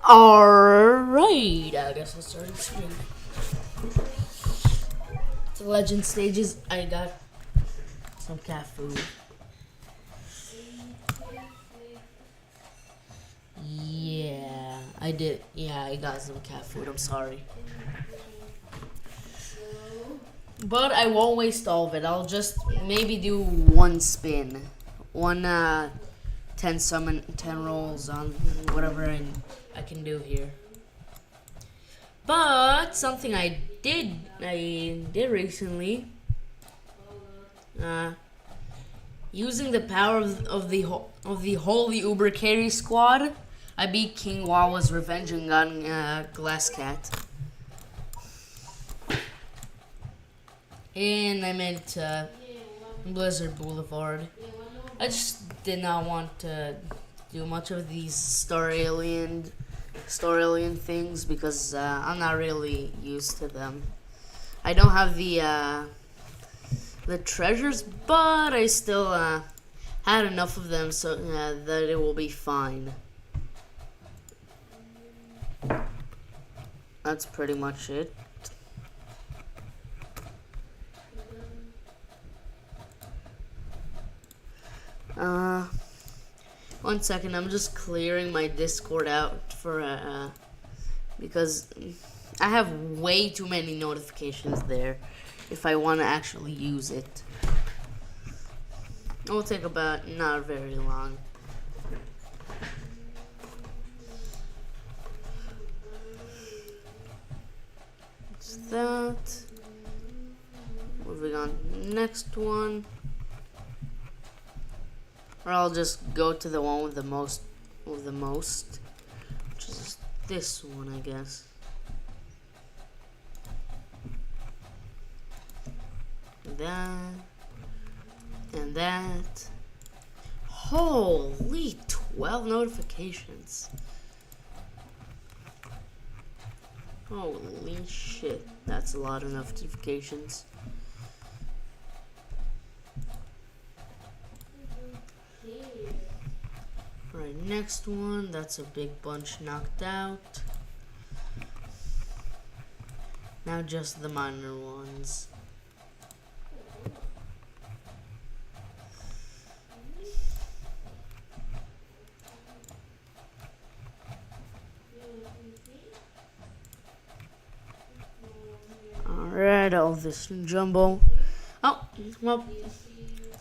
Alright, I guess I'll start streaming. To legend stages, I got some cat food. Yeah, I did. Yeah, I got some cat food. I'm sorry. But I won't waste all of it. I'll just maybe do one spin. One 10 rolls on whatever I can do here. But something I did recently, using the power of the holy Uber carry squad, I beat King Wawa's Revenge and got Glass Cat. And I made it to Blizzard Boulevard. I just did not want to do much of these Star Alien things because I'm not really used to them. I don't have the treasures, but I still had enough of them so that it will be fine. That's pretty much it. One second, I'm just clearing my Discord out for because I have way too many notifications there if I want to actually use it. It will take about not very long. What's that? Moving on, next one. Or I'll just go to the one with the most, which is this one, I guess. That and that. Holy 12 notifications. Holy shit, that's a lot of notifications. Alright, next one. That's a big bunch knocked out. Now just the minor ones. Alright, all this jumbo. Oh, well.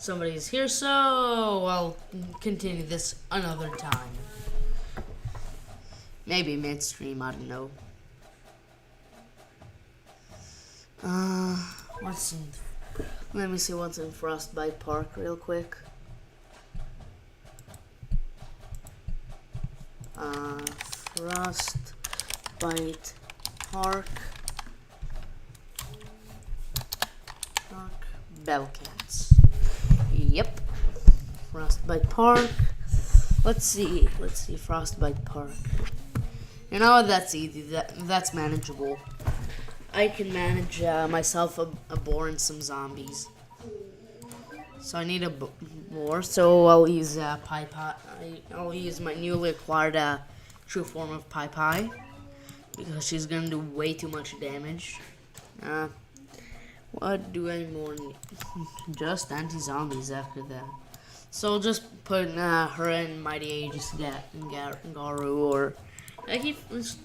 Somebody's here, so I'll continue this another time. Maybe midstream, I don't know. Let me see what's in Frostbite Park real quick. Frostbite Park. Bellcats. Yep. Frostbite Park. Let's see Frostbite Park. You know, that's easy. That's manageable. I can manage myself a boar and some zombies. So I need a boar. So I'll use Pie Pie. I'll use my newly acquired true form of Pie Pie because she's gonna do way too much damage. What do I more need? Just anti-zombies after that. So I'll just put her in Mighty Aegis Garu, or I keep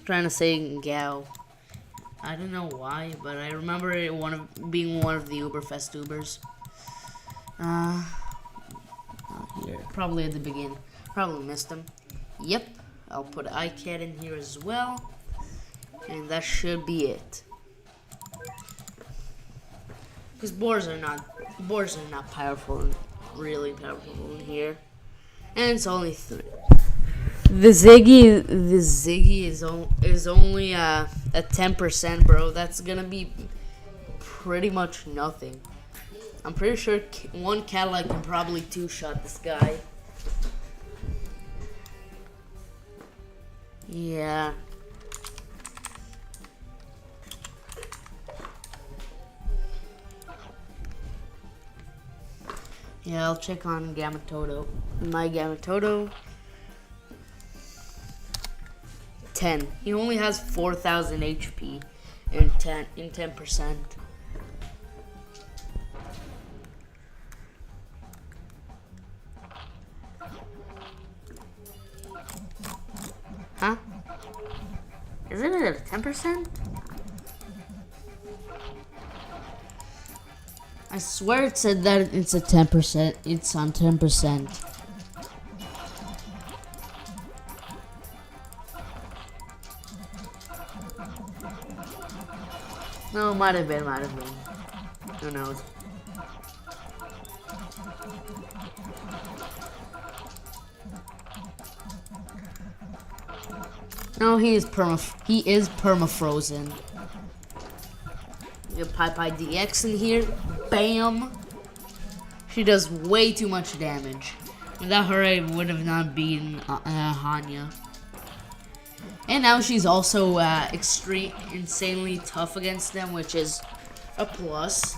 trying to say Gao. I don't know why, but I remember it being one of the Uberfest Ubers. Here, probably at the beginning. Probably missed them. Yep, I'll put iCat in here as well, and that should be it. Because boars are not powerful, really powerful in here, and it's only 3. The Ziggy is only at 10%, bro. That's gonna be pretty much nothing. I'm pretty sure one Cadillac can probably 2-shot this guy. Yeah. Yeah, I'll check on Gamatodo. My Gamatodo. 10. He only has 4,000 HP in 10%. Huh? Isn't it at 10%? I swear it said that it's a 10%. It's on 10%. No, might have been. Who knows? No, he is perma-frozen. You have Pi DX in here. Bam! She does way too much damage. Without her, I would have not beaten Hanya. And now she's also insanely tough against them, which is a plus.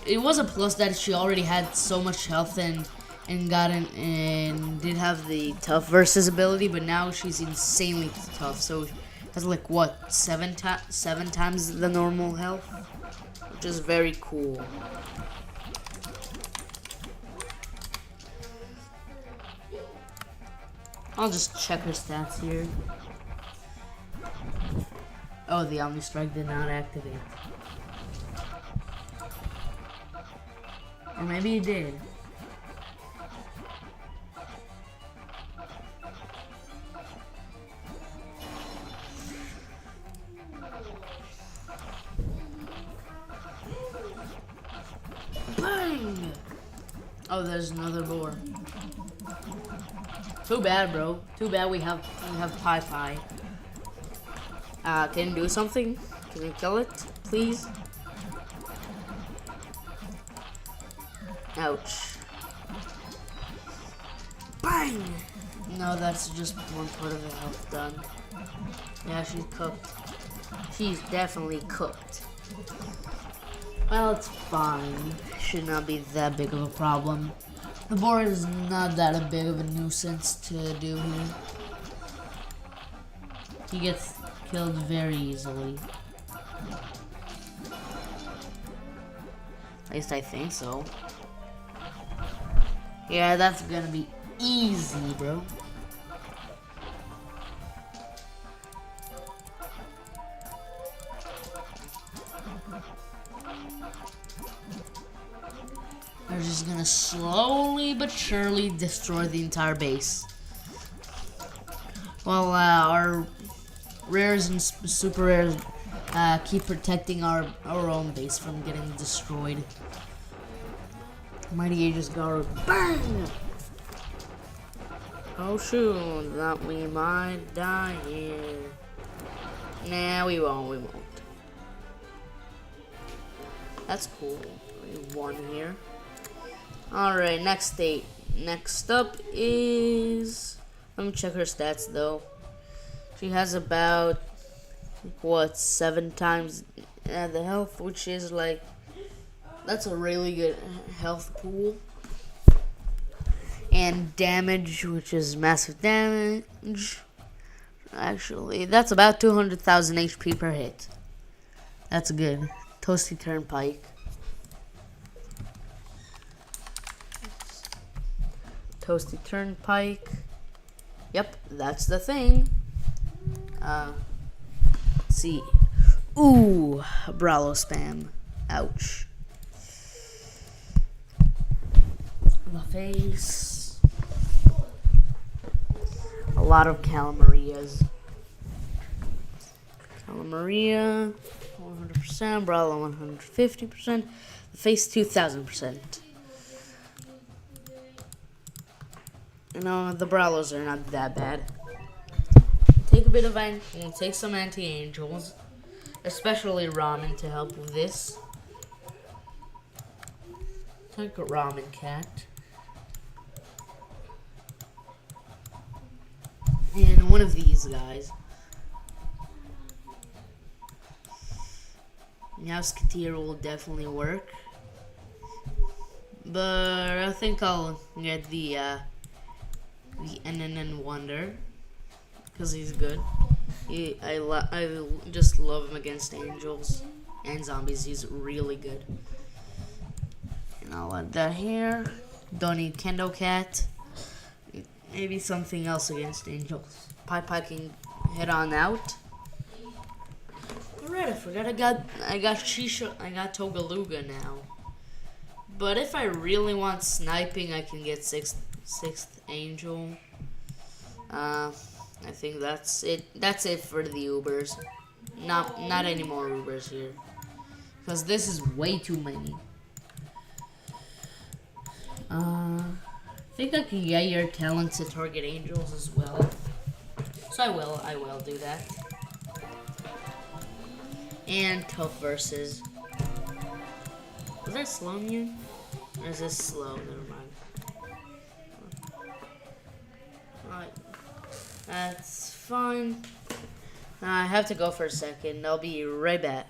It was a plus that she already had so much health and did have the tough versus ability, but now she's insanely tough. So has like what, seven times the normal health, which is very cool. I'll just check her stats here. Oh, the Omni Strike did not activate. Or maybe it did. Bang! Oh, there's another boar. Too bad, bro. Too bad we have Pi. Can you do something? Can you kill it, please? Ouch. Bang! No, that's just one part of the health done. Yeah, she's cooked. She's definitely cooked. Well, it's fine. Should not be that big of a problem. The boar is not that big of a nuisance to do here. He gets killed very easily. At least I think so. Yeah, that's gonna be easy, bro. They're just gonna slowly but surely destroy the entire base. While our rares and super rares keep protecting our own base from getting destroyed. Mighty Aegis Guard, bang! Oh shoot, that we might die here. Nah, we won't. That's cool. We won here. Alright, next state. Next up is... Let me check her stats though. She has about, what, 7 times the health, which is like, that's a really good health pool. And damage, which is massive damage. Actually, that's about 200,000 HP per hit. That's good. Toasty Turnpike. Toasty Turnpike. Yep, that's the thing. Let's see. Ooh, Brawlo spam. Ouch. The face. A lot of Calamarias. Calamaria, 100%. Brawlo, 150%. The face, 2,000%. You know, the Brawlos are not that bad. Take a bit of take some anti-angels, especially Ramen to help with this. Take a Ramen Cat. And one of these guys. Meowsketeer will definitely work. But I think I'll get the NNN Wonder, because he's good. I just love him against angels and zombies. He's really good. And I'll add that here. Don't need Kendo Cat. Maybe something else against angels. Pipe can head on out. Alright, I forgot I got Shisha. I got Togaluga now. But if I really want sniping, I can get sixth angel. I think that's it. That's it for the Ubers. Not any more Ubers here, because this is way too many. I think I can get your talents to target angels as well. So I will do that. And tough versus. Was that slow mute? Or is this slow? Never mind. Alright. That's fine. I have to go for a second. I'll be right back.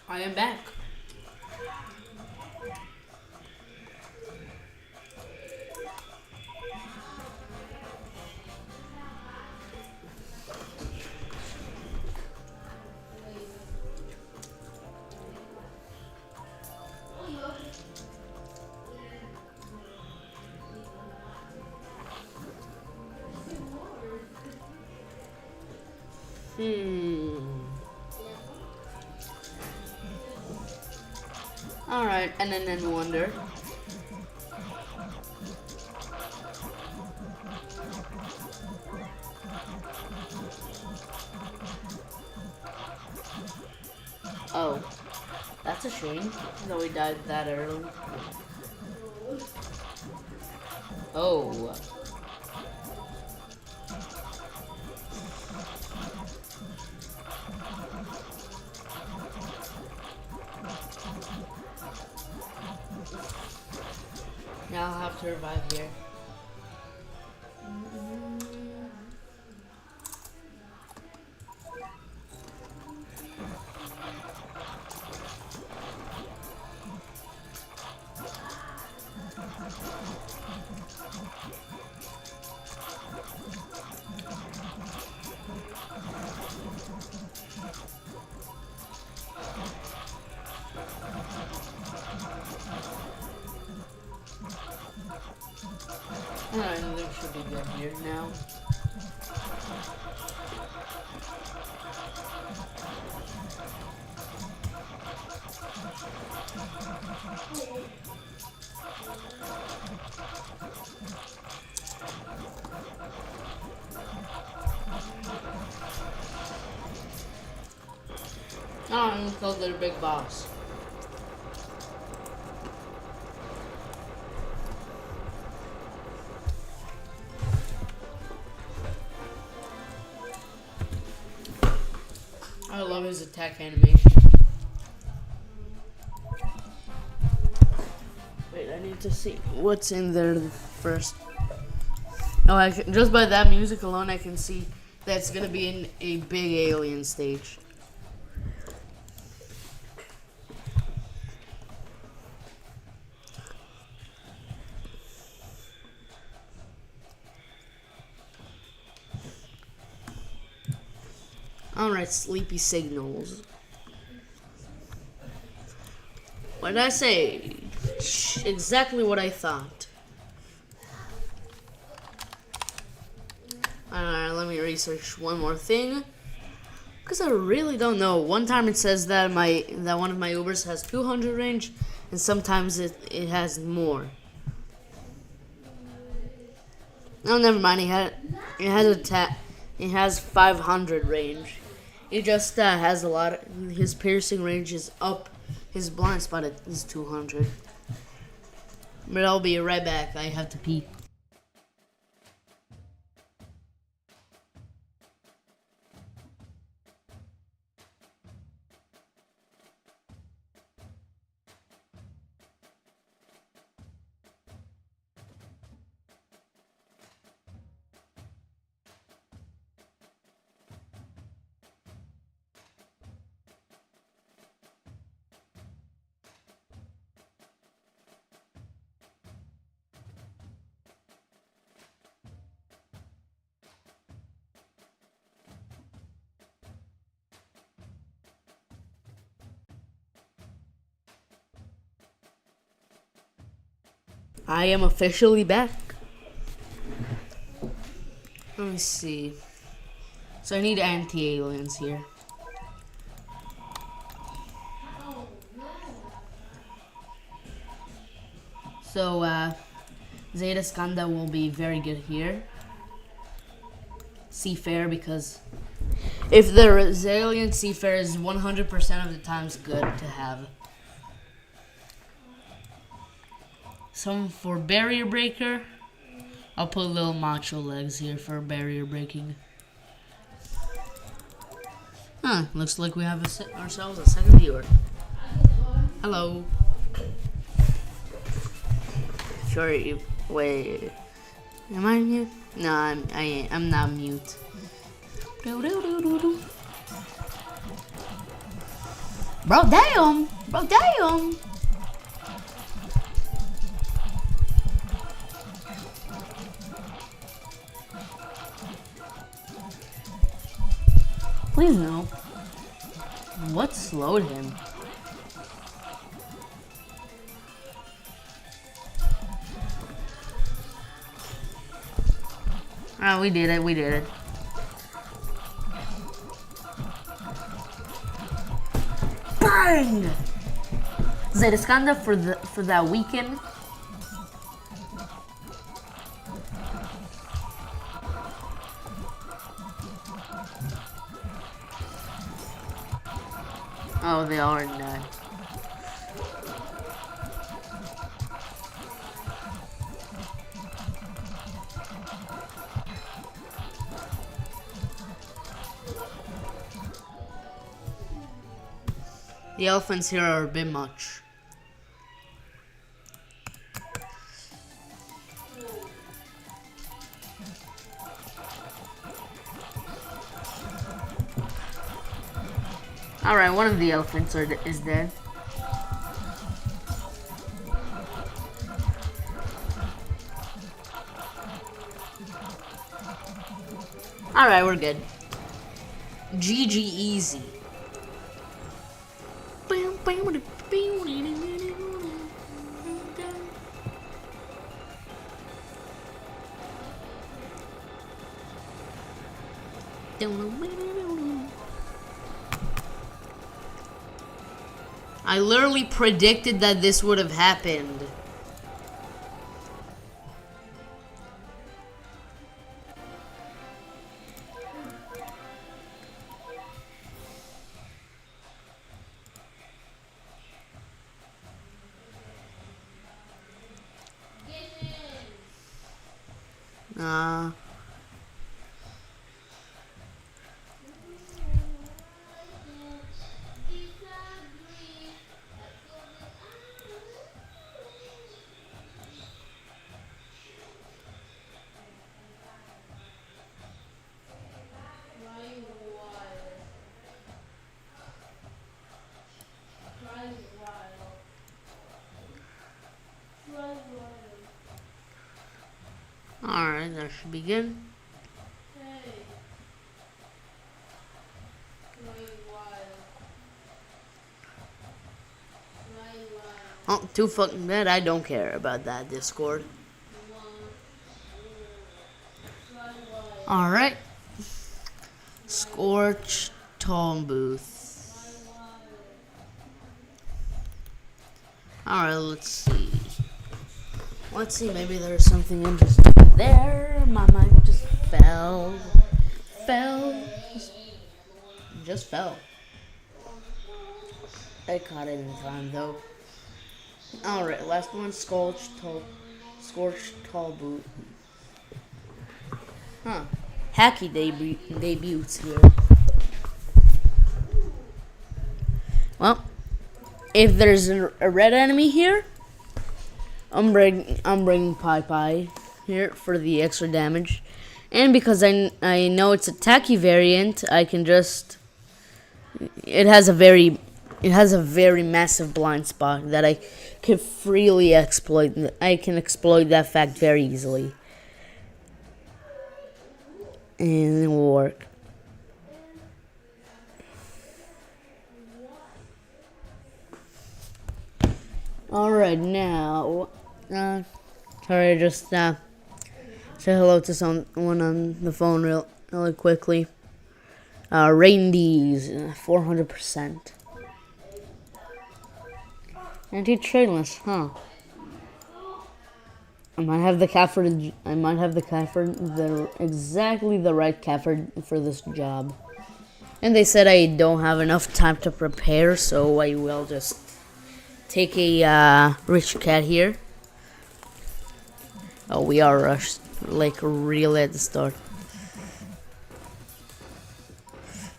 I am back. Alright, and then Wonder. Oh, that's a shame that we died that early. Oh. Now I'll have to revive here. I think we should be good here now. Oh, I'm gonna kill their big boss. I love his attack animation. Wait, I need to see what's in there first. Oh, just by that music alone, I can see that's gonna be in a big alien stage. Alright, sleepy signals. What did I say? Exactly what I thought. Alright, let me research one more thing. Because I really don't know. One time it says that one of my Ubers has 200 range, and sometimes it has more. Oh, never mind. It has 500 range. It just has a lot. His piercing range is up. His blind spot is 200. But I'll be right back. I have to pee. I am officially back. Let me see. So I need anti-aliens here. So Zeta Skanda will be very good here. Seafarer, because if there is alien, Seafarer is 100% of the times good to have. Some for barrier breaker. I'll put little macho legs here for barrier breaking. Huh, looks like we have ourselves a second viewer. Hello. Sure, wait. Am I mute? No, I'm not mute. Bro, damn! Bro, damn! Please no. What slowed him? Ah, we did it. We did it. Bang! Zeta Skanda for that weekend. Oh, they are not. The elephants here are a bit much. Alright, one of the elephants is dead. Alright, we're good. GG easy. I literally predicted that this would have happened. Alright, that should be good. Oh, too fucking bad. I don't care about that Discord. Alright. Scorch Tom Booth. Alright, let's see. Let's see, maybe there's something interesting there. My mic just fell. Just fell. I caught it in time though. Alright, last one, Scorched Tall Boot. Huh. Hacky debuts here. Well, if there's a red enemy here, I'm bringing Pie here for the extra damage. And because I know it's a tacky variant, I can just... It has a very massive blind spot that I can freely exploit. I can exploit that fact very easily. And it will work. Alright, now... sorry, just say hello to someone on the phone really quickly. Rain D's, 400%. Anti-trainless, huh? I might have the cat for exactly the right cat for this job. And they said I don't have enough time to prepare, so I will just take a rich cat here. Oh, we are rushed, like really at the start.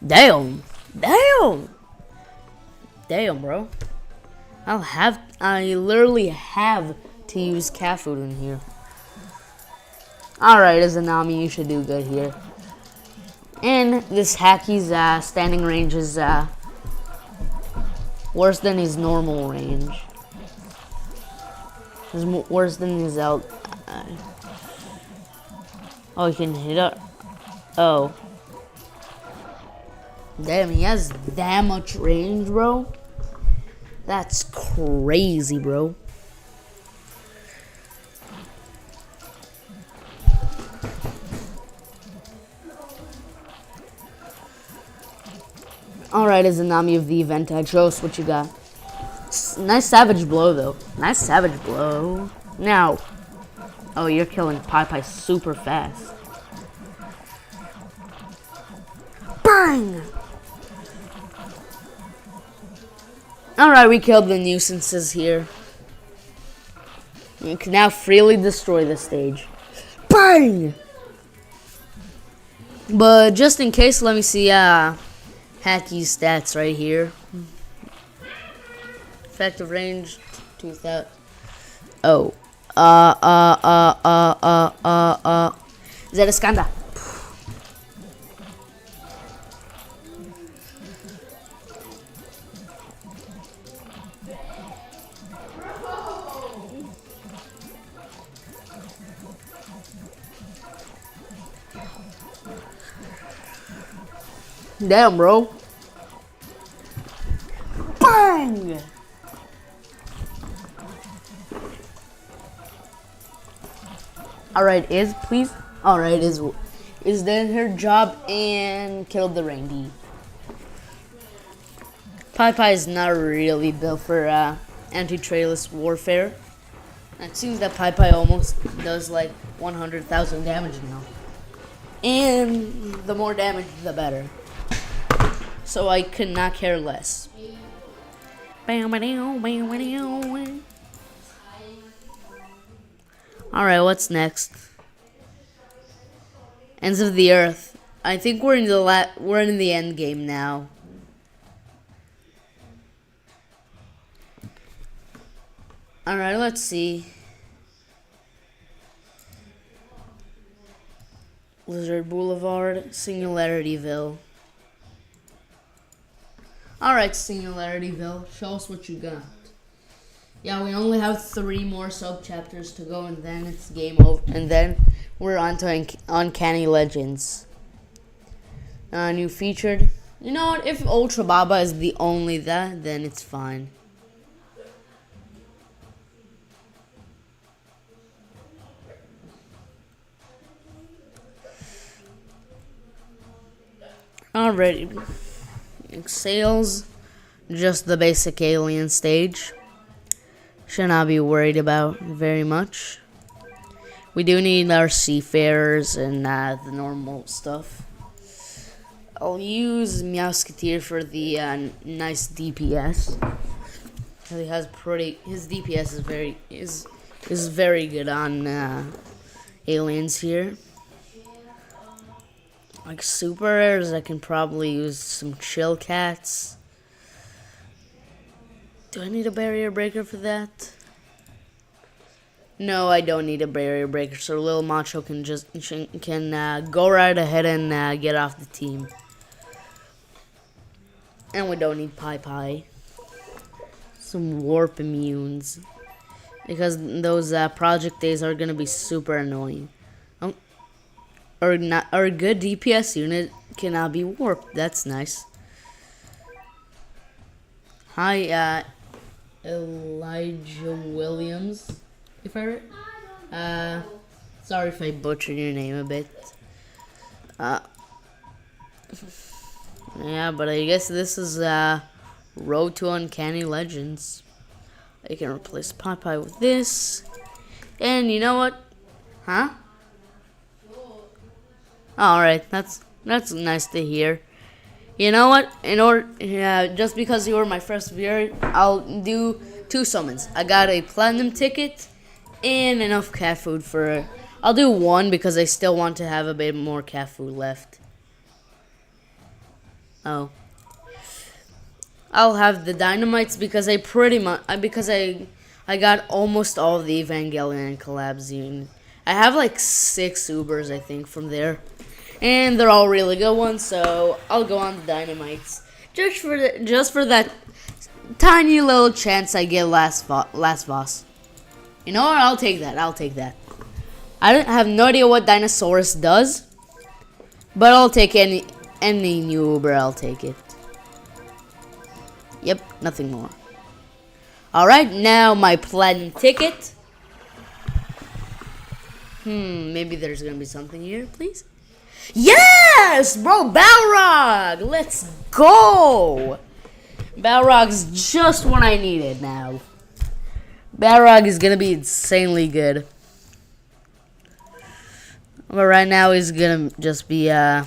Damn, bro. I literally have to use cat food in here. Alright, as a Nami, you should do good here. And this Hacky's standing range is worse than his normal range. It's worse than his out. Oh, he can hit up. Oh. Damn, he has that much range, bro. That's crazy, bro. Alright, as a Nami of the event, show us what you got. Nice savage blow, though. Nice savage blow. Now. Oh, you're killing Pie super fast. Bang! Alright, we killed the nuisances here. You can now freely destroy the stage. Bang! But just in case, let me see Hacky's stats right here. Effective range 2000. Oh. Zeraskanda. Damn, bro. Bang! Alright, please. Alright, is that her job? And killed the reindeer. Pi is not really built for anti-trailers warfare. It seems that Pi almost does like 100,000 damage now. And the more damage, the better. So I could not care less. Alright, what's next? Ends of the Earth. I think we're in the end game now. Alright, let's see. Lizard Boulevard, Singularityville. Alright, Singularityville, show us what you got. Yeah, we only have 3 more sub-chapters to go, and then it's game over. And then we're on to Uncanny Legends. New featured. You know what? If Ultra Baba is the only that, then it's fine. Alrighty. Sales, just the basic alien stage. Should not be worried about very much. We do need our seafarers and the normal stuff. I'll use Meowsketeer for the nice DPS. His DPS is very good on aliens here. Like super rares, I can probably use some chill cats. Do I need a barrier breaker for that? No, I don't need a barrier breaker, so Lil Macho can go right ahead and get off the team. And we don't need Pi. Some warp immunes, because those project days are gonna be super annoying. Or a good DPS unit cannot be warped. That's nice. Hi, Elijah Williams, if I read. Sorry if I butchered your name a bit. Yeah, but I guess this is Road to Uncanny Legends. I can replace Pi with this. And you know what? Huh? Alright, that's nice to hear. You know what? Just because you were my first viewer, I'll do 2 summons. I got a platinum ticket and enough cat food for. I'll do 1 because I still want to have a bit more cat food left. Oh. I'll have the dynamites because I got almost all of the Evangelion collabs. I have like 6 Ubers, I think, from there. And they're all really good ones, so I'll go on the dynamites. Just for that tiny little chance I get last boss. You know what? I'll take that. I have no idea what Dinosaurus does, but I'll take any new Uber. I'll take it. Yep, nothing more. Alright, now my platinum ticket. Maybe there's gonna be something here, please. Yes, bro, Balrog! Let's go! Balrog's just what I needed now. Balrog is gonna be insanely good. But right now he's gonna just be there.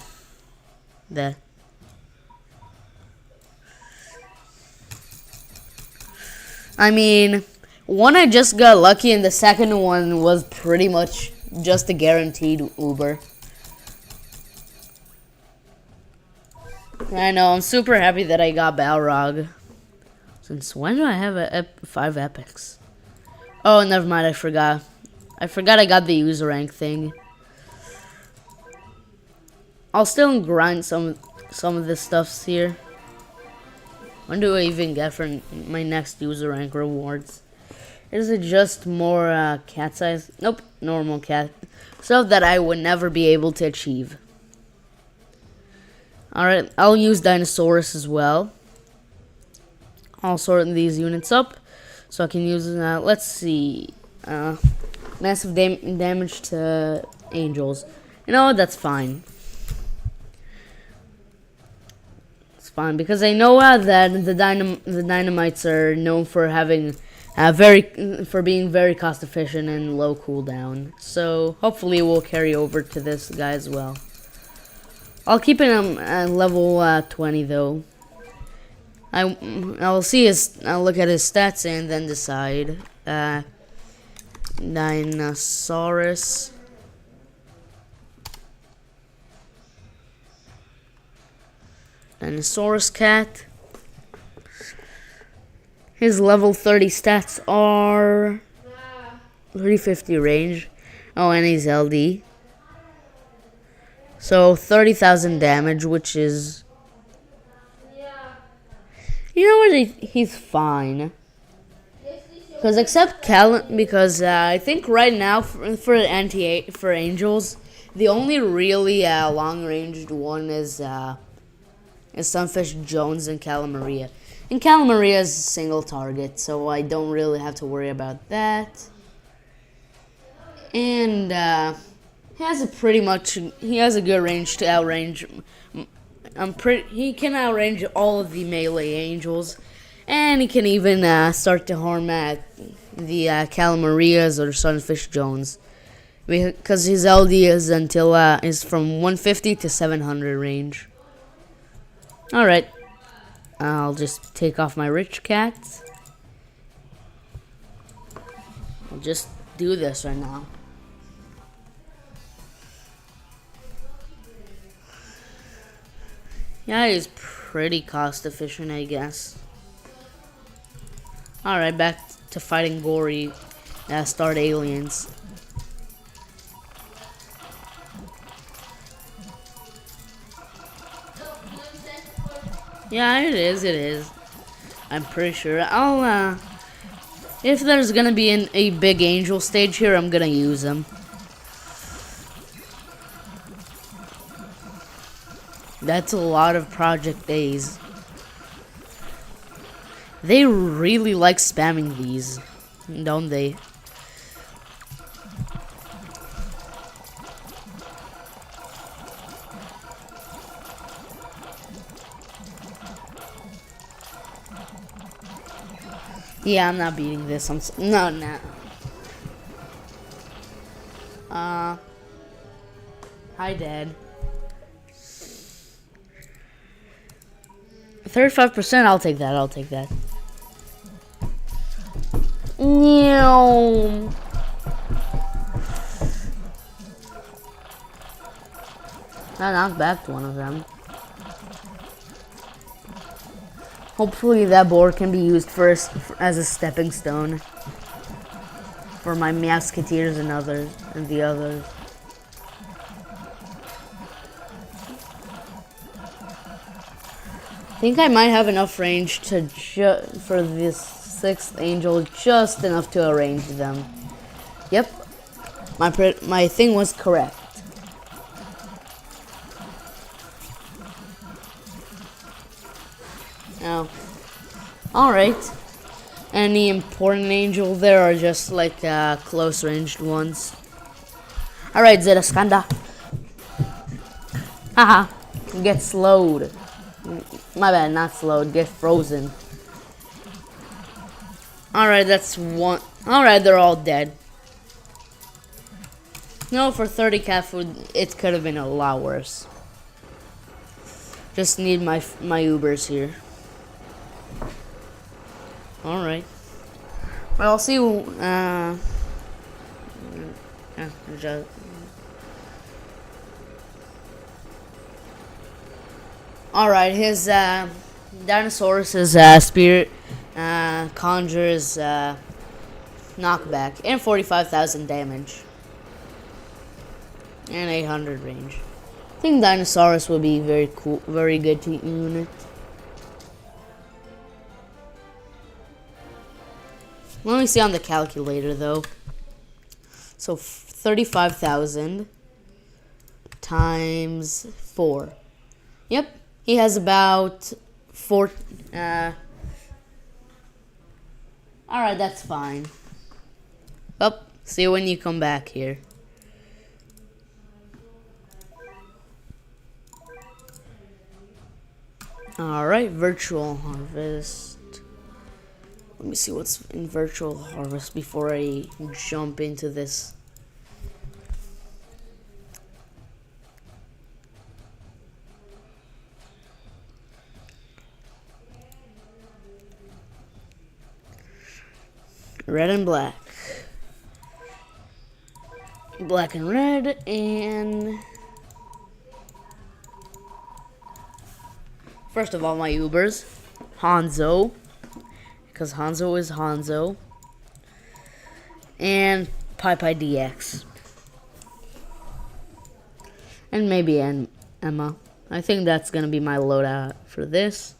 I mean, one I just got lucky and the second one was pretty much just a guaranteed Uber. I know, I'm super happy that I got Balrog. Since when do I have 5 epics? Oh, never mind, I forgot. I got the user rank thing. I'll still grind some of this stuffs here. When do I even get for my next user rank rewards? Is it just more cat size? Nope, normal cat. Stuff that I would never be able to achieve. Alright, I'll use Dinosaurus as well. I'll sort these units up so I can use, let's see, massive damage to Angels. You know what, that's fine. It's fine, because I know that the Dynamites are known for having, for being very cost efficient and low cooldown. So, hopefully it will carry over to this guy as well. I'll keep him at level 20 though. I'll look at his stats and then decide. Dinosaurus. Dinosaurus cat. His level 30 stats are 350 range. Oh, and he's LD. So 30,000 damage, which is, you know what, he's fine. Because I think right now for Angels, the only really long ranged one is Sunfish Jones and Calamaria. And Calamaria is a single target, so I don't really have to worry about that. And he has a good range to outrange. He can outrange all of the melee Angels, and he can even start to harm at the Calamarias or Sunfish Jones, because his LD is is from 150 to 700 range. All right, I'll just take off my rich cats. I'll just do this right now. Yeah, he's pretty cost efficient, I guess. Alright, back to fighting gory starred aliens. Yeah, it is. I'm pretty sure. If there's gonna be a big angel stage here, I'm gonna use them. That's a lot of project days. They really like spamming these, don't they? Yeah, I'm not beating this. No. Hi, Dad. 35%, I'll take that. No. I knocked back one of them. Hopefully that board can be used as a stepping stone for my Musketeers and the others. I think I might have enough range for this 6th angel, just enough to arrange them. Yep, my thing was correct. Now, alright. Any important angel there are just like close ranged ones. Alright, Zetaskanda. Haha, get slowed. My bad, not slowed, get frozen. Alright, that's one. Alright, they're all dead. No, for 30 cat food, it could have been a lot worse. Just need my Ubers here. Alright. Well, I'll see you, alright, his Dinosaurus' spirit conjures knockback and 45,000 damage and 800 range. I think Dinosaurus will be very cool, very good to unit. Let me see on the calculator though. So 35,000 times 4. Yep, he has about four. Uh, all right, that's fine. Oh, see you when you come back here. All right, virtual harvest. Let me see what's in virtual harvest before I jump into this. Red and black. Black and red, and first of all, my Ubers. Hanzo, because Hanzo is Hanzo. And PyPy DX. And maybe Emma. I think that's gonna be my loadout for this.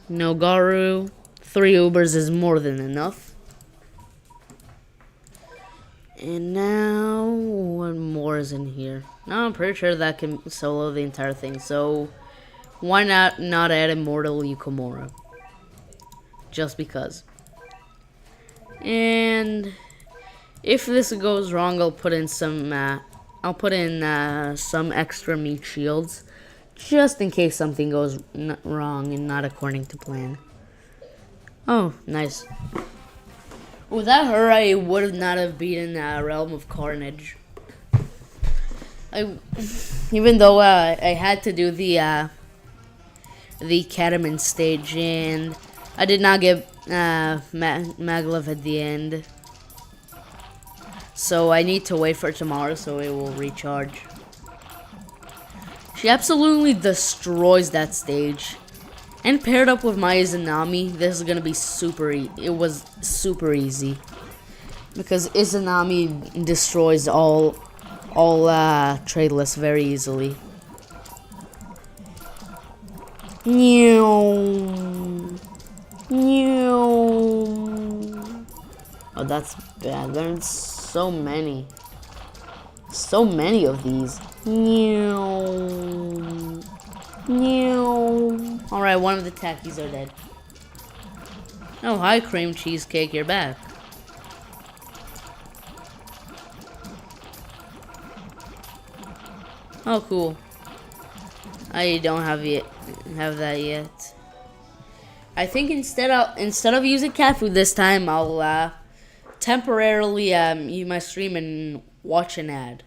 No Garu. 3 Ubers is more than enough. And now, what more is in here? No, I'm pretty sure that can solo the entire thing. So, why not add Immortal Yukomura? Just because. And if this goes wrong, I'll put in some extra meat shields, just in case something goes wrong and not according to plan. Oh, nice. Without her, I would not have beaten Realm of Carnage. Even though I had to do the Cataman stage, and I did not get Maglev at the end. So I need to wait for tomorrow so it will recharge. She absolutely destroys that stage. And paired up with my Izanami, this is gonna be it was super easy. Because Izanami destroys all trade lists very easily. Oh, that's bad. There's so many. So many of these. Alright, one of the tackies are dead. Oh, hi, cream cheesecake, you're back. Oh, cool. I don't have that yet. I think instead of using cat food this time, I'll temporarily use my stream and watch an ad.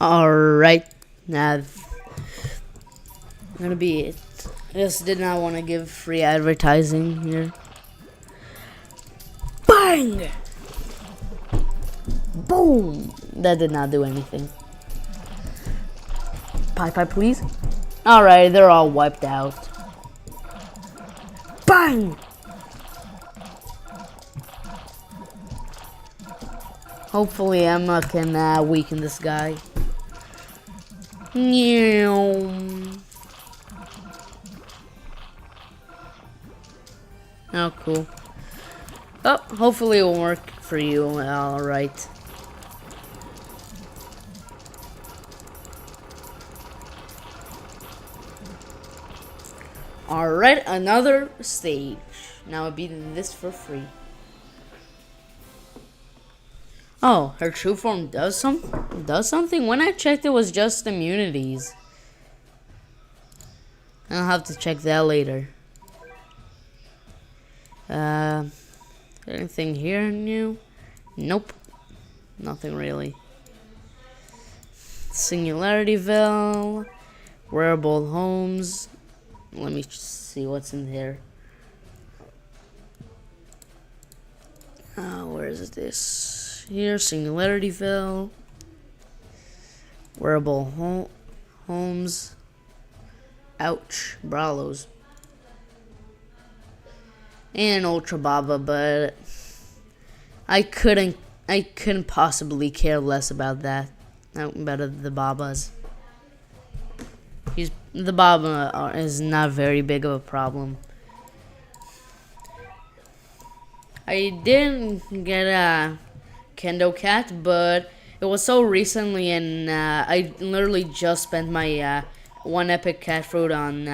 Alright, now gonna be it. I just did not want to give free advertising here. Bang! Boom! That did not do anything. Pie, please. Alright, they're all wiped out. Bang! Hopefully Emma can weaken this guy. Oh, cool. Oh, hopefully it will work for you. Alright. Alright, another stage. Now I'll beat this for free. Oh, her true form does something? When I checked, it was just immunities. I'll have to check that later. Anything here new? Nope. Nothing really. Singularity Vel. Wearable homes. Let me see what's in here. Where is this? Here, Singularity Vel. Wearable homes. Ouch. Bralos. And Ultra Baba, but I couldn't possibly care less about that. About the Babas. The Baba is not very big of a problem. I didn't get a Kendo Cat, but it was so recently, and I literally just spent my one epic cat fruit on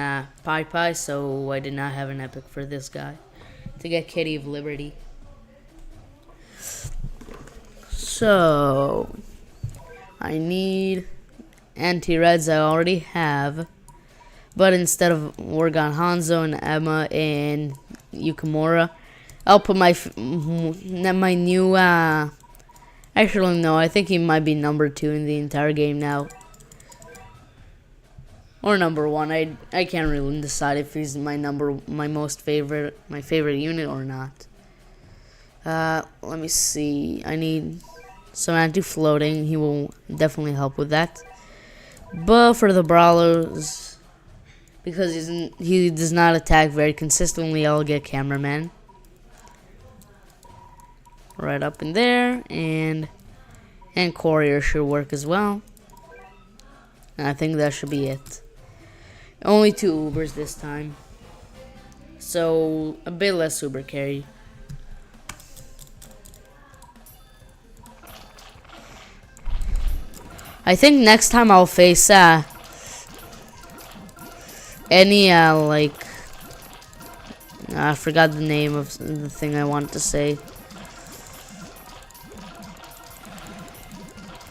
Pai, so I did not have an epic for this guy to get Kitty of Liberty. So I need anti-reds. I already have, but instead of Orgon Hanzo and Emma and Yukimura, I'll put my new actually no, I think he might be number 2 in the entire game now, or number 1. I can't really decide if he's my favorite unit or not. Let me see. I need some anti-floating. He will definitely help with that. But for the brawlers, because he does not attack very consistently, I'll get Cameraman right up in there, and Courier should work as well. And I think that should be it. Only 2 Ubers this time, so a bit less Uber carry. I think next time I'll face any I forgot the name of the thing I wanted to say.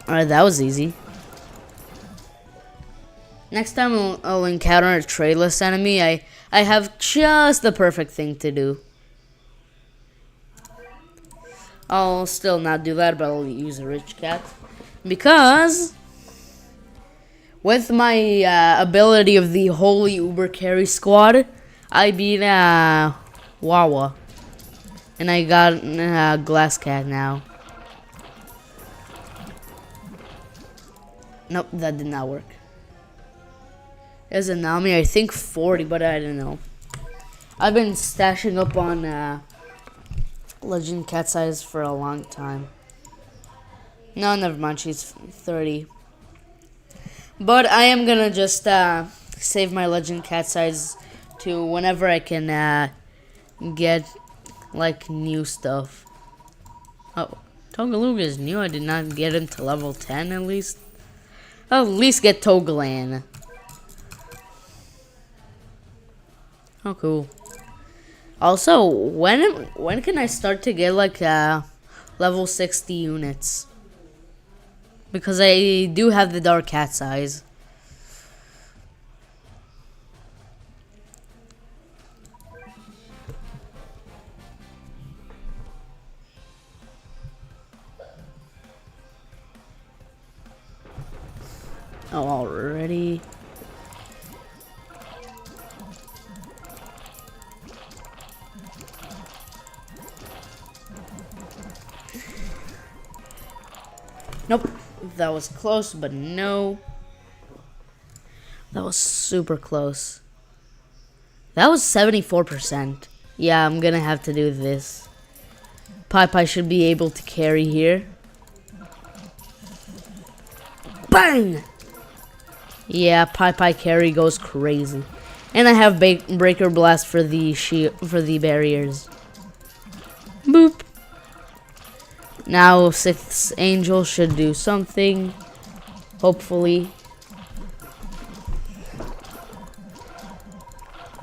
Alright, that was easy. Next time I'll encounter a tradeless enemy, I have just the perfect thing to do. I'll still not do that, but I'll use a rich cat. Because with my ability of the Holy Uber Carry Squad, I beat Wawa. And I got Glass Cat now. Nope, that did not work. There's a Nami, I think 40, but I don't know. I've been stashing up on Legend Cat size for a long time. No, never mind, she's 30. But I am gonna just save my Legend Cat size to whenever I can get like new stuff. Oh, Togaluga is new. I did not get him to level 10 at least. I'll at least get Togelan. Oh, cool. Also, when can I start to get like level 60 units? Because I do have the Dark Cat size. Oh, already. Nope. That was close, but no. That was super close. That was 74%. Yeah, I'm gonna have to do this. Pai should be able to carry here. Bang! Yeah, Pai carry goes crazy. And I have Breaker Blast for the barriers. Boop. Now 6th Angel should do something. Hopefully.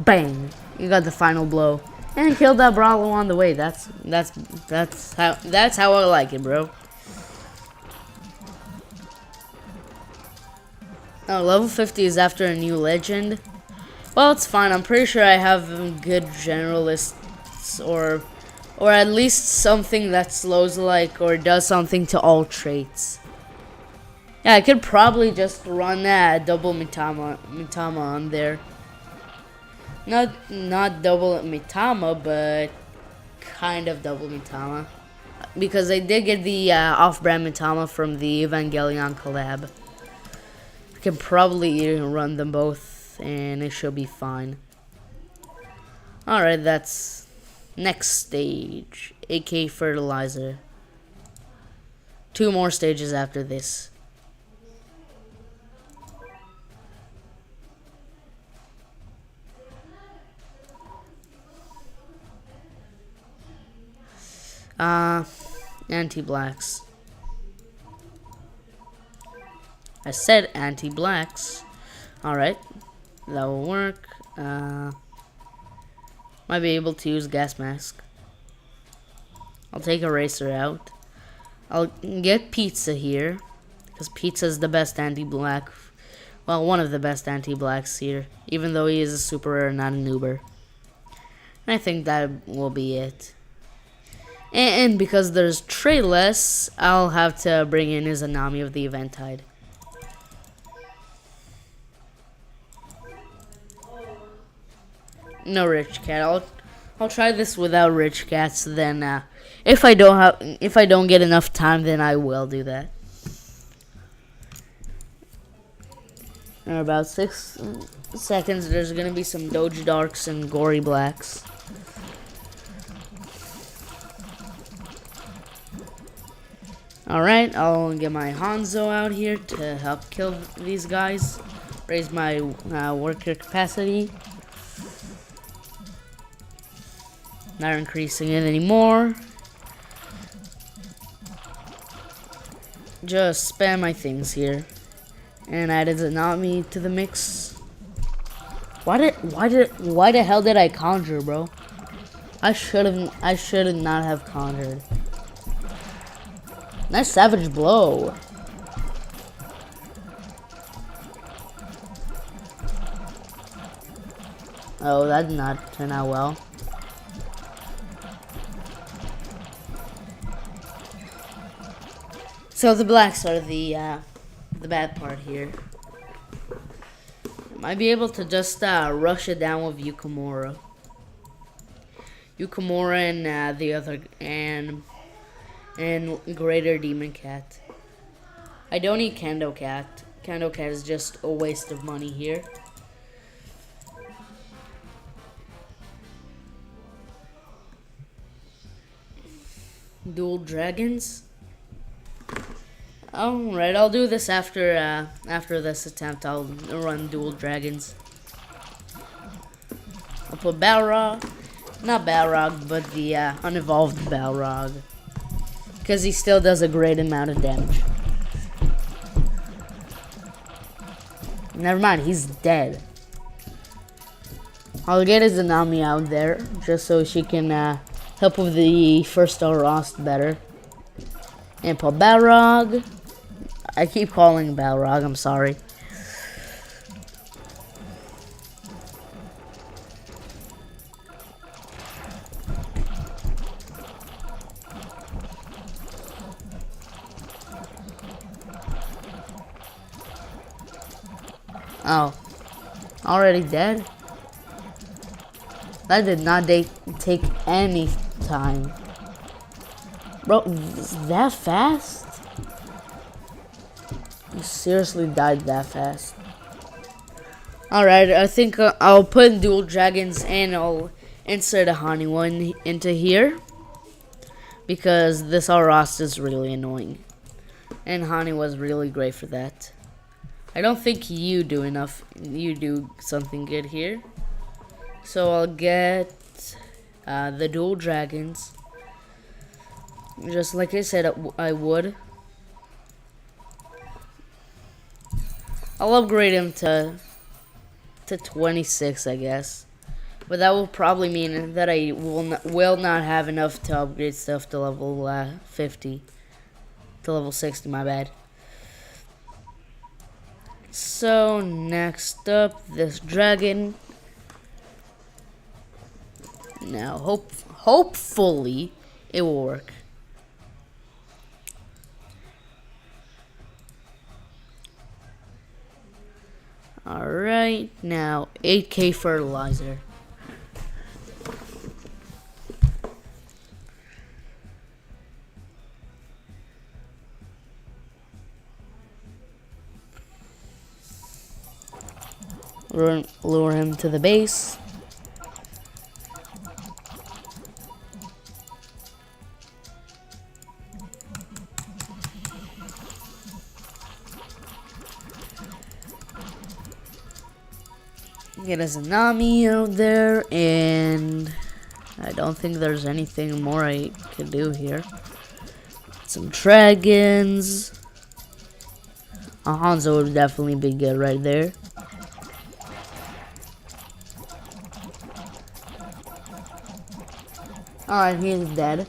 Bang! You got the final blow. And killed that Brawlo on the way. That's how I like it, bro. Oh, level 50 is after a new legend. Well, it's fine. I'm pretty sure I have good generalists, or at least something that slows like or does something to all traits. Yeah, I could probably just run that double Mitama on there. Not double Mitama, but kind of double Mitama. Because I did get the off-brand Mitama from the Evangelion collab. I can probably run them both, and it should be fine. Alright, that's next stage. AK fertilizer. 2 more stages after this. Anti-blacks. I said anti-blacks. Alright, that will work. Might be able to use gas mask. I'll take Eraser out. I'll get Pizza here, because Pizza is the best anti-black. Well, one of the best anti-blacks here, even though he is a super rare, not an Uber. And I think that will be it. And because there's tradeless, I'll have to bring in his Anami of the Eventide. No rich cat. I'll try this without rich cats. Then if I don't get enough time, then I will do that. In about 6 seconds, there's gonna be some Doge Darks and Gory Blacks. Alright, I'll get my Hanzo out here to help kill these guys. Raise my worker capacity. Not increasing it anymore. Just spam my things here. And added Zanami to the mix. Why the hell did I conjure, bro? I should not have conjured. Nice savage blow. Oh, that did not turn out well. So the blacks are the bad part here. Might be able to just rush it down with Yukimura. Yukimura and the other and Greater Demon Cat. I don't need Kendo Cat. Kendo Cat is just a waste of money here. Dual Dragons. Alright, I'll do this after this attempt. I'll run Dual Dragons. I'll put Balrog. Not Balrog, but the unevolved Balrog. Because he still does a great amount of damage. Never mind, he's dead. I'll get his Zanami out there, just so she can help with the first star Rost better. And put Balrog. I keep calling Balrog, I'm sorry. Oh, already dead? That did not take any time. Bro, that fast? You seriously died that fast. Alright, I think I'll put Dual Dragons and I'll insert a Hani one into here. Because this Arast is really annoying. And Hani was really great for that. I don't think you do enough. You do something good here. So I'll get the Dual Dragons. Just like I said I would. I'll upgrade him to 26, I guess. But that will probably mean that I will not have enough to upgrade stuff to level 50. To level 60, my bad. So, next up, this dragon. Now, hopefully, it will work. Alright, now 8K fertilizer. Lure him to the base. Get a Zanami out there, and I don't think there's anything more I can do here. Some dragons. A Hanzo would definitely be good right there. Alright, he's dead.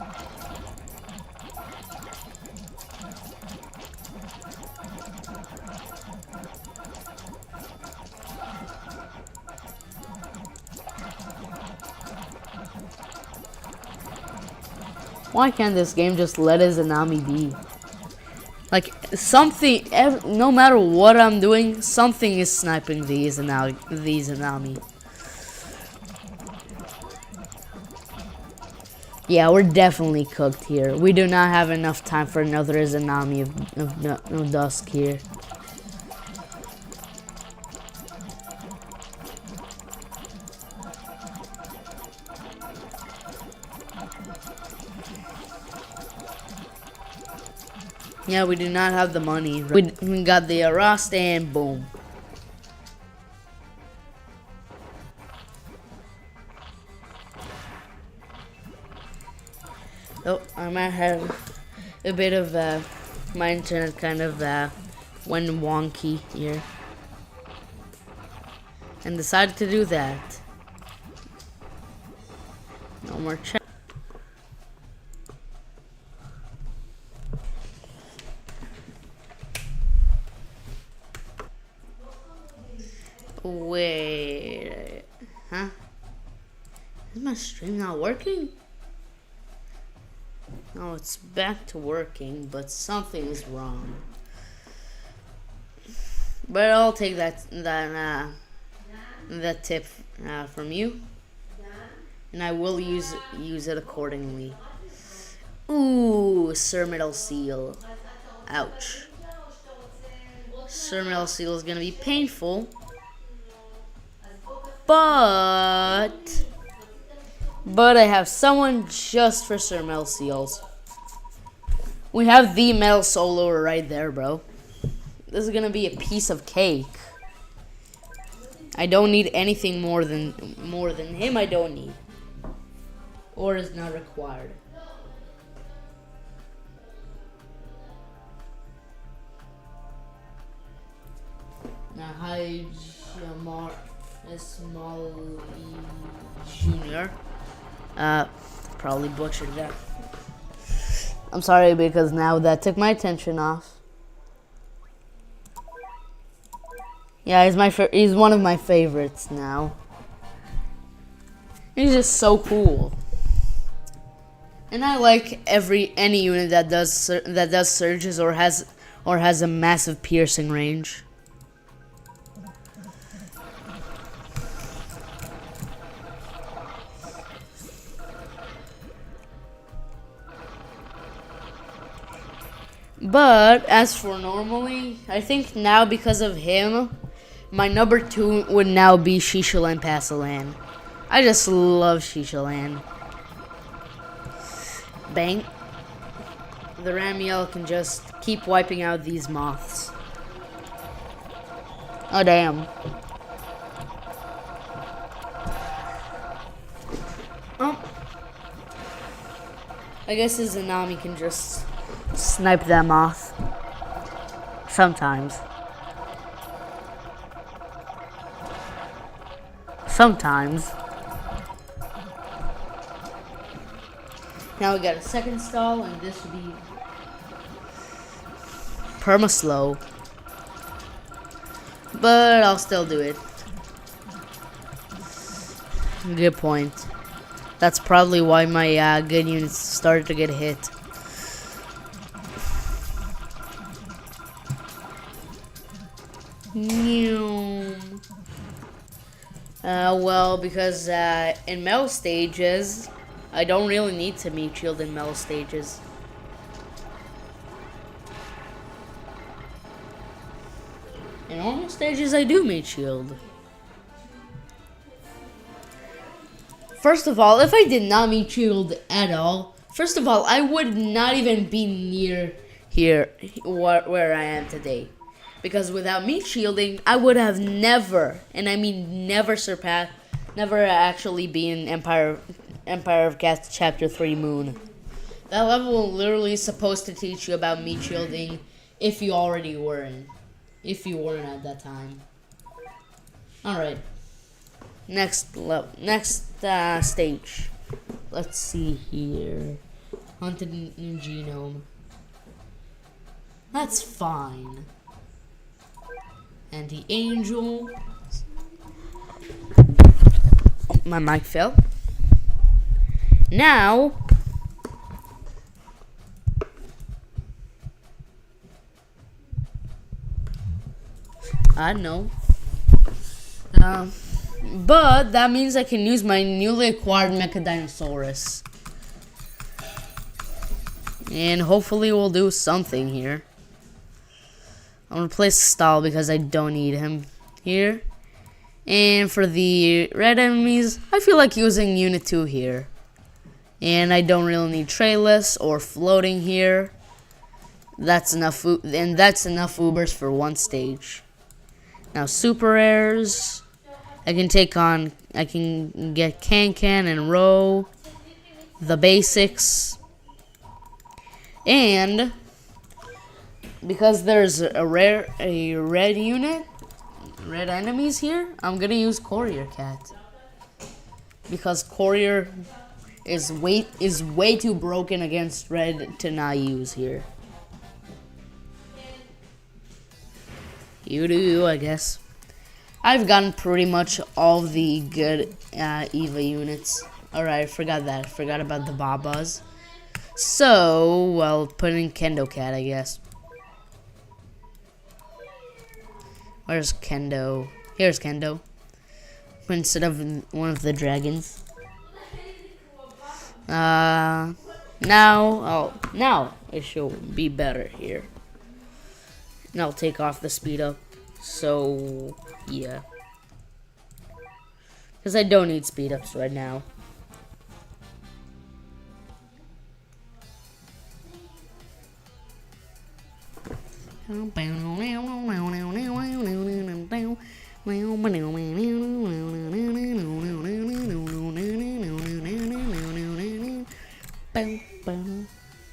Why can't this game just let his Zanami be? Like, something, no matter what I'm doing, something is sniping these Zanami. Yeah, we're definitely cooked here. We do not have enough time for another Zanami of Dusk here. Yeah, we do not have the money. We got the Arrast and boom. Oh, I might have a bit of my internet kind of went wonky here. And decided to do that. No more chat. Wait, huh? Is my stream not working? No, it's back to working, but something is wrong. But I'll take that tip from you, and I will use it accordingly. Ooh, Sir Metal Seal. Ouch. Sir Metal Seal is gonna be painful. But I have someone just for Sir Metal Seals. We have the Metal Soloer right there, bro. This is gonna be a piece of cake. I don't need anything more than him. I don't need, or is not required. Now, hi, Jamar. Small Junior. Probably butchered that. I'm sorry because now that took my attention off. Yeah, he's one of my favorites now. He's just so cool. And I like any unit that does surges or has a massive piercing range. But as for normally, I think now because of him, my number 2 would now be Shishalan Pasilan. I just love Shishalan. Bang. The Ramiel can just keep wiping out these moths. Oh damn. Oh. I guess his Zanami can just snipe that moth. Sometimes. Now we got a second stall, and this would be perma-slow. But I'll still do it. Good point. That's probably why my good units started to get hit. Well, because in melee stages, I don't really need to meat shield in melee stages. In normal stages, I do meat shield. First of all, if I did not meat shield at all, first of all, I would not even be near here where I am today. Because without meat shielding, I would have never, and I mean never actually been Empire of Cats Chapter 3 Moon. That level literally is supposed to teach you about meat shielding if you already weren't. If you weren't at that time. Alright. Next stage. Let's see here. Hunted new genome. That's fine. Anti-angel. My mic fell. Now. I know. But that means I can use my newly acquired Mechadinosaurus. And hopefully we'll do something here. I'm gonna replace Stahl because I don't need him here. And for the red enemies, I feel like using Unit 2 here. And I don't really need Trayless or Floating here. That's enough, and that's enough Ubers for one stage. Now Super Rares, I can get Can and Row, the basics, and because there's a red enemies here, I'm gonna use Courier Cat because Courier is way too broken against red to not use here. You do, I guess. I've gotten pretty much all the good EVA units. Alright, I forgot that. Forgot about the Babas. So, well, put in Kendo Cat, I guess. Where's Kendo? Here's Kendo. Instead of one of the dragons. Now it should be better here. And I'll take off the speed up. So, yeah. Because I don't need speed ups right now.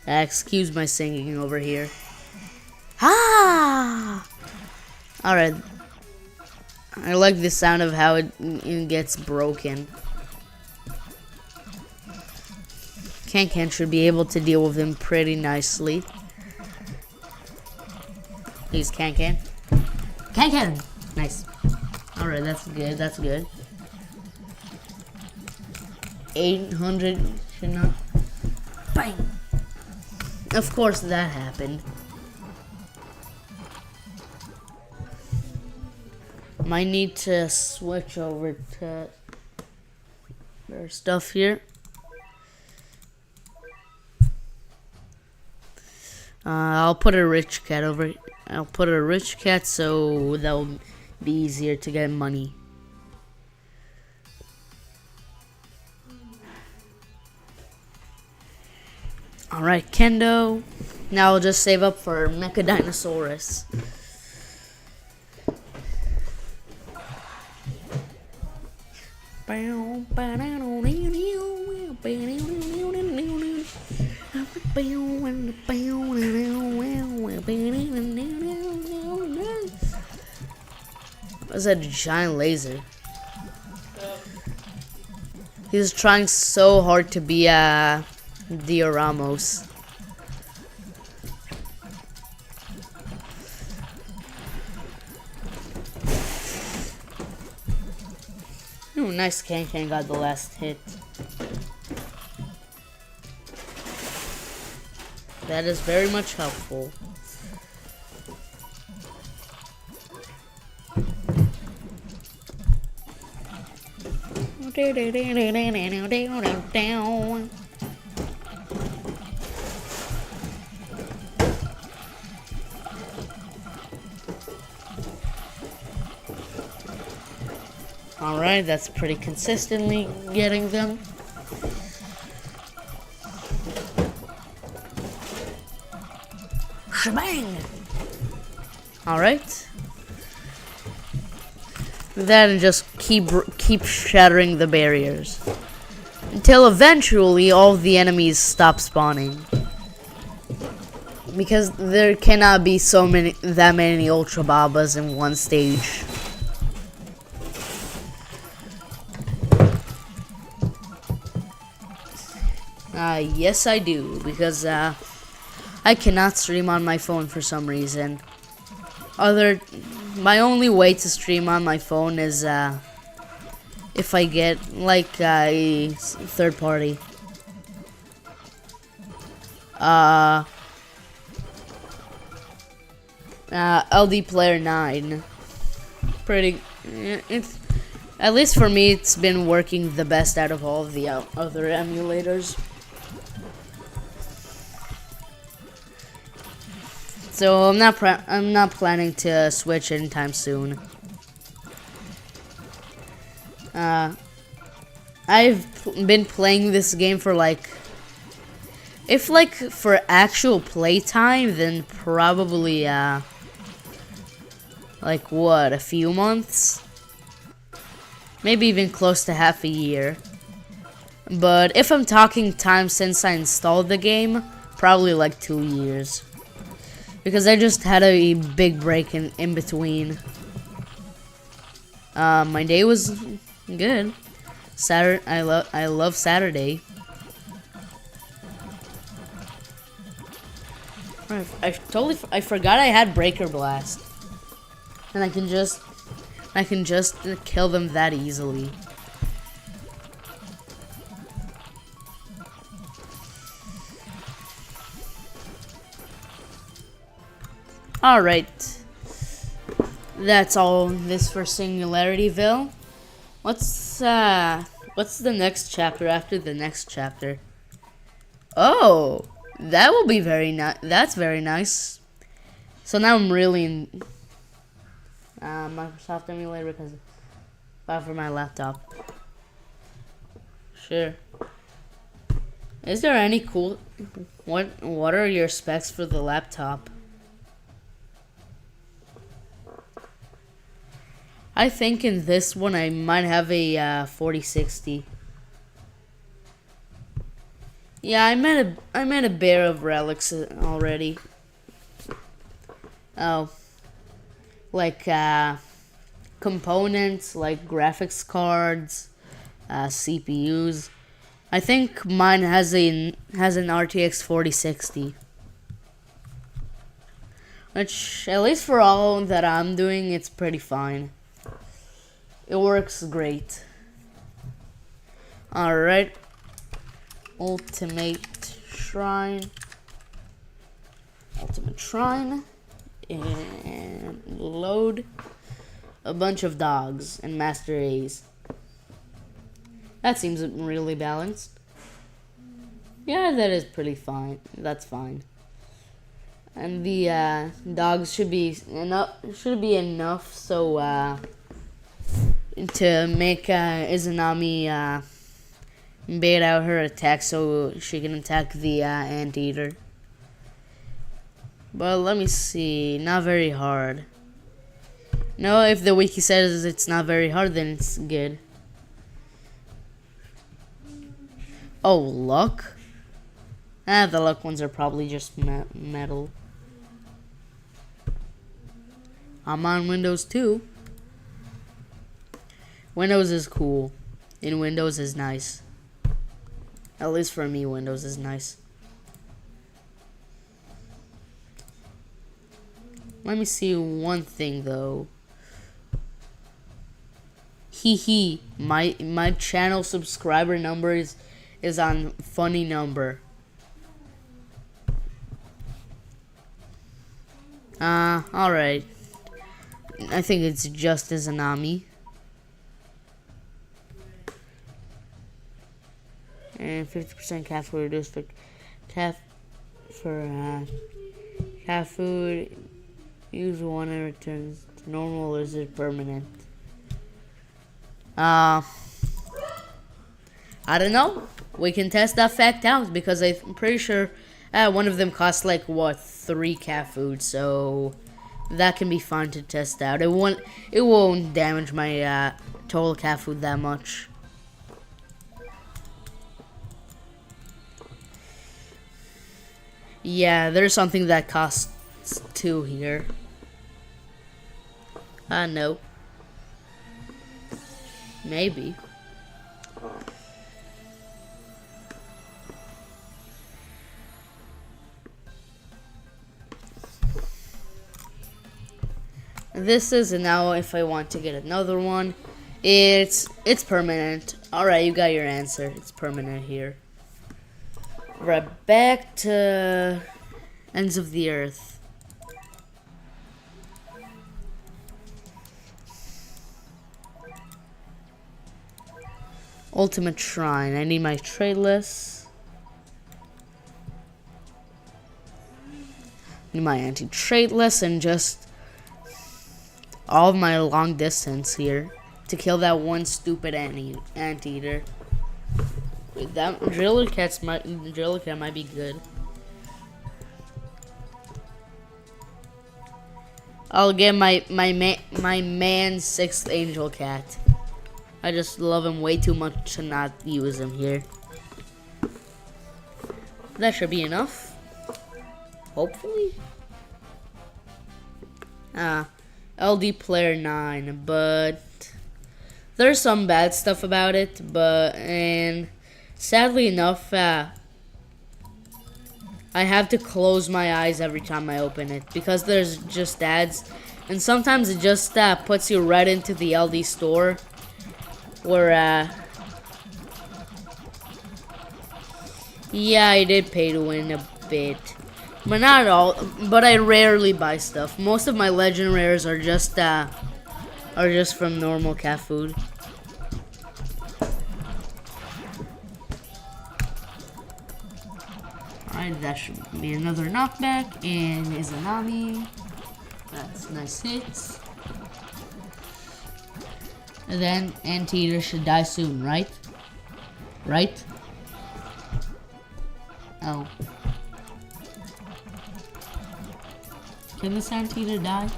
Excuse my singing over here. Ah! Alright. I like the sound of how it gets broken. Can should be able to deal with him pretty nicely. He's Can. Nice. Alright, that's good, that's good. 800 should not. Bang! Of course that happened. Might need to switch over to their stuff here. I'll put a rich cat over. I'll put a rich cat so that will be easier to get money. Alright, Kendo. Now I'll just save up for Mechadinosaurus. What's that giant laser? He's trying so hard to be Dioramos. Ooh, nice Can got the last hit. That is very much helpful. Alright, that's pretty consistently getting them. Shebang! Alright. Then just keep shattering the barriers. Until eventually all the enemies stop spawning. Because there cannot be that many Ultra Babas in one stage. Yes I do, because I cannot stream on my phone for some reason. My only way to stream on my phone is if I get like a third party. LD Player 9. It's at least for me, it's been working the best out of all of the other emulators. So I'm not planning to switch anytime soon. I've been playing this game for if for actual playtime, then probably what, a few months? Maybe even close to half a year. But if I'm talking time since I installed the game, probably like 2 years. Because I just had a big break in between. My day was good. I love Saturday. I forgot I had Breaker Blast, and I can just kill them that easily. Alright. That's all this for Singularityville. What's the next chapter after the next chapter? Oh, that will be very nice. That's very nice. So now I'm really in Microsoft emulator because buy for my laptop. Sure. Is there any cool? What are your specs for the laptop? I think in this one I might have a 4060. Yeah, I met a bear of relics already. Oh, like components like graphics cards, CPUs. I think mine has an RTX 4060. Which, at least for all that I'm doing, it's pretty fine. It works great. Alright. Ultimate Shrine. And load a bunch of dogs and Master A's. That seems really balanced. Yeah, that is pretty fine. That's fine. And the dogs should be enough so to make Izanami bait out her attack so she can attack the anteater. But let me see. Not very hard. No, if the wiki says it's not very hard, then it's good. Oh, luck? The luck ones are probably just metal. I'm on Windows too. Windows is cool. And Windows is nice. At least for me, Windows is nice. Let me see one thing though. Hee. My channel subscriber number is on funny number. Alright. I think it's just as Anami. And 50% cat food reduced for cat food. Use one and returns to normal, or is it permanent? I don't know. We can test that fact out because I'm pretty sure one of them costs like what, 3 cat food, so that can be fun to test out. It won't damage my total cat food that much. Yeah, there's something that costs 2 here. No. Maybe. This is now if I want to get another one. It's permanent. Alright, you got your answer. It's permanent here. Right back to Ends of the Earth. Ultimate Shrine. I need my trade list. Need my anti-trade list and just all of my long distance here to kill that one stupid anteater. Wait, that driller cat might be good. I'll get my man's 6th angel cat. I just love him way too much to not use him here. That should be enough. Hopefully. LD player 9, but there's some bad stuff about it, and sadly enough, I have to close my eyes every time I open it because there's just ads, and sometimes it just puts you right into the LD store where yeah, I did pay to win a bit. But not all. But I rarely buy stuff. Most of my legend rares are just from normal cat food. Alright, that should be another knockback, and Izanami. That's nice hits. And then Anteater should die soon, right? Right? Oh. Can this anteater die?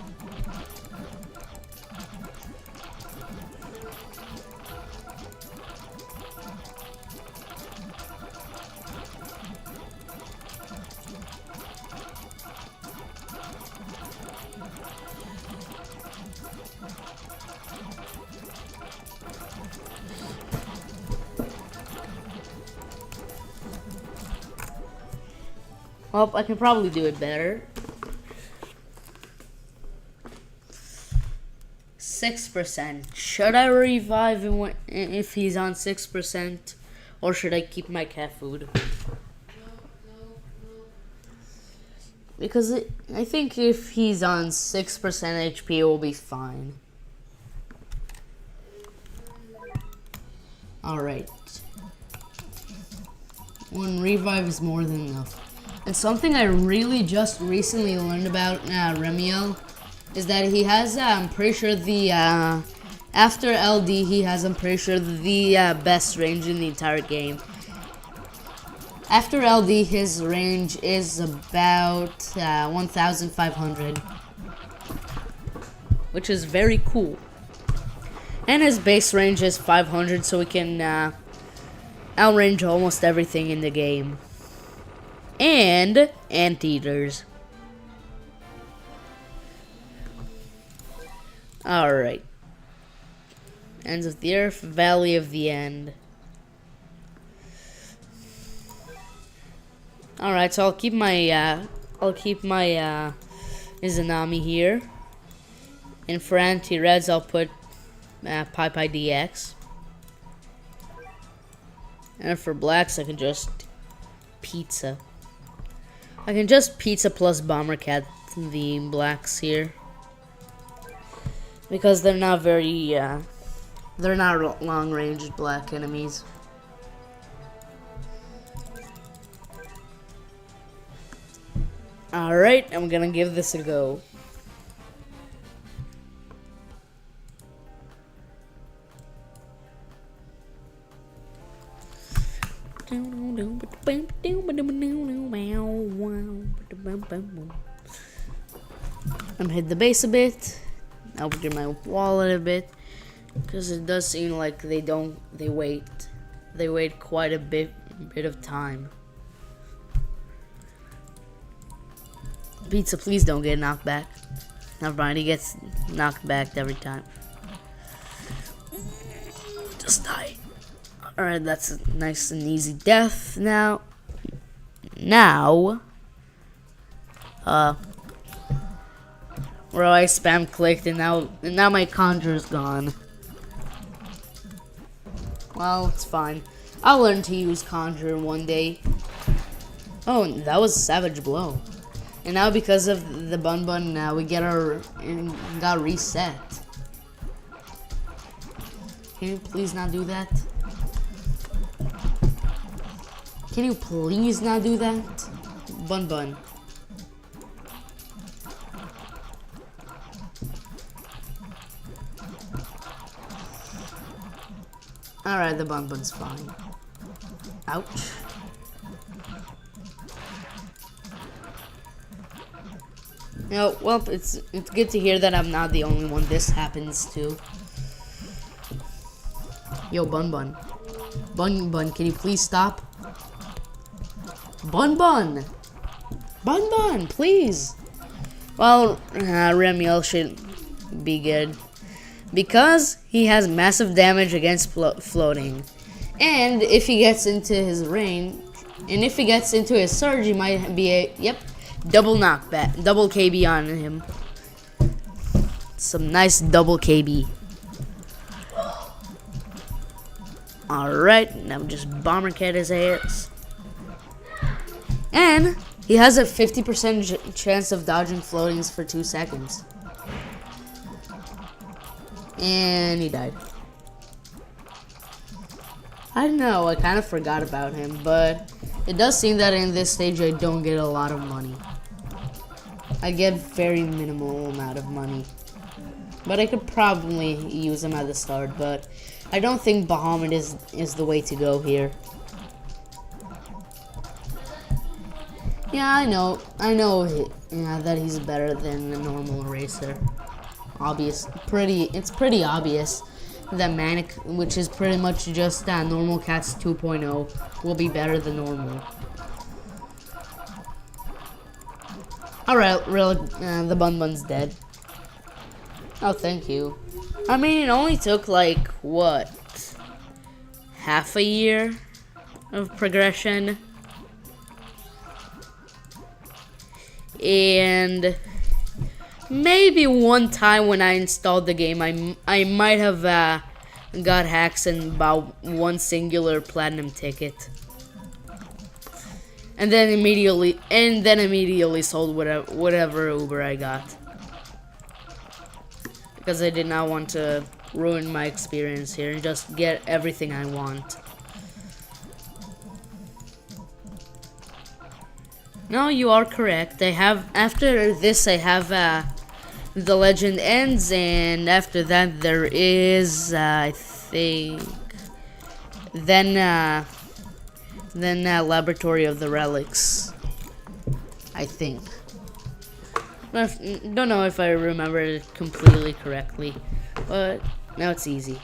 Well, I can probably do it better. 6%. Should I revive him if he's on 6%, or should I keep my cat food? Because I think if he's on 6% HP, it will be fine. Alright. 1 revive is more than enough. And something I really just recently learned about Remiel is that he has, I'm pretty sure after LD, he has, I'm pretty sure, the best range in the entire game. After LD, his range is about 1,500, which is very cool. And his base range is 500, so he can outrange almost everything in the game. And anteaters. Alright. Ends of the Earth, Valley of the End. Alright, so I'll keep my Izanami here. And for anti-reds, I'll put Pi DX. And for blacks, I can just pizza plus Bomber Cat the blacks here because they're not very they're not long-range black enemies. Alright, I'm gonna give this a go. I'm hit the base a bit. I'll get my wallet a bit because it does seem like they wait quite a bit of time. Pizza, please don't get knocked back. Never mind, he gets knocked back every time. Just die. Alright, that's a nice and easy death now. Where I spam clicked and now my conjure's gone. Well, it's fine. I'll learn to use conjure one day. Oh, that was a savage blow. And now because of the bun, we got reset. Can you please not do that? Can you please not do that? Bun. Alright, the bun's fine. Ouch. No, well, it's good to hear that I'm not the only one this happens to. Yo, Bun, can you please stop? Bun, please. Well, Remiel should be good because he has massive damage against floating, and if he gets into his range, and if he gets into his surge, he might be double knockback, double KB on him. Some nice double KB. Alright, now just bomber cat his ass. And he has a 50% chance of dodging floatings for 2 seconds. And he died. I don't know, I kind of forgot about him, but it does seem that in this stage I don't get a lot of money. I get very minimal amount of money. But I could probably use him at the start, but I don't think Bahamut is the way to go here. Yeah, I know that he's better than a normal racer. It's pretty obvious that Manic, which is pretty much just normal cats 2.0, will be better than normal. Alright, really, the Bun's dead. Oh, thank you. I mean, it only took like, what? Half a year of progression? And maybe one time when I installed the game, I might have got hacks and about one singular platinum ticket. And then immediately sold whatever Uber I got. Because I did not want to ruin my experience here and just get everything I want. No, you are correct. After this I have the legend ends, and after that there is I think then Laboratory of the Relics, I think. Don't know if I remember it completely correctly, but now it's easy.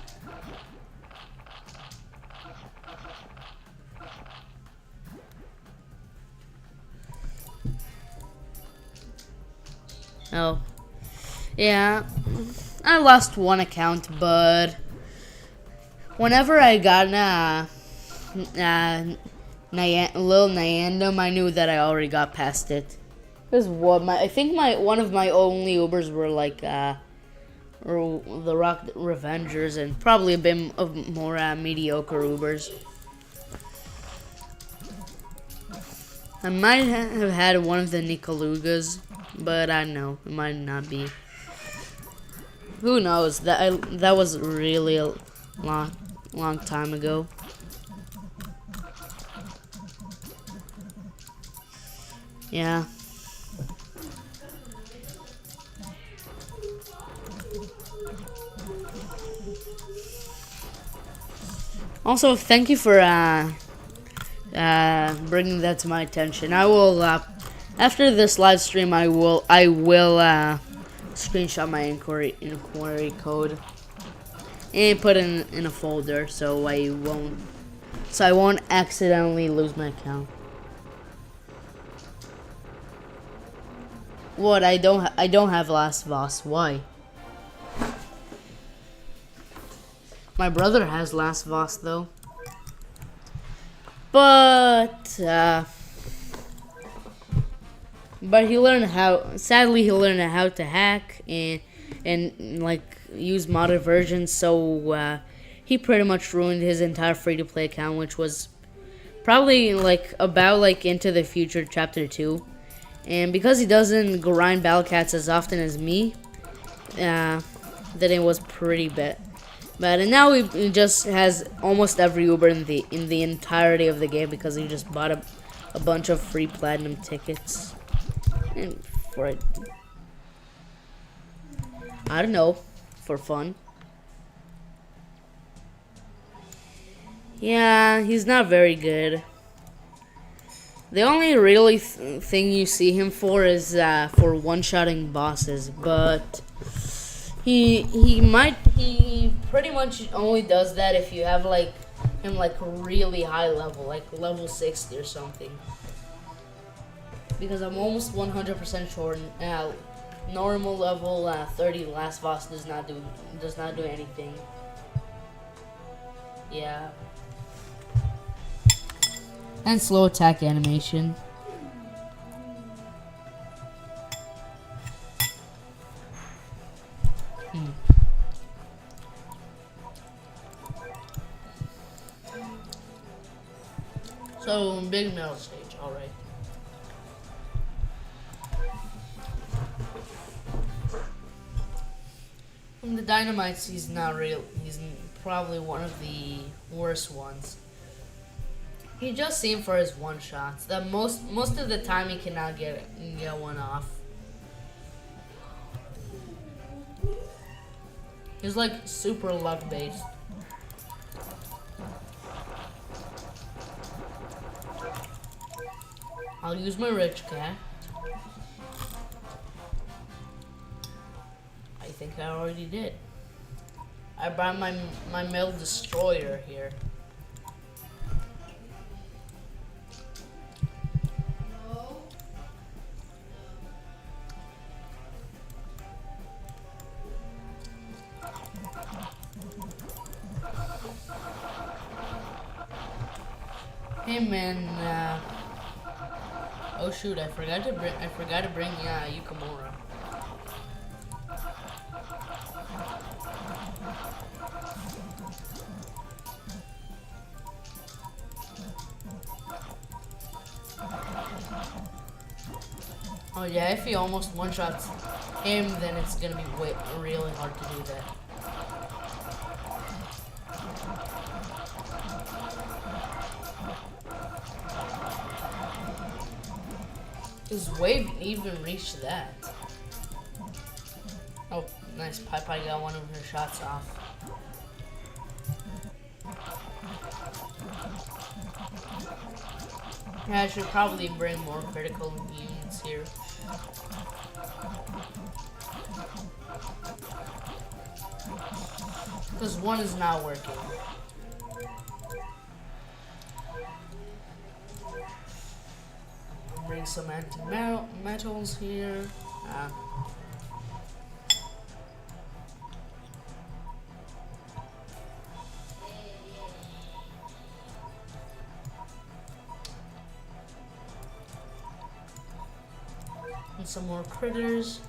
Oh, yeah, I lost one account, but whenever I got Lil Nyandum, I knew that I already got past it. Because I think one of my only Ubers were like the Rock Revengers, and probably a bit of more mediocre Ubers. I might have had one of the Nicolugas. but I don't know, it might not be. Who knows? That was really a long time ago. Yeah. Also, thank you for bringing that to my attention. I will after this live stream, I will screenshot my inquiry code and put it in a folder so I won't accidentally lose my account. What? I don't have Last Boss. Why? My brother has Last Boss though. But he learned how. Sadly, he learned how to hack and like use modded versions. So he pretty much ruined his entire free-to-play account, which was probably like about like Into the Future Chapter 2. And because he doesn't grind battle cats as often as me, then it was pretty bad. But and now he just has almost every Uber in the entirety of the game because he just bought a bunch of free platinum tickets. And for it, I don't know, for fun. Yeah, he's not very good. The only really thing you see him for is for one-shotting bosses, but he pretty much only does that if you have like him like really high level, like level 60 or something. Because I'm almost 100% sure normal level 30 Last Boss does not do anything. Yeah. And slow attack animation. So, big metal stage, alright. From the Dynamites, he's probably one of the worst ones. He just aimed for his one shots. That most of the time he cannot get one off. He's like super luck based. I'll use my rich cat. I think I already did. I brought my mill destroyer here. Hey man, oh shoot! I forgot to bring Yukamura. Oh yeah, if he almost one-shots him, then it's gonna be really hard to do that. His wave even reached that. Oh, nice. Pai got one of her shots off. Yeah, I should probably bring more critical units here. Because one is not working. Bring some anti-metals here. And some more critters.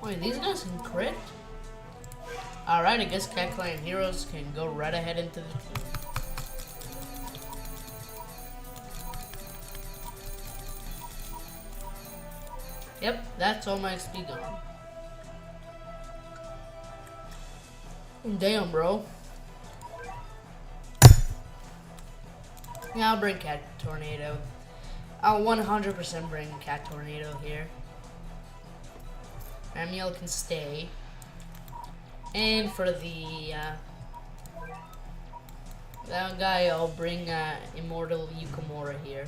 Wait, these guys can crit? Alright, I guess Cat Clan heroes can go right ahead into the team. Yep, that's all my XP gone. Damn, bro. Yeah, I'll bring Cat Tornado. I'll 100% bring Cat Tornado here. Amiel can stay. And for the that guy, I'll bring Immortal Yukamura here.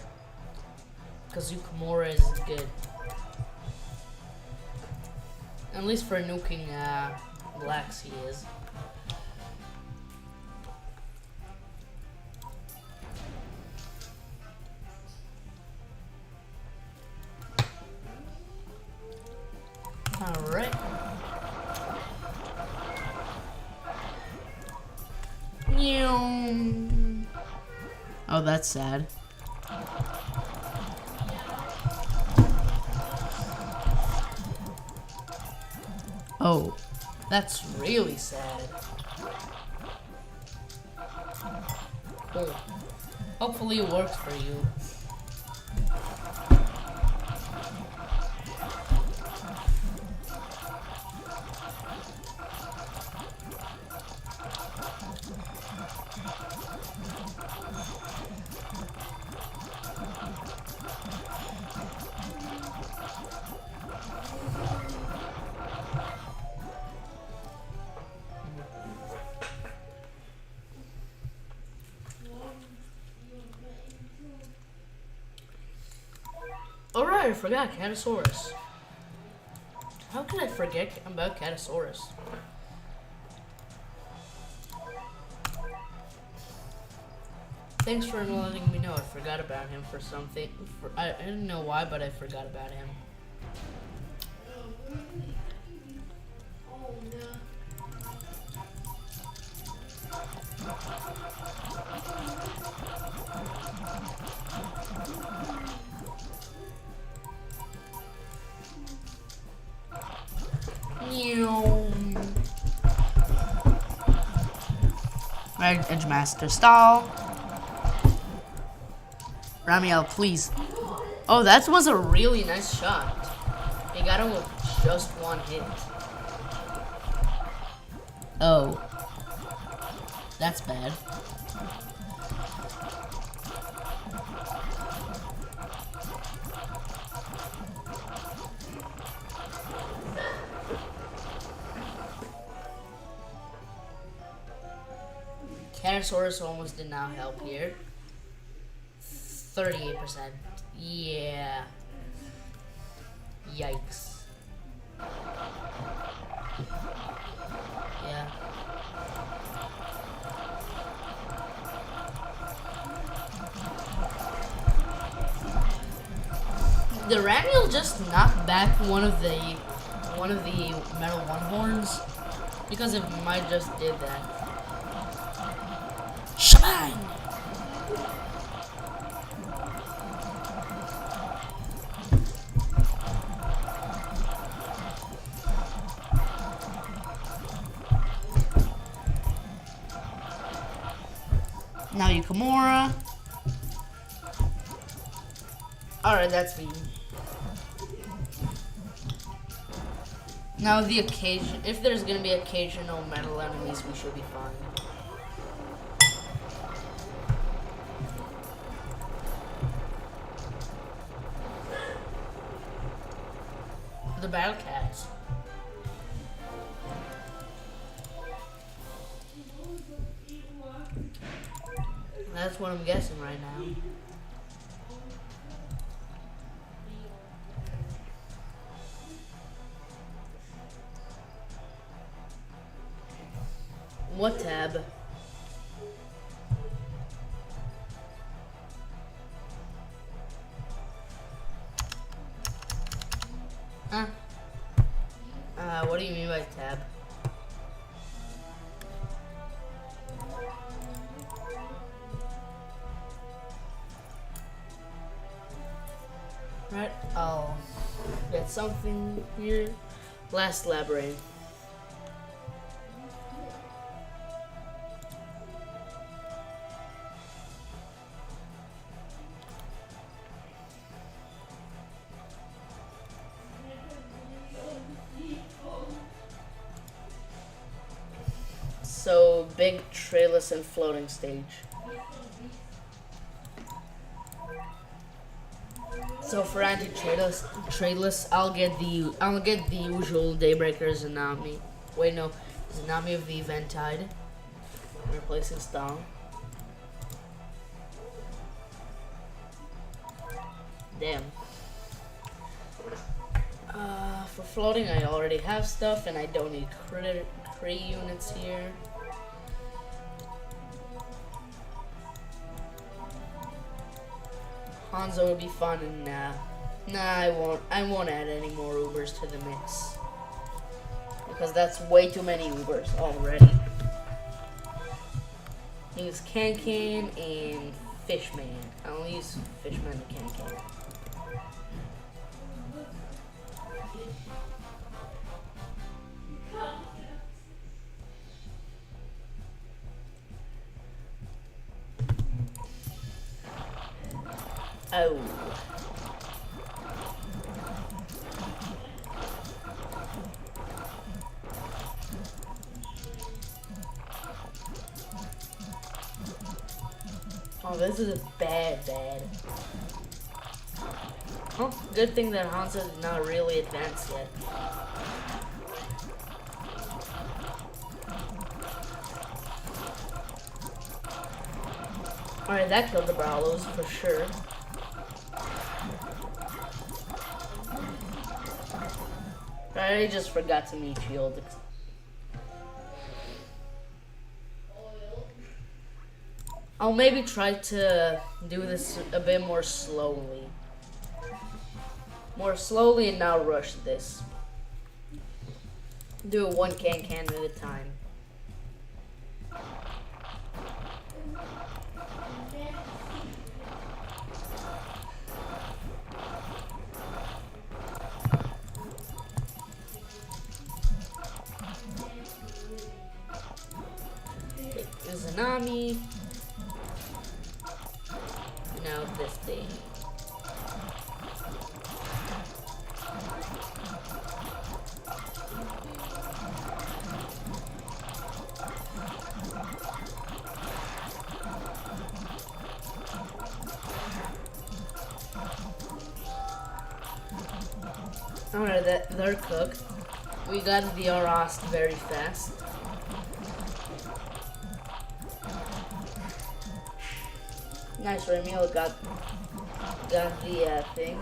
Because Yukamura is good. At least for nuking blacks, he is. Alright. Oh, that's sad. Oh, that's really sad. Cool. Hopefully it works for you. Alright, I forgot Catasaurus. How could I forget about Catasaurus? Thanks for letting me know. I forgot about him for something. I didn't know why, but I forgot about him. Right, Edgemaster, stall. Ramiel, please. Oh, that was a really nice shot. He got him with just one hit. Oh. That's bad. Catasaurus almost did not help here. 38%. Yeah. Yikes. Yeah. Did Ramiel just knock back one of the metal one horns? Because it might just did that. Shabang! Now Yukamura. Alright, that's me. Now the occasion, if there's gonna be occasional metal enemies, we should be fine. The Battle Cats. That's what I'm guessing right now. What tab? Huh? What do you mean by tab? Right, I'll get something here. Last labyrinth. big trailless and floating stage. So for anti-trailless, I'll get the usual Daybreaker Tsunami. Wait, no, Tsunami of the Eventide. Replacing Stone. Damn. For floating, I already have stuff, and I don't need crit units here. Hanzo would be fun, and I won't add any more Ubers to the mix because that's way too many Ubers already. Use Can and Fishman. I'll use Fishman and Can. Oh. Oh, this is bad. Oh, good thing that Hanzo is not really advanced yet. Alright, that killed the Brawlos for sure. I just forgot to meet shield. I'll maybe try to do this a bit more slowly. And not rush this. Do it one can at a time. Tsunami. Now this thing. Alright, they're cooked. We got the Arast very fast. Nice, Remil got the thing.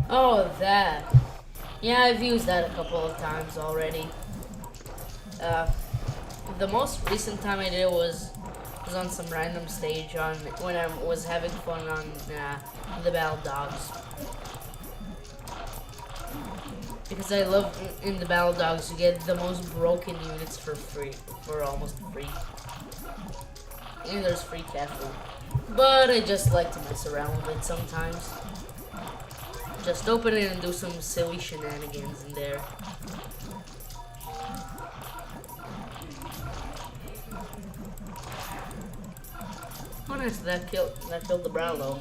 Oh, that. Yeah, I've used that a couple of times already. The most recent time I did it was on some random stage when I was having fun on the Battle Dogs. Because I love in the Battle Dogs you get the most broken units for almost free. And there's free cat food. But I just like to mess around with it sometimes. Just open it and do some silly shenanigans in there. Oh nice, that killed the Brawlo.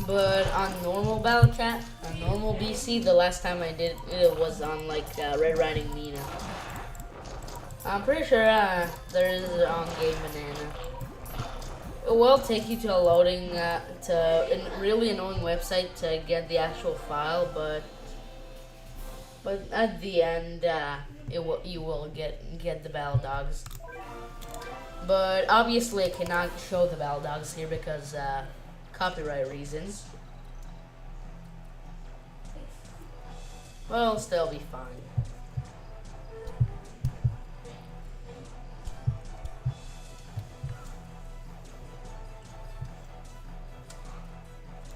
But on normal Battle Cat, on normal BC, the last time I did it was on like Red Riding Nina. I'm pretty sure there is an on-game banana. It will take you to a loading, to a really annoying website to get the actual file, but at the end, you will get the Battle Dogs. But obviously, I cannot show the Battle Dogs here because copyright reasons. Well, it'll still be fine.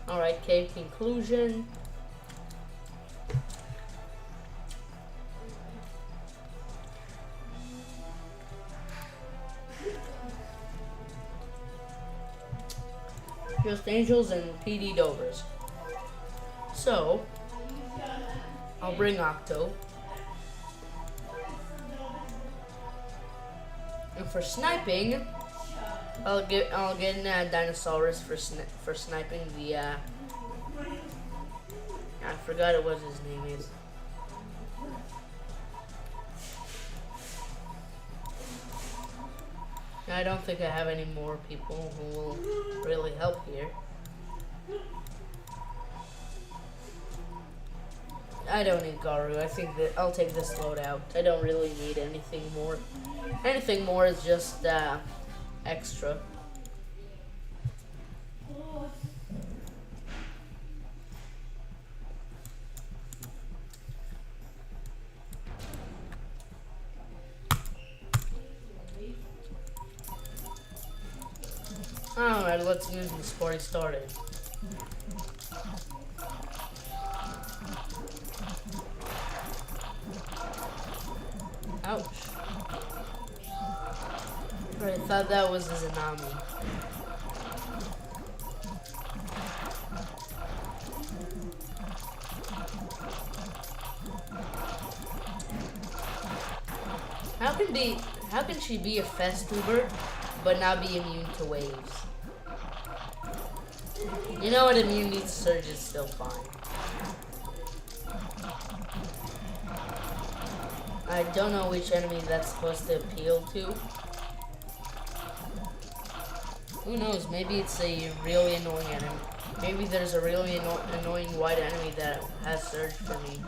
Alright, cave conclusion. Just Angels and PD Dovers. So, I'll bring Octo. And for sniping, I'll get Dinosaurus for sniping forgot what his name is. I don't think I have any more people who will really help here. I don't need Garu. I think that I'll take this loadout. I don't really need anything more. Anything more is just extra. Alright, let's get this party started. Ouch. I thought that was a Zanami. How can she be a Festuber but not be immune to waves? You know what, immunity to surge is still fine. I don't know which enemy that's supposed to appeal to. Who knows, maybe it's a really annoying enemy. Maybe there's a really annoying white enemy that has surge for me.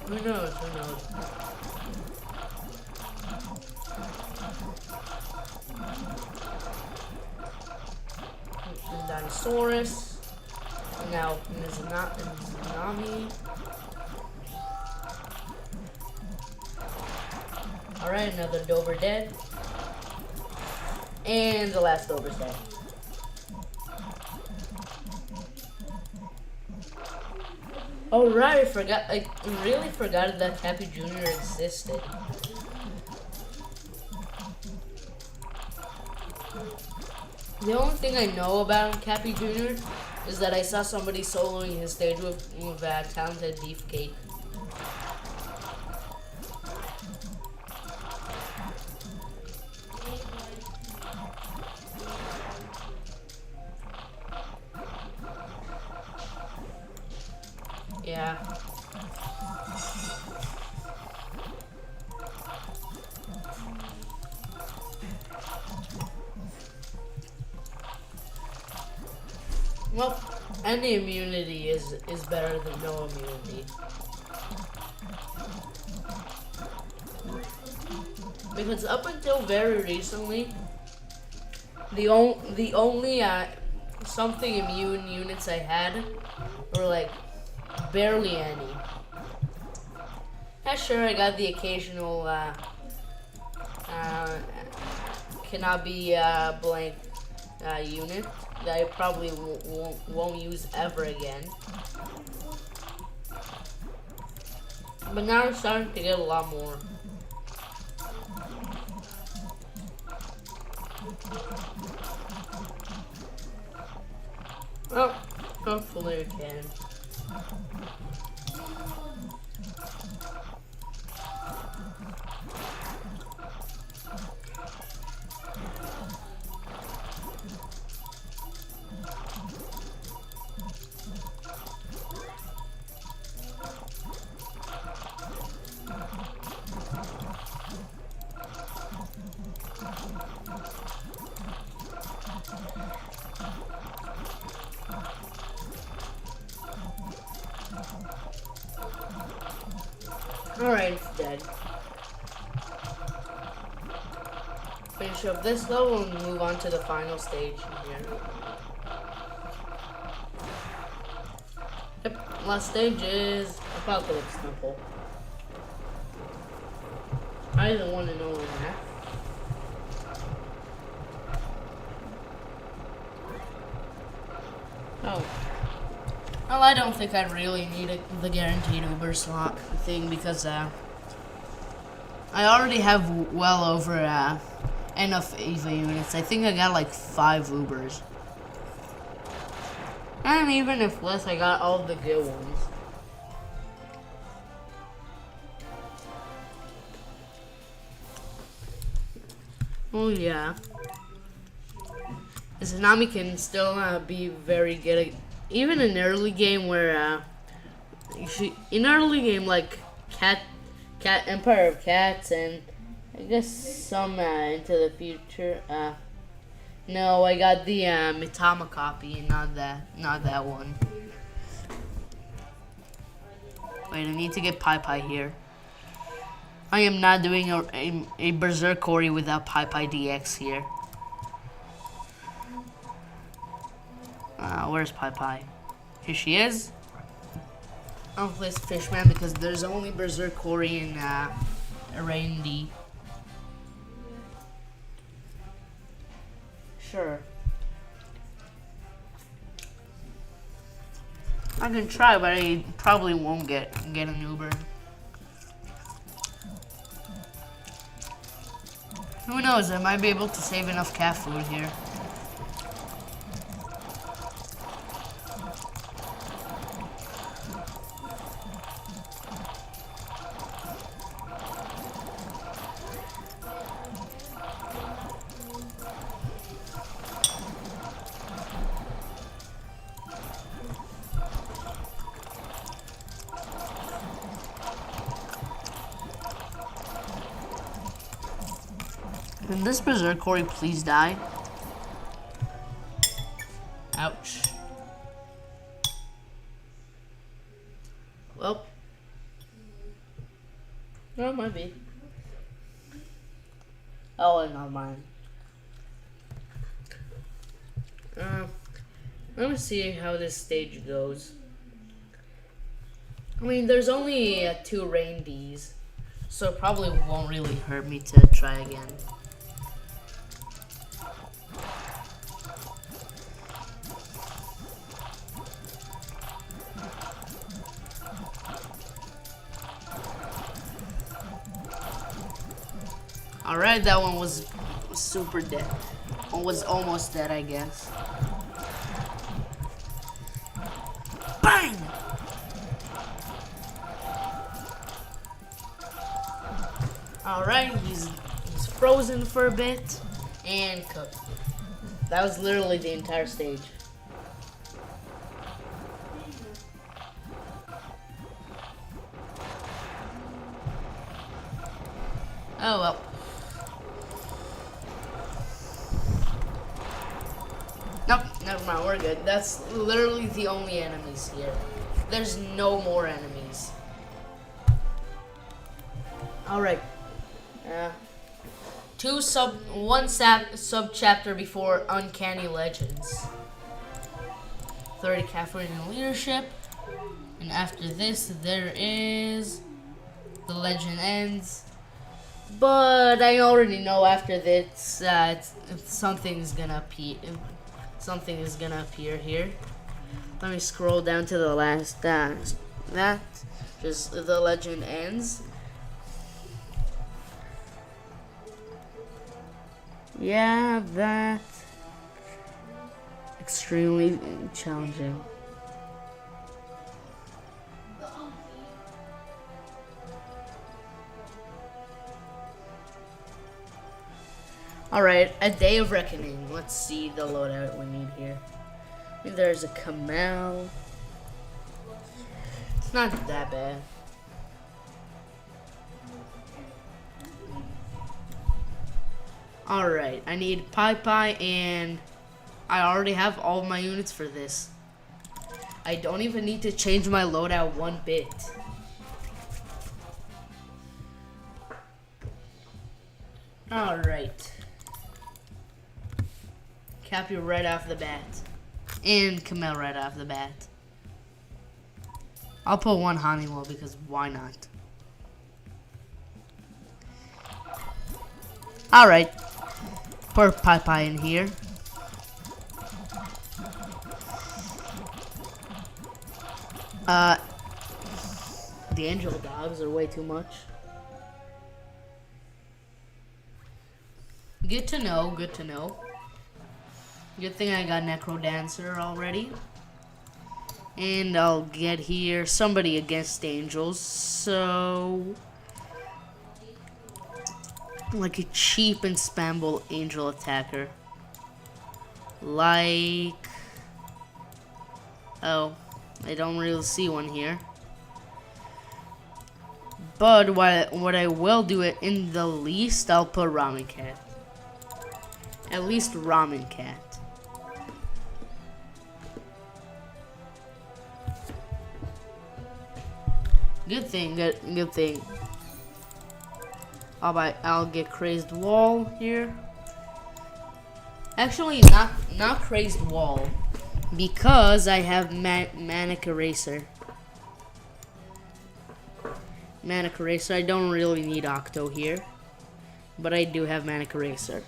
Who knows, who knows. Dinosaurus. Now, Zanami. Alright, another Dober dead. And the last Dober's dead. Alright, I really forgot that Cappy Jr. existed. The only thing I know about Cappy Jr. is that I saw somebody soloing his stage with Talented Beefcake. Yeah. Well, any immunity is better than no immunity. Because up until very recently, the only something immune units I had were like barely any. Yeah, sure, I got the occasional cannot be blank unit that I probably won't use ever again. But now I'm starting to get a lot more. Well, hopefully we can. Alright, it's dead. Finish up this level and move on to the final stage here. Yep, last stage is Apocalypse Temple. I don't want to know that. Oh. Well, I don't think I really need the guaranteed Uber slot thing because I already have well over enough EVA units. I think I got like 5 Ubers. And even if less, I got all the good ones. Oh yeah. Tsunami can still be very good, even in early game where in early game like Cat Empire of Cats, and I guess some into the future. No, I got the Mitama copy, not that one. Wait, I need to get Pai here. I am not doing a Berserk Ori without Pai DX here. Where's Pai? Here she is. I'll place Fishman because there's only Berserk Ori in Rain D. Sure. I can try, but I probably won't get an Uber. Who knows? I might be able to save enough cat food here. Can this Berserk Ori please die? Ouch. Well. No, it might be. Oh, not mine. Let me see how this stage goes. I mean, there's only 2 Rain Ds, so it probably won't really hurt me to try again. Alright, that one was super dead. Or was almost dead, I guess. Bang! Alright, he's frozen for a bit and cooked. That was literally the entire stage. Oh well. Nope, never mind, we're good. That's literally the only enemies here. There's no more enemies. Alright. One sub chapter before Uncanny Legends. 30 Caffeine and Leadership. And after this, there is The Legend Ends. But I already know after this, something's gonna appear. Something is gonna appear here. Let me scroll down to the last that just The Legend Ends. Yeah, that extremely challenging. Alright, A Day of Reckoning. Let's see the loadout we need here. I mean, there's a Kamel. It's not that bad. Alright, I need Pai and I already have all of my units for this. I don't even need to change my loadout one bit. Alright. Cappy right off the bat. And Kamel right off the bat. I'll put one Honeywell because why not? Alright. Put Pai in here. The angel dogs are way too much. Good to know, good to know. Good thing I got Necro Dancer already. And I'll get here somebody against angels, so like a cheap and spammable angel attacker. Like, oh, I don't really see one here. But what I will do it in the least, I'll put Ramen Cat. At least Ramen Cat. Good thing. Good thing. I'll get Crazed Wall here. Actually, not Crazed Wall, because I have Manic Eraser. Manic Eraser. I don't really need Octo here, but I do have Manic Eraser.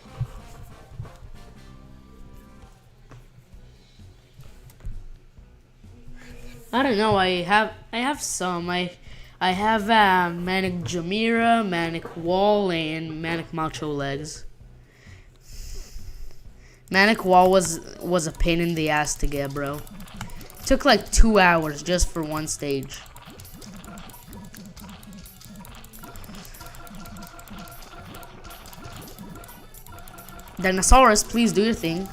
I don't know. I have some. I have Manic Jamira, Manic Wall, and Manic Macho Legs. Manic Wall was a pain in the ass to get, bro. It took like 2 hours just for one stage. Dinosaurus, please do your thing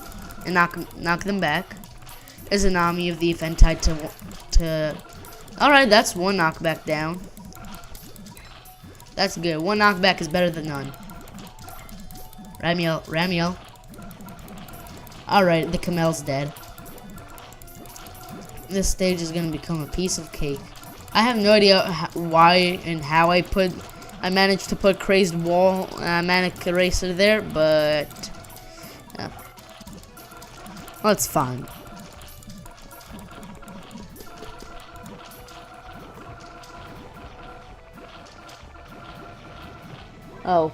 and knock them back. Izanami of the event tied to. Alright, that's one knockback down. That's good. One knockback is better than none. Ramiel. Alright, the Camel's dead. This stage is gonna become a piece of cake. I have no idea why and how I managed to put Crazed Wall, Manic Eraser there, but well, it's fine. Oh,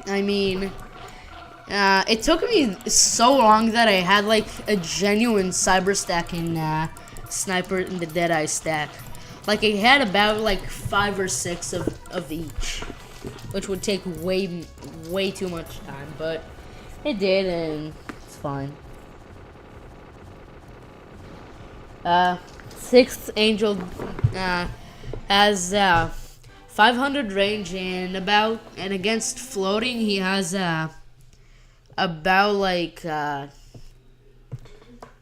I mean, it took me so long that I had like a genuine cyber stacking sniper in the Deadeye stack. Like, I had about like 5 or 6 of each, which would take way too much time, but it did, and it's fine. 6th Angel has 500 range, and against floating he has about like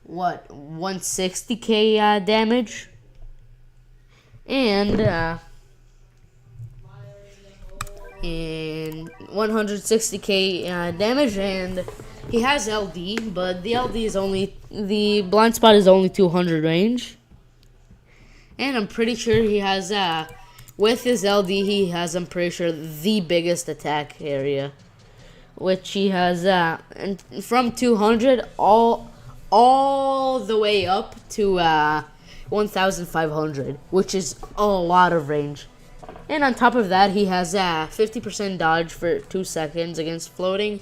what, 160k damage, and 160k damage, and he has LD, but the blind spot is only 200 range, and I'm pretty sure he has with his LD he has, I'm pretty sure, the biggest attack area, which he has and from 200 all the way up to 1,500, which is a lot of range. And on top of that, he has 50% dodge for 2 seconds against floating,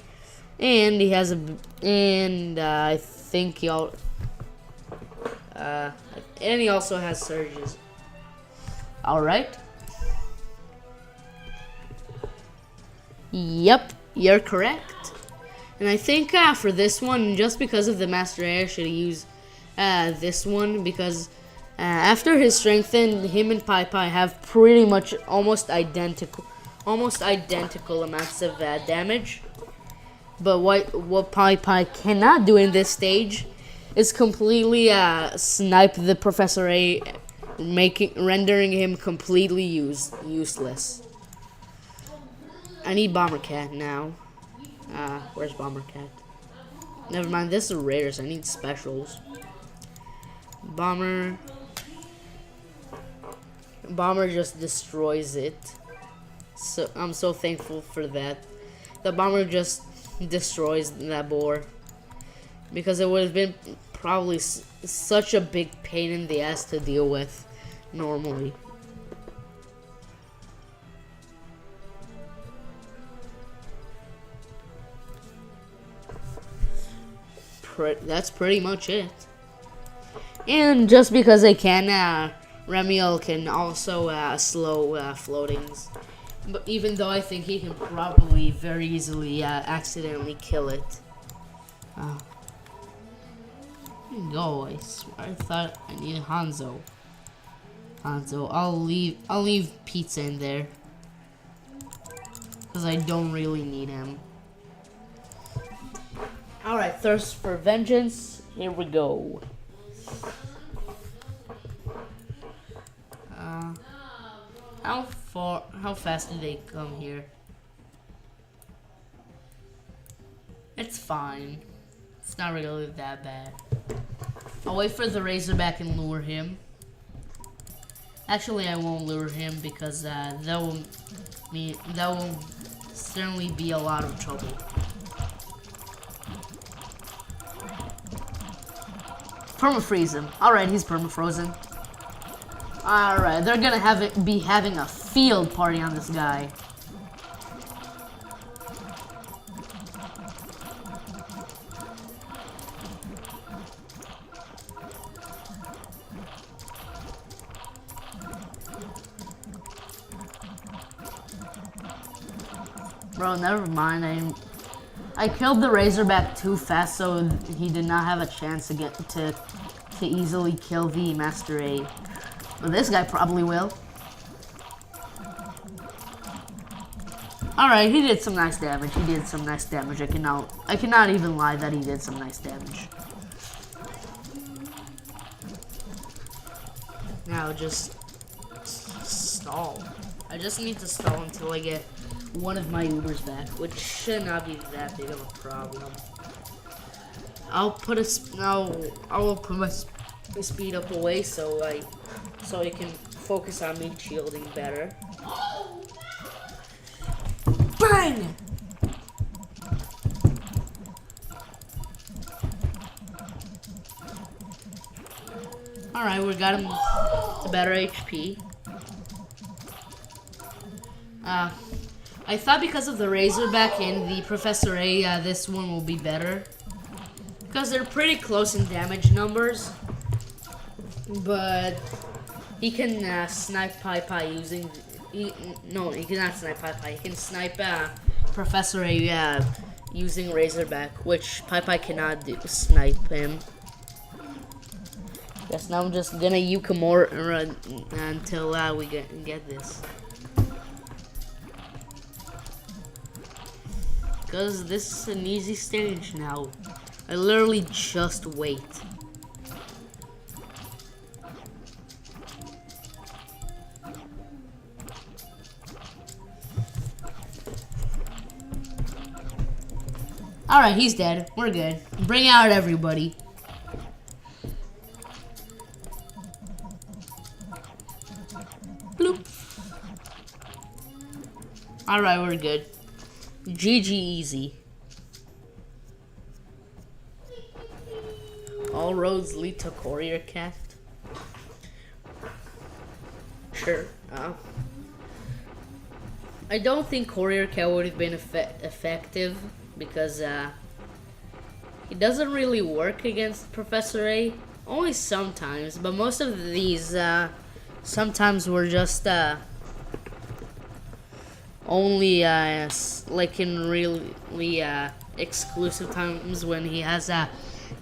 and he has I think he also has surges. All right. Yep, you're correct. And I think for this one, just because of the Master Air, I should use this one, because after his strengthen, him and Pai Pai have pretty much almost identical amounts of damage. But what Pai Pai cannot do in this stage is completely snipe the Professor A, rendering him completely useless. I need Bomber Cat now. Where's Bomber Cat? Never mind, this is rares. I need specials. Bomber just destroys it. So I'm so thankful for that. The Bomber just destroys that boar, because it would have been probably such a big pain in the ass to deal with normally. That's pretty much it. And just because I can, Remiel can also slow floatings. But even though I think he can probably very easily accidentally kill it. Go! I thought I needed Hanzo. I'll leave Pizza in there, because I don't really need him. Alright, thirst for vengeance. Here we go. How fast did they come here? It's fine. It's not really that bad. I'll wait for the Razorback and lure him. Actually, I won't lure him because that will certainly be a lot of trouble. Permafreeze him. Alright, he's permafrozen. Alright, they're gonna be having a field party on this guy. Bro, never mind. I killed the Razorback too fast, so he did not have a chance to get to easily kill the Master A. But this guy probably will. Alright, he did some nice damage. I cannot even lie that he did some nice damage. Now just stall. I just need to stall until I get one of my Ubers back, which should not be that big of a problem. I will put my speed up away so I can focus on me shielding better. Bang! Alright, we got him a better HP. I thought because of the Razorback and the Professor A, this one will be better. Because they're pretty close in damage numbers. But he can snipe Pi using... No, he cannot snipe Pi. He can snipe Professor A using Razorback, which Pi cannot snipe him. Guess now I'm just gonna Yukimura until we get this. Because this is an easy stage now. I literally just wait. Alright, he's dead. We're good. Bring out everybody. Bloop. Alright, we're good. GG easy. All roads lead to Courier Cat. Sure. I don't think Courier Cat would have been effective because it doesn't really work against Professor A. Only sometimes, but most of these sometimes were just only like in really exclusive times when he has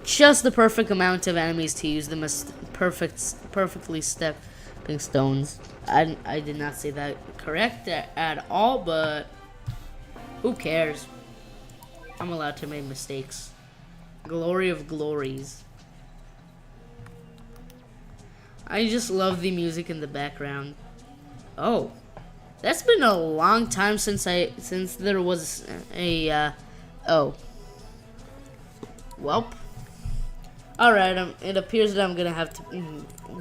just the perfect amount of enemies to use them as perfectly stepping stones. I did not say that correct at all, but who cares? I'm allowed to make mistakes. Glory of glories. I just love the music in the background. Oh, that's been a long time since there was a oh. Welp. Alright, it appears that I'm gonna have to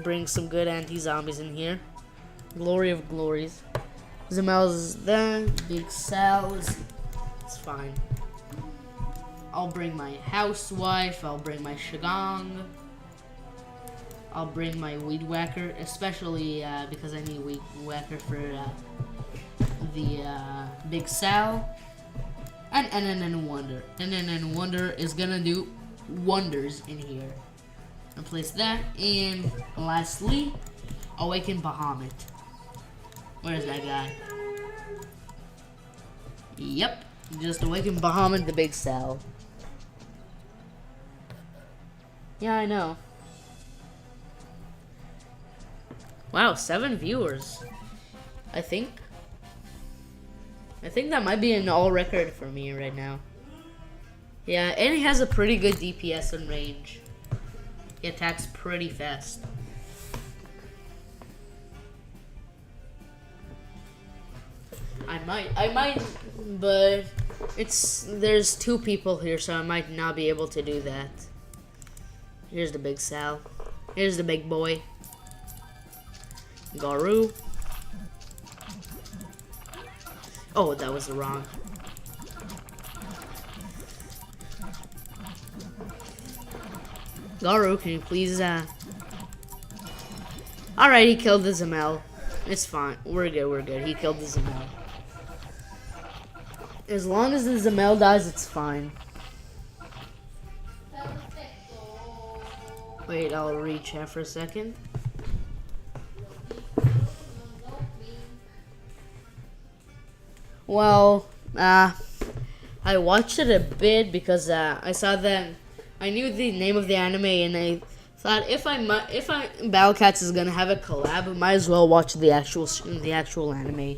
bring some good anti-zombies in here. Glory of glories. Zamel's there. Big Sal's. It's fine. I'll bring my housewife. I'll bring my Shigong. I'll bring my Weed Whacker, especially because I need Weed Whacker for the Big Sal. And Wonder. And Wonder is gonna do wonders in here. And place that. And lastly, Awaken Bahamut. Where's that guy? Yep. Just Awaken Bahamut the Big Sal. Yeah, I know. Wow, 7 viewers. I think that might be an all record for me right now. Yeah, and he has a pretty good DPS and range. He attacks pretty fast. I might, but there's 2 people here, so I might not be able to do that. Here's the big Sal. Here's the big boy. Garu. Oh, that was wrong. Garu, can you please, Alright, he killed the Zamel. It's fine. We're good. He killed the Zamel. As long as the Zamel dies, it's fine. Wait, I'll read chat for a second. Well, I watched it a bit because I saw that I knew the name of the anime, and I thought if Battle Cats is gonna have a collab, I might as well watch the actual anime.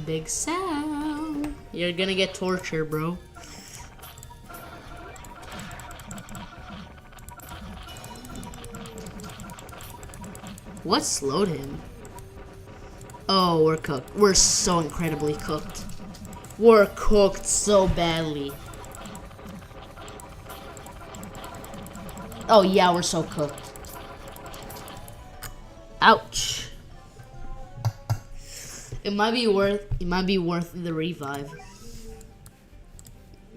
Big Sal, you're gonna get tortured, bro. What slowed him? Oh, we're cooked. We're so incredibly cooked. We're cooked so badly. Oh yeah, we're so cooked. Ouch. It might be worth the revive.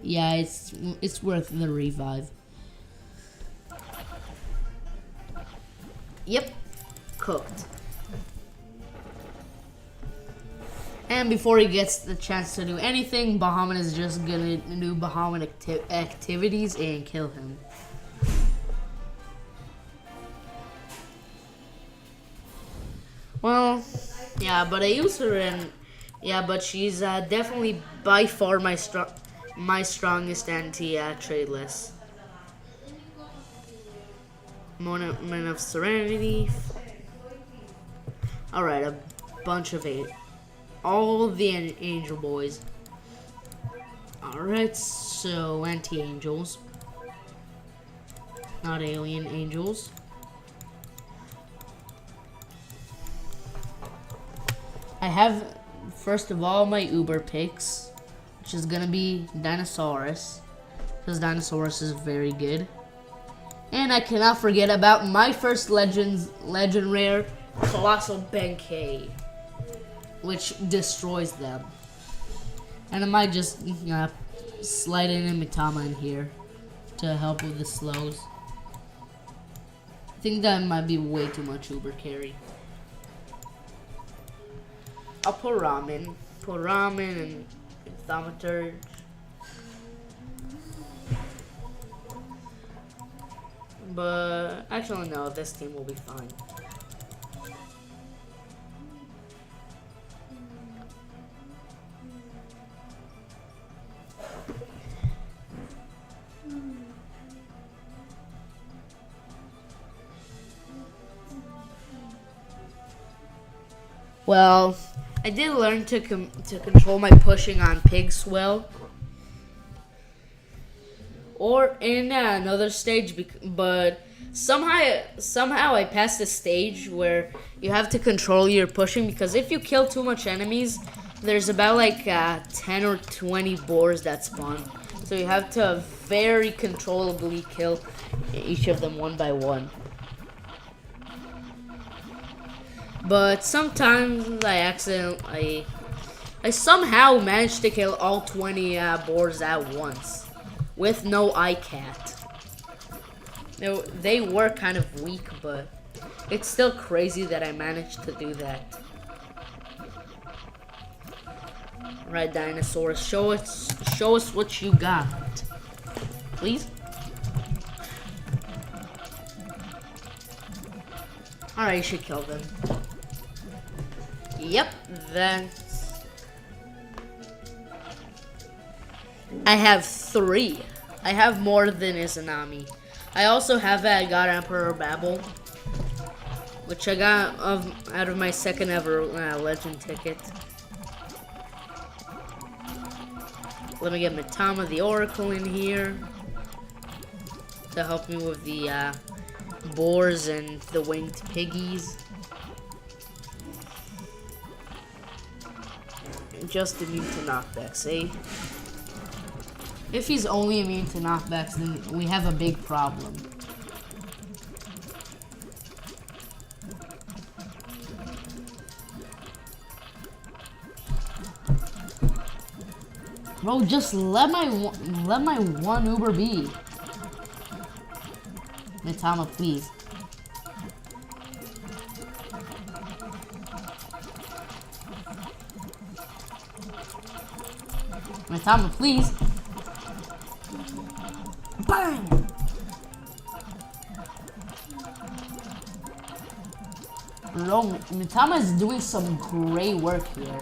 Yeah, it's worth the revive. Yep. Cooked. And before he gets the chance to do anything, Bahamut is just gonna do Bahamut activities and kill him. Well, yeah, but I use her and yeah, but she's definitely by far my strongest anti-tradeless. Moment of Serenity. Alright, a bunch of 8. All the angel boys. Alright, so anti-angels. Not alien angels. I have, first of all, my Uber picks, which is gonna be Dinosaurus, because Dinosaurus is very good. And I cannot forget about my first legend rare, Colossal Benkei, which destroys them. And I might just slide in a Mitama in here to help with the slows. I think that might be way too much Uber carry. I'll put Ramen and Thaumaturge. But actually no, this team will be fine. Well, I did learn to control my pushing on pigs well, or in another stage, but somehow I passed a stage where you have to control your pushing, because if you kill too much enemies, there's about like 10 or 20 boars that spawn, so you have to very controllably kill each of them one by one. But sometimes I somehow managed to kill all 20 boars at once with no iCat. They were kind of weak, but it's still crazy that I managed to do that. Right, dinosaurs, show us what you got, please. Alright, you should kill them. Yep, then I have 3. I have more than Izanami. I also have got Emperor Babel, which I got out of my second ever legend ticket. Let me get Mitama the Oracle in here to help me with the boars and the winged piggies. Just immune to knockbacks, eh? If he's only immune to knockbacks, then we have a big problem. Bro, just let my one Uber be. Mitama, please. Mitama, please. Bang! Bro, Mitama is doing some great work here.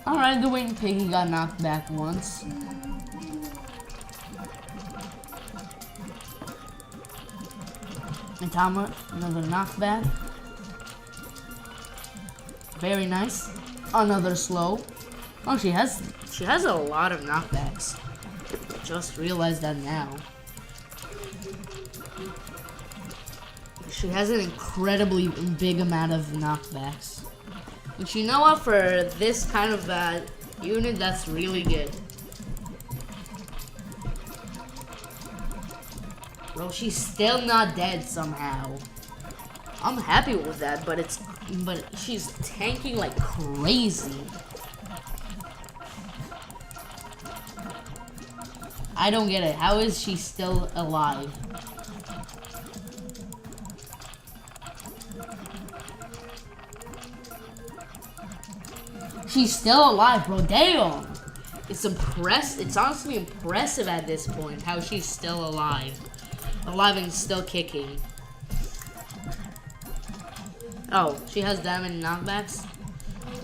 Alright, the winged piggy got knocked back once. Mitama, another knockback. Very nice. Another slow. Oh, she has a lot of knockbacks. Just realized that now. She has an incredibly big amount of knockbacks. But you know what? For this kind of unit, that's really good. Bro, she's still not dead somehow. I'm happy with that, but she's tanking like crazy. I don't get it. How is she still alive? She's still alive, bro. Damn. It's honestly impressive at this point how she's still alive. Alive and still kicking. Oh, she has that many knockbacks?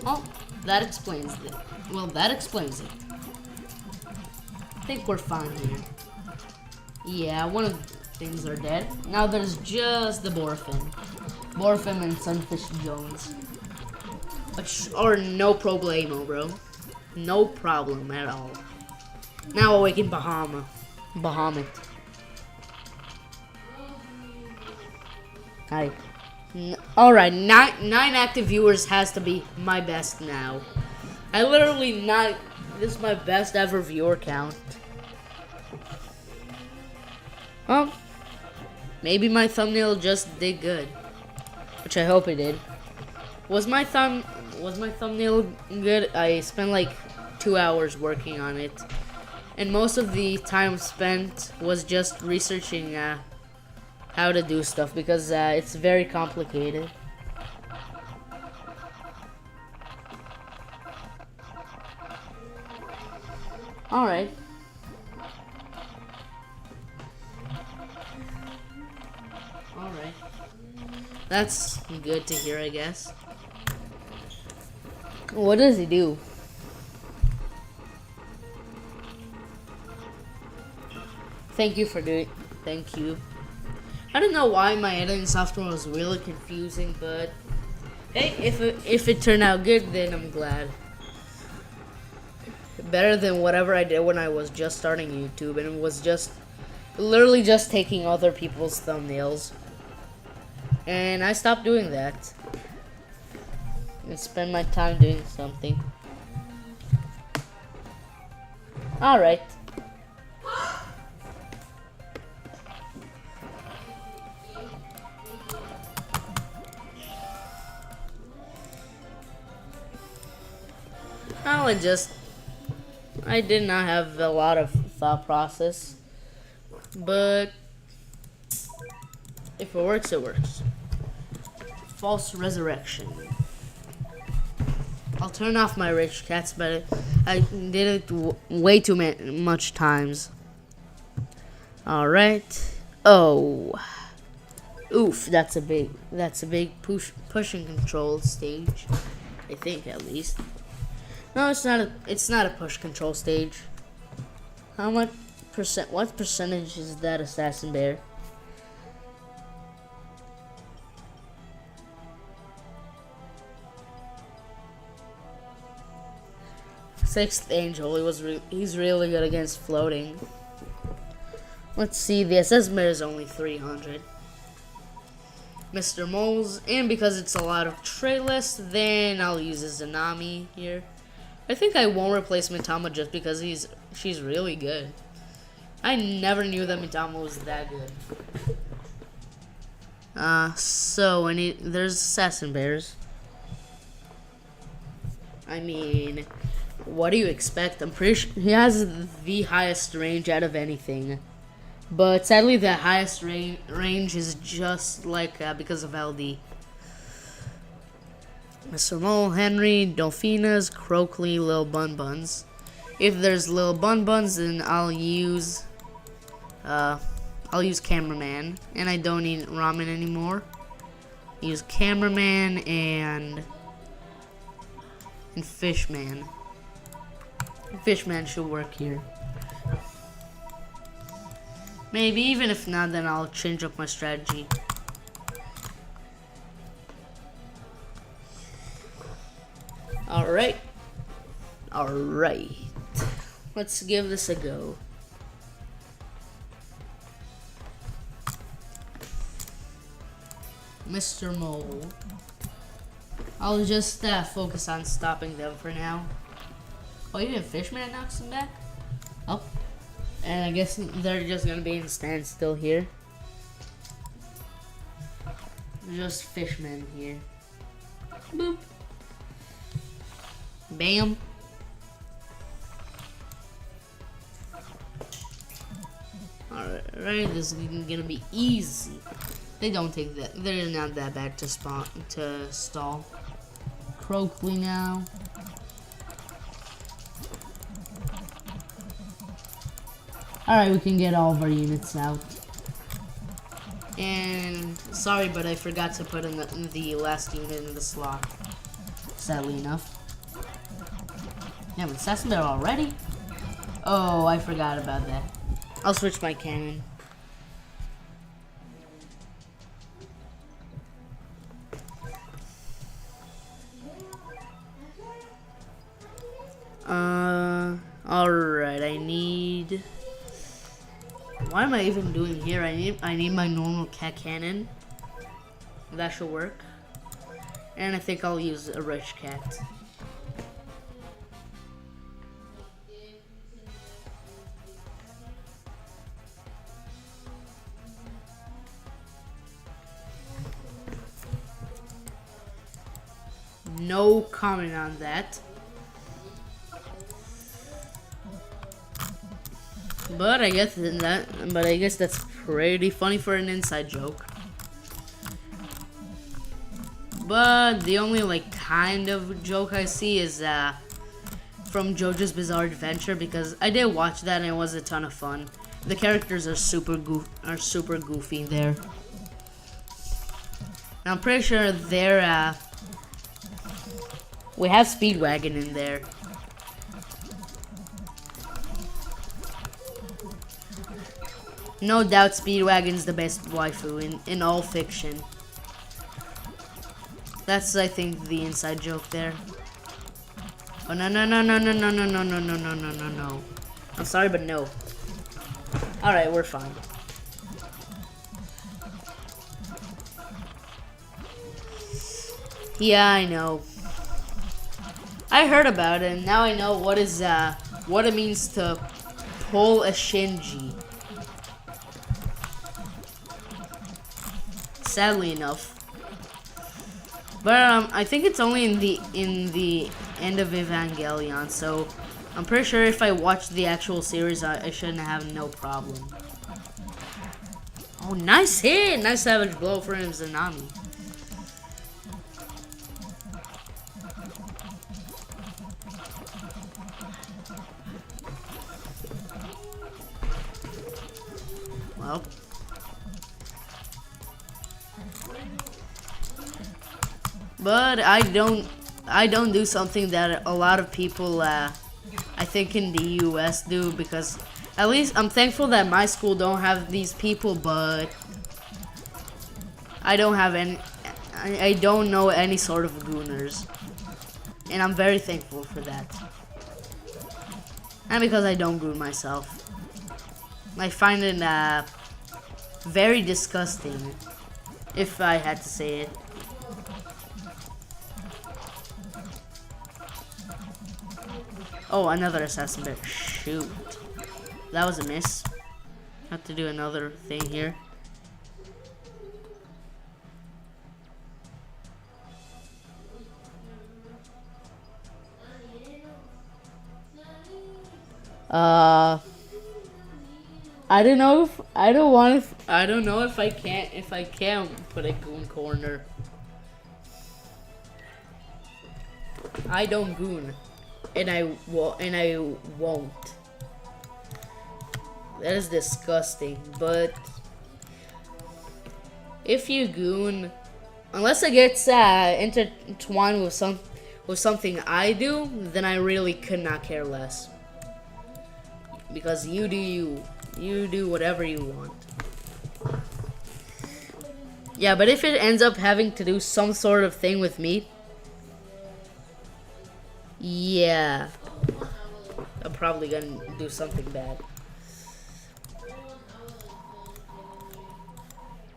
Well, that explains it. Well, that explains it. I think we're fine here. Yeah, one of the things are dead. Now there's just the Borfin. Borfin and Sunfish Jones. Or no problemo, bro. No problem at all. Now awaken Bahamut. Hi. Alright, nine active viewers has to be my best now. This is my best ever viewer count. Well, maybe my thumbnail just did good. Which I hope it did. Was my thumbnail good? I spent like 2 hours working on it. And most of the time spent was just researching how to do stuff because it's very complicated. Alright. Alright. That's good to hear, I guess. What does he do? Thank you for doing. Thank you. I don't know why my editing software was really confusing, but hey, if it turned out good, then I'm glad. Better than whatever I did when I was just starting YouTube, and it was just literally just taking other people's thumbnails. And I stopped doing that and spend my time doing something. Alright. Well, I did not have a lot of thought process, but if it works, it works. False resurrection. I'll turn off my rich cats, but I did it way too much times. Alright. Oh. Oof, that's a big push and control stage. I think at least. No, it's not a. It's not a push control stage. How much percent? What percentage is that assassin bear? Sixth angel. He's really good against floating. Let's see. The assassin bear is only 300. Mr. Moles, and because it's a lot of trayless, then I'll use a Zanami here. I think I won't replace Mitama just because she's really good. I never knew that Mitama was that good. So there's assassin bears. I mean, what do you expect? I'm pretty sure he has the highest range out of anything. But sadly, the highest range is just like because of LD. Mr. Mole, Henry, Dolphinas, Croakley, Lil Bun Buns. If there's Lil Bun Buns, then I'll use Cameraman, and I don't need Ramen anymore. Use Cameraman and Fishman. Fishman should work here. Maybe, even if not, then I'll change up my strategy. Alright. Let's give this a go. Mr. Mole. I'll just focus on stopping them for now. Oh, even Fishman knocks him back? Oh. And I guess they're just gonna be in standstill here. Just Fishman here. Boop. Bam. Alright, this is gonna be easy. They don't take that. They're not that bad to stall. Croakley now. Alright, we can get all of our units out. And sorry, but I forgot to put in the last unit in the slot. Sadly enough. Yeah, but assassin bear already? Oh, I forgot about that. I'll switch my cannon. Alright, I need... What am I even doing here? I need my normal cat cannon. That should work. And I think I'll use a rich cat. No comment on that. But I guess that's pretty funny for an inside joke. But the only like kind of joke I see is from JoJo's Bizarre Adventure, because I did watch that and it was a ton of fun. The characters are super goofy there. Now I'm pretty sure they're we have Speedwagon in there. No doubt Speedwagon's the best waifu in all fiction. That's, I think, the inside joke there. Oh, no. I'm sorry, but no. Alright, we're fine. Yeah, I know. I heard about it, and now I know what it means to pull a Shinji. Sadly enough. But I think it's only in the end of Evangelion, so I'm pretty sure if I watch the actual series, I shouldn't have no problem. Oh, nice hit! Nice savage blow for him, Zanami. Well. But I don't I don't do something that a lot of people, I think in the U.S. do, because at least I'm thankful that my school don't have these people, but I don't have any. I don't know any sort of gooners, and I'm very thankful for that. And because I don't goon myself, I find it very disgusting, if I had to say it. Oh, another assassin bear. Shoot. That was a miss. Have to do another thing here. I don't know if I don't know if I can't put a goon corner. I don't goon, and I won't. That is disgusting. But if you goon, unless it gets intertwined with something I do, then I really could not care less. Because you do you. You do whatever you want. Yeah, but if it ends up having to do some sort of thing with me, yeah, I'm probably gonna do something bad.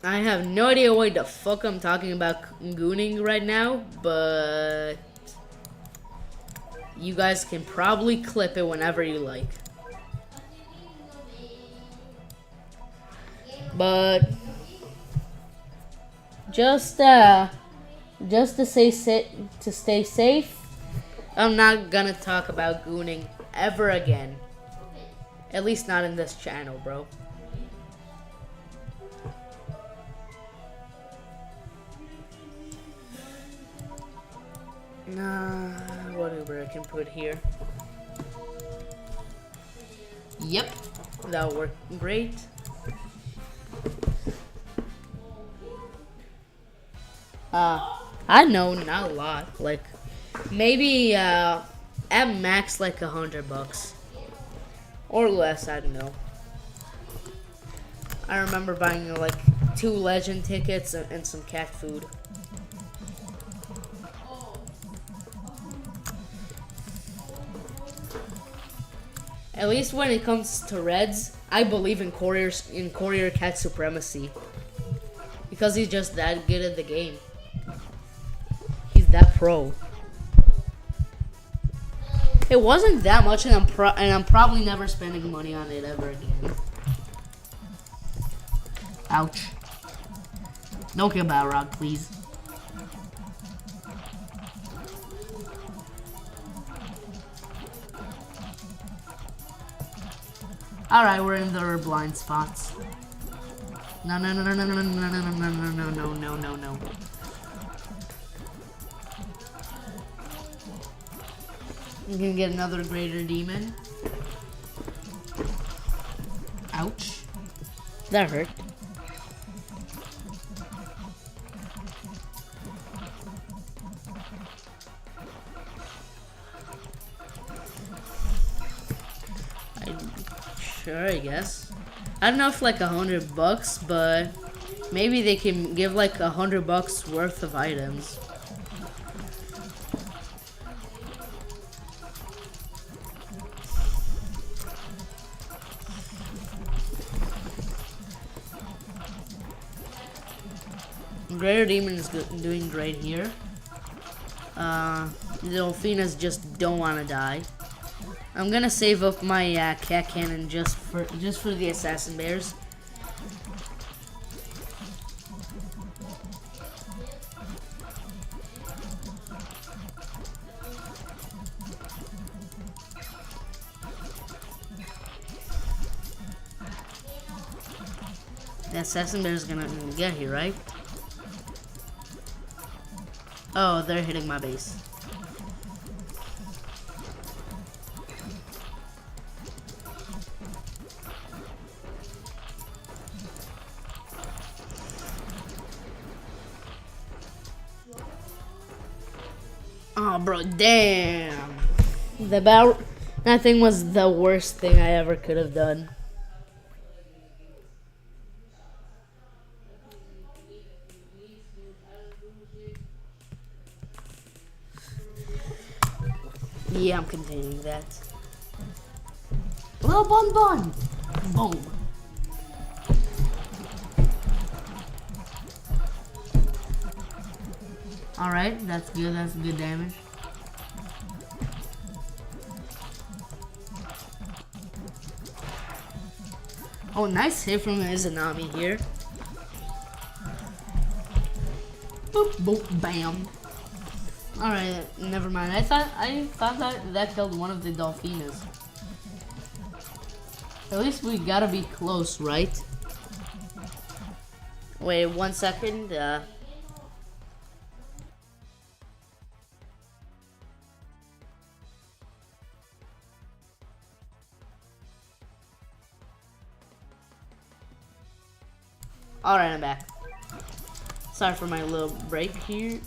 I have no idea what the fuck I'm talking about gooning right now, but you guys can probably clip it whenever you like. But just to stay safe, I'm not gonna talk about gooning ever again. At least not in this channel, bro. Nah, whatever I can put here. Yep, that'll work great. I know, not a lot. Like, maybe at max like $100 or less. I don't know. I remember buying like 2 legend tickets and some cat food. At least when it comes to Reds, I believe in Courier Cat supremacy because he's just that good at the game. He's that pro. It wasn't that much, and I'm probably never spending money on it ever again. Ouch. No kill Balrog, please. Alright, we're in the blind spots. No, no, no, no, no, no, no, no, no, no, no, no, no, no, no. I'm gonna get another greater demon. Ouch. That hurt. Sure, I guess. I don't know if like $100, but maybe they can give like $100 worth of items. Greater Demon is doing great here. The Delphinas just don't want to die. I'm gonna save up my cat cannon just for the assassin bears. The assassin bear is gonna get here, right? Oh, they're hitting my base. Oh, bro, damn. That thing was the worst thing I ever could have done. Yeah, I'm continuing that. Little bun bun. Boom. Alright, that's good. That's good damage. Oh, nice hit from Izanami here. Boop, boop, bam. Alright, never mind. I thought that killed one of the Dolphinas. At least we gotta be close, right? Wait 1 second. Alright, I'm back. Sorry for my little break here.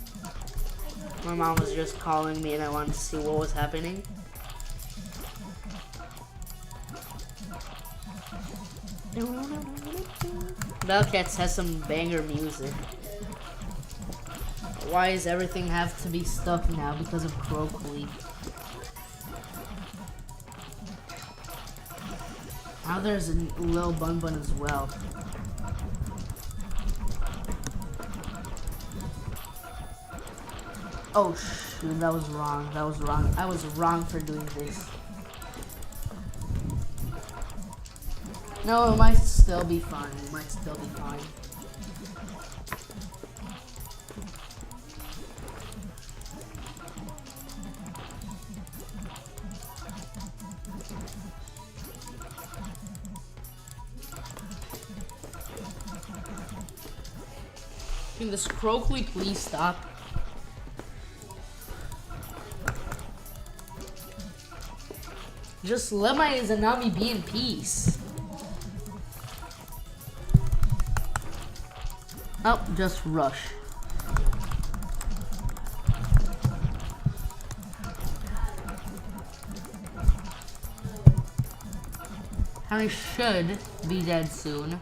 My mom was just calling me and I wanted to see what was happening. Bellcats has some banger music. Why does everything have to be stuck now because of Crockley? Now there's a Lil Bun Bun as well. Oh shoot, that was wrong. That was wrong. I was wrong for doing this. No, it might still be fine. It might still be fine. Can this Crockley please stop? Just let my Izanami be in peace. Oh, just rush. Harry should be dead soon.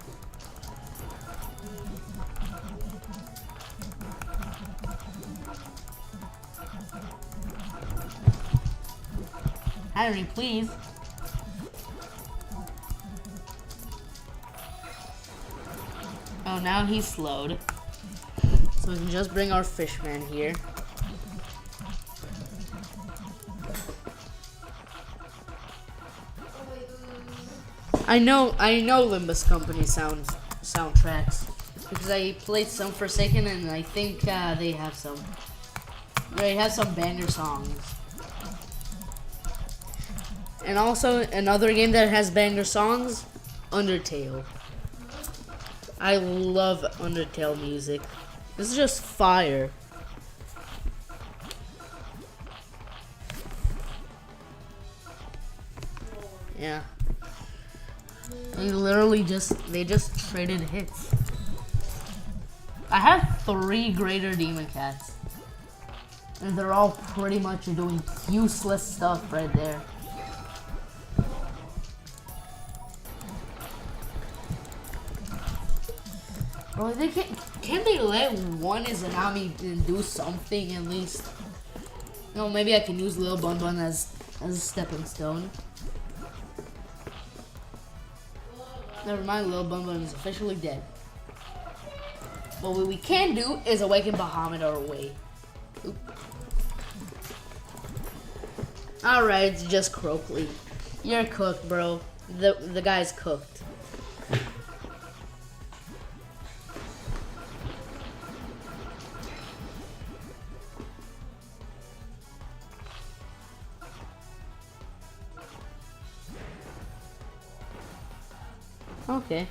Harry, please. Oh, now he's slowed. So we can just bring our fishman here. I know Limbus Company soundtracks because I played some Forsaken and I think they have some banger songs. And also another game that has banger songs, Undertale. I love Undertale music. This is just fire. Yeah. They just traded hits. I have 3 greater demon cats. And they're all pretty much doing useless stuff right there. Bro, can't they let one Izanami do something at least? No, maybe I can use Lil Bun Bun as a stepping stone. Never mind, Lil Bun Bun is officially dead. But what we can do is awaken Bahamut our way. Oop. Alright, it's just Crockley. You're cooked, bro. The guy's cooked. Okay.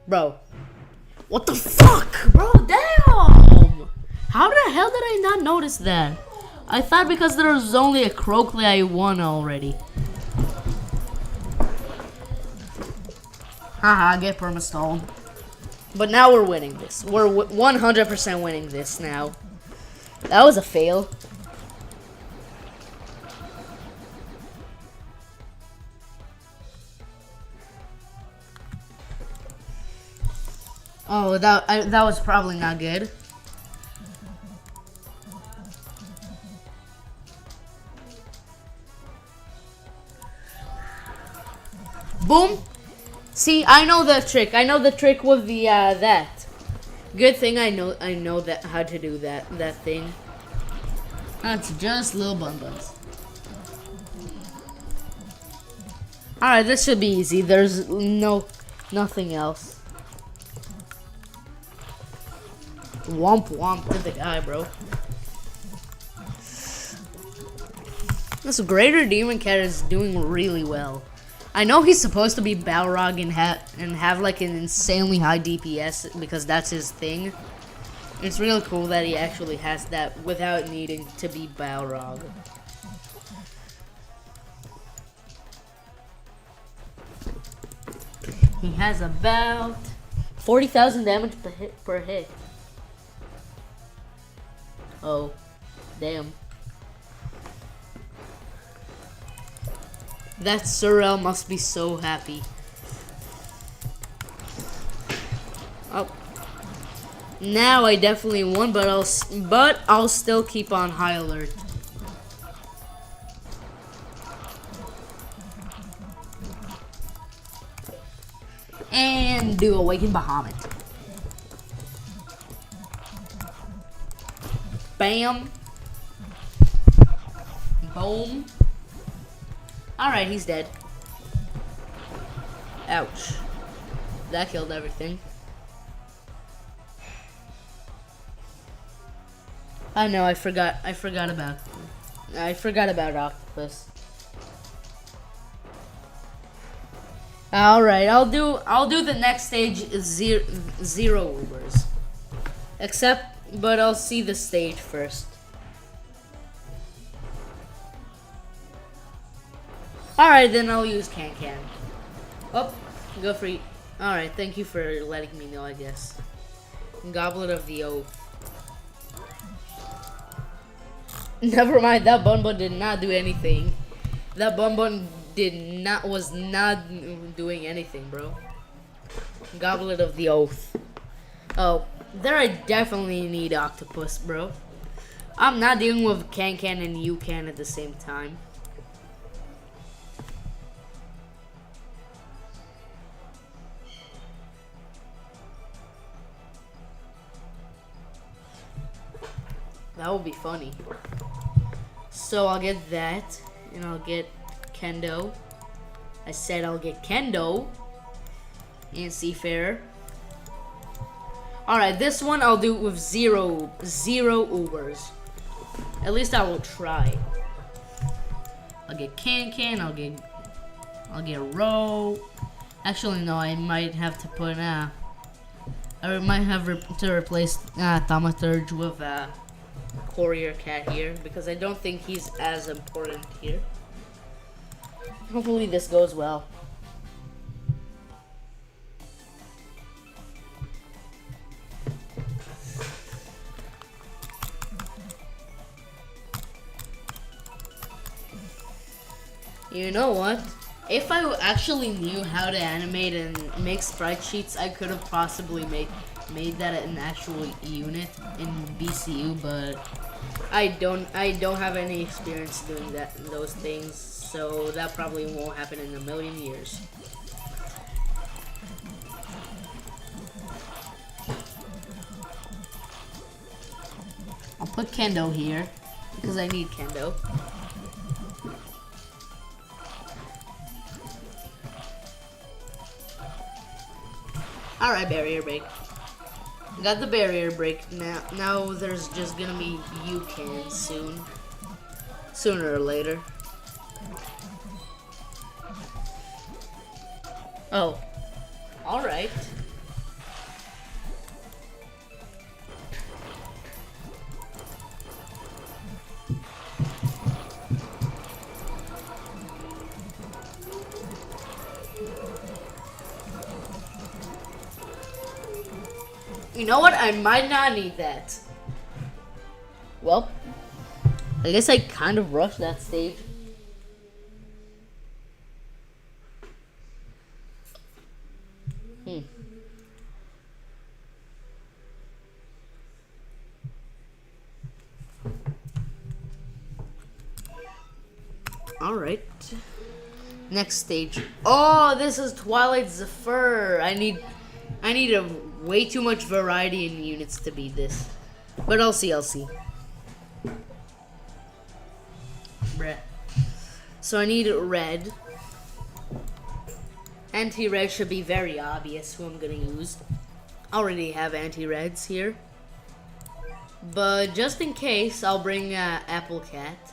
Bro. What the fuck? Bro, damn! How the hell did I not notice that? I thought because there was only a Crockley I won already. Haha, get perma-stalled. But now we're winning this. We're 100% winning this now. That was a fail. Oh, that was probably not good. Boom. See, I know the trick. I know the trick with the that. Good thing I know that how to do that thing. That's just little bun-buns. Alright, this should be easy. There's nothing else. Womp womp to the guy, bro. This greater demon cat is doing really well. I know he's supposed to be Balrog and have like an insanely high DPS because that's his thing. It's really cool that he actually has that without needing to be Balrog. He has about 40,000 damage per hit. Oh, damn. That Sorrel must be so happy. Oh. Now I definitely won, but I'll still keep on high alert. And do Awaken Bahamut. Bam. Boom. Alright, he's dead. Ouch. That killed everything. I know, I forgot about Octopus. Alright, I'll do the next stage zero Ubers. But I'll see the stage first. Alright, then I'll use Can. Oh, go for it. Alright, thank you for letting me know, I guess. Goblet of the Oath. Never mind, that Bun did not do anything. That Bun was not doing anything, bro. Goblet of the Oath. Oh, there I definitely need Octopus, bro. I'm not dealing with Can and Can at the same time. That would be funny. So I'll get that, and I'll get Kendo. I said I'll get Kendo and Seafarer. Alright, this one I'll do with zero Ubers. At least I will try. I'll get Can, I'll get Ro. Actually no, I might have to put I might have to replace Thaumaturge with Courier Cat here because I don't think he's as important here. Hopefully this goes well. You know what? If I actually knew how to animate and make sprite sheets, I could have possibly made that an actual unit in BCU, but I don't have any experience doing those things, so that probably won't happen in a million years. I'll put Kendo here because I need Kendo. Alright, barrier break. Got the barrier break. Now there's just gonna be Can soon. Sooner or later. Oh. Alright. You know what? I might not need that. Well, I guess I kind of rushed that stage. Alright. Next stage. Oh, this is Twilight Zephyr. I need a way too much variety in units to beat this. But I'll see. Bruh. So I need red. Anti-red should be very obvious who I'm gonna use. I already have anti-reds here. But just in case, I'll bring Apple Cat.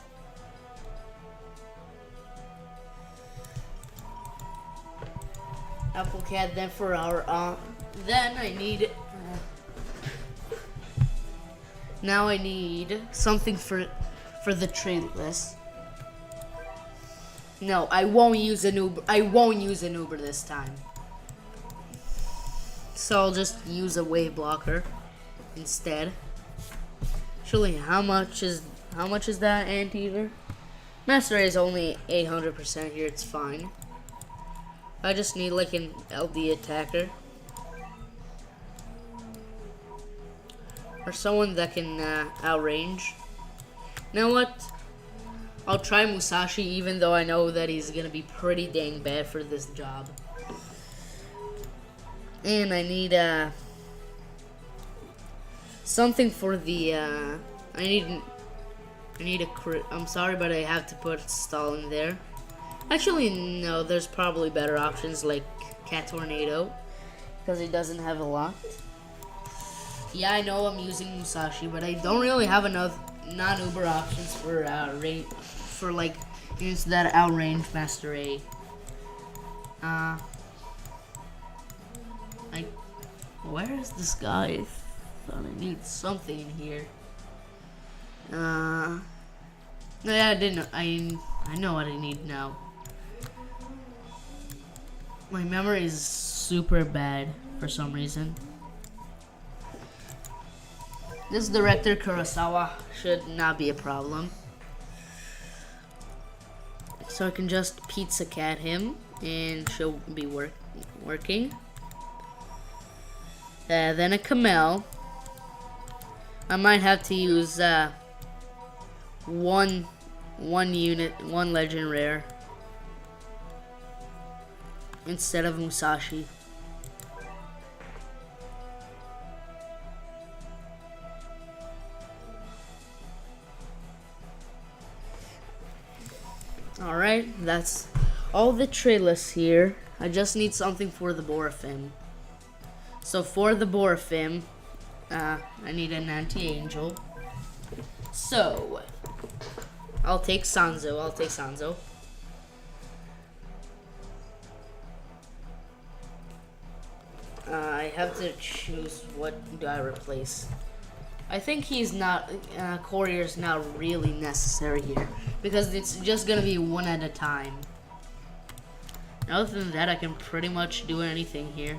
Apple Cat, then for our then I need now I need something for the trade list. No, I won't use an Uber. I won't use an Uber this time. So I'll just use a wave blocker instead. Actually, how much is that anteater? Master Ray is only 800% here. It's fine. I just need like an LD attacker. Or someone that can outrange. You know what? I'll try Musashi even though I know that he's gonna be pretty dang bad for this job. And I need something for the I need a crit. I'm sorry, but I have to put stall in there. Actually, no, there's probably better options like Cat Tornado, because he doesn't have a lot. Yeah, I know I'm using Musashi, but I don't really have enough non-Uber options for like units that outrange Master A. Where is this guy? I thought I need something in here. No, yeah, I didn't. I know what I need now. My memory is super bad for some reason. This director Kurosawa should not be a problem. So I can just Pizza Cat him and she'll be working. Then a Kamel. I might have to use one legend rare instead of Musashi. Alright, that's all the trade lists here. I just need something for the Borafim. So for the Borafim, I need an anti-angel. So I'll take Sanzo. I have to choose what do I replace. I think he's not, Courier's not really necessary here, because it's just gonna be one at a time. Other than that, I can pretty much do anything here.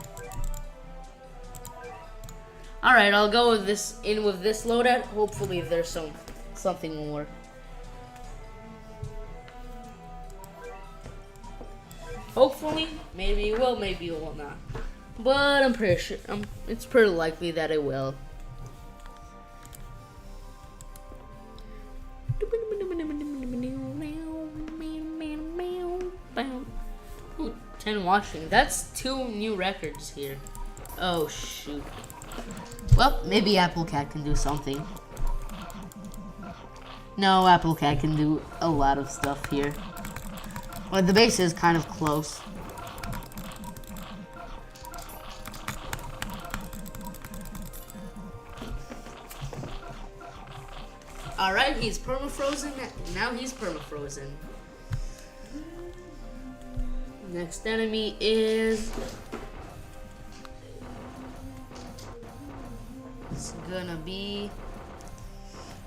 Alright, I'll go with this loadout. Hopefully there's something will work. Hopefully, maybe it will, maybe it will not. But I'm pretty sure, it's pretty likely that it will. Ooh, 10 watching. That's 2 new records here. Oh shoot. Well, maybe Apple Cat can do something. No, Apple Cat can do a lot of stuff here. Well, the base is kind of close. Alright, he's permafrozen. Now he's permafrozen. Next enemy is... It's gonna be...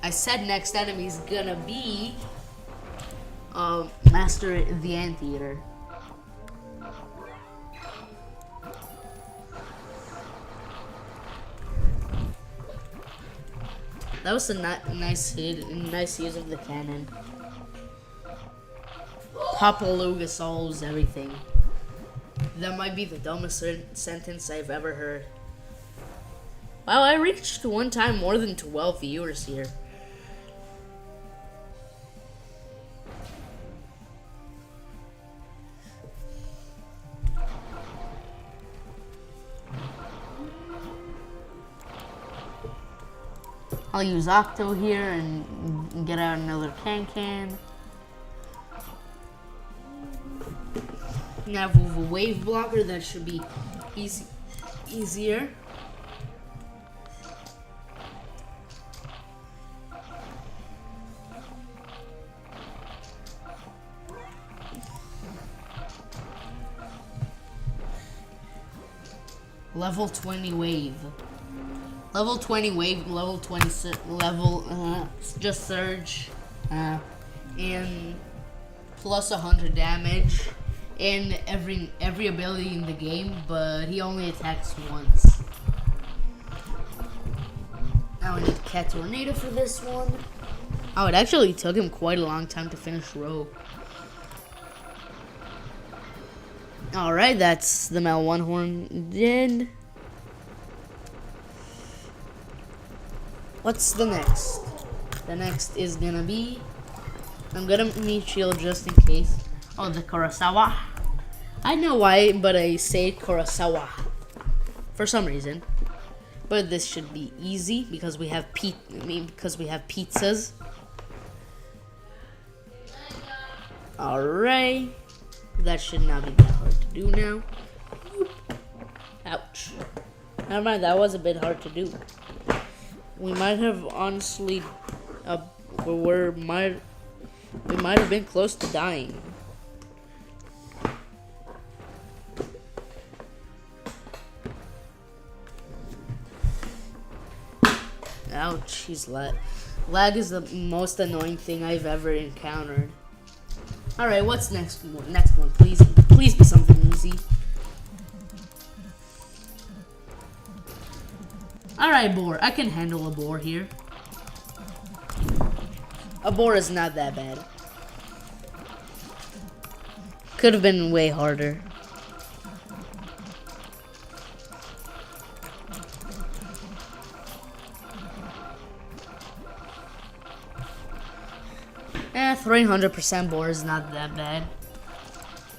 I said next enemy is gonna be... Master the Anteater. That was a nice hit, nice use of the cannon. Papaluga solves everything. That might be the dumbest sentence I've ever heard. Wow, I reached one time more than 12 viewers here. I'll use Octo here and get out another can. Now with a wave blocker, that should be easier. Level 20 wave. Level 20 wave, level 20 just surge, and plus 100 damage, and every ability in the game, but he only attacks once. Now I need Cat Tornado for this one. Oh, it actually took him quite a long time to finish row. Alright, that's the Mel One Horn dead. What's the next? The next is gonna be... I'm gonna meet shield just in case. Oh, the Kurosawa. I know why, but I say Kurosawa for some reason. But this should be easy because we have pizzas. Alright. That should not be that hard to do now. Ouch. Never mind, that was a bit hard to do. We might have honestly, we might have been close to dying. Ouch, he's lag. Lag is the most annoying thing I've ever encountered. Alright, what's next one? Next one, please be something easy. Alright, boar. I can handle a boar here. A boar is not that bad. Could have been way harder. Eh, 300% boar is not that bad.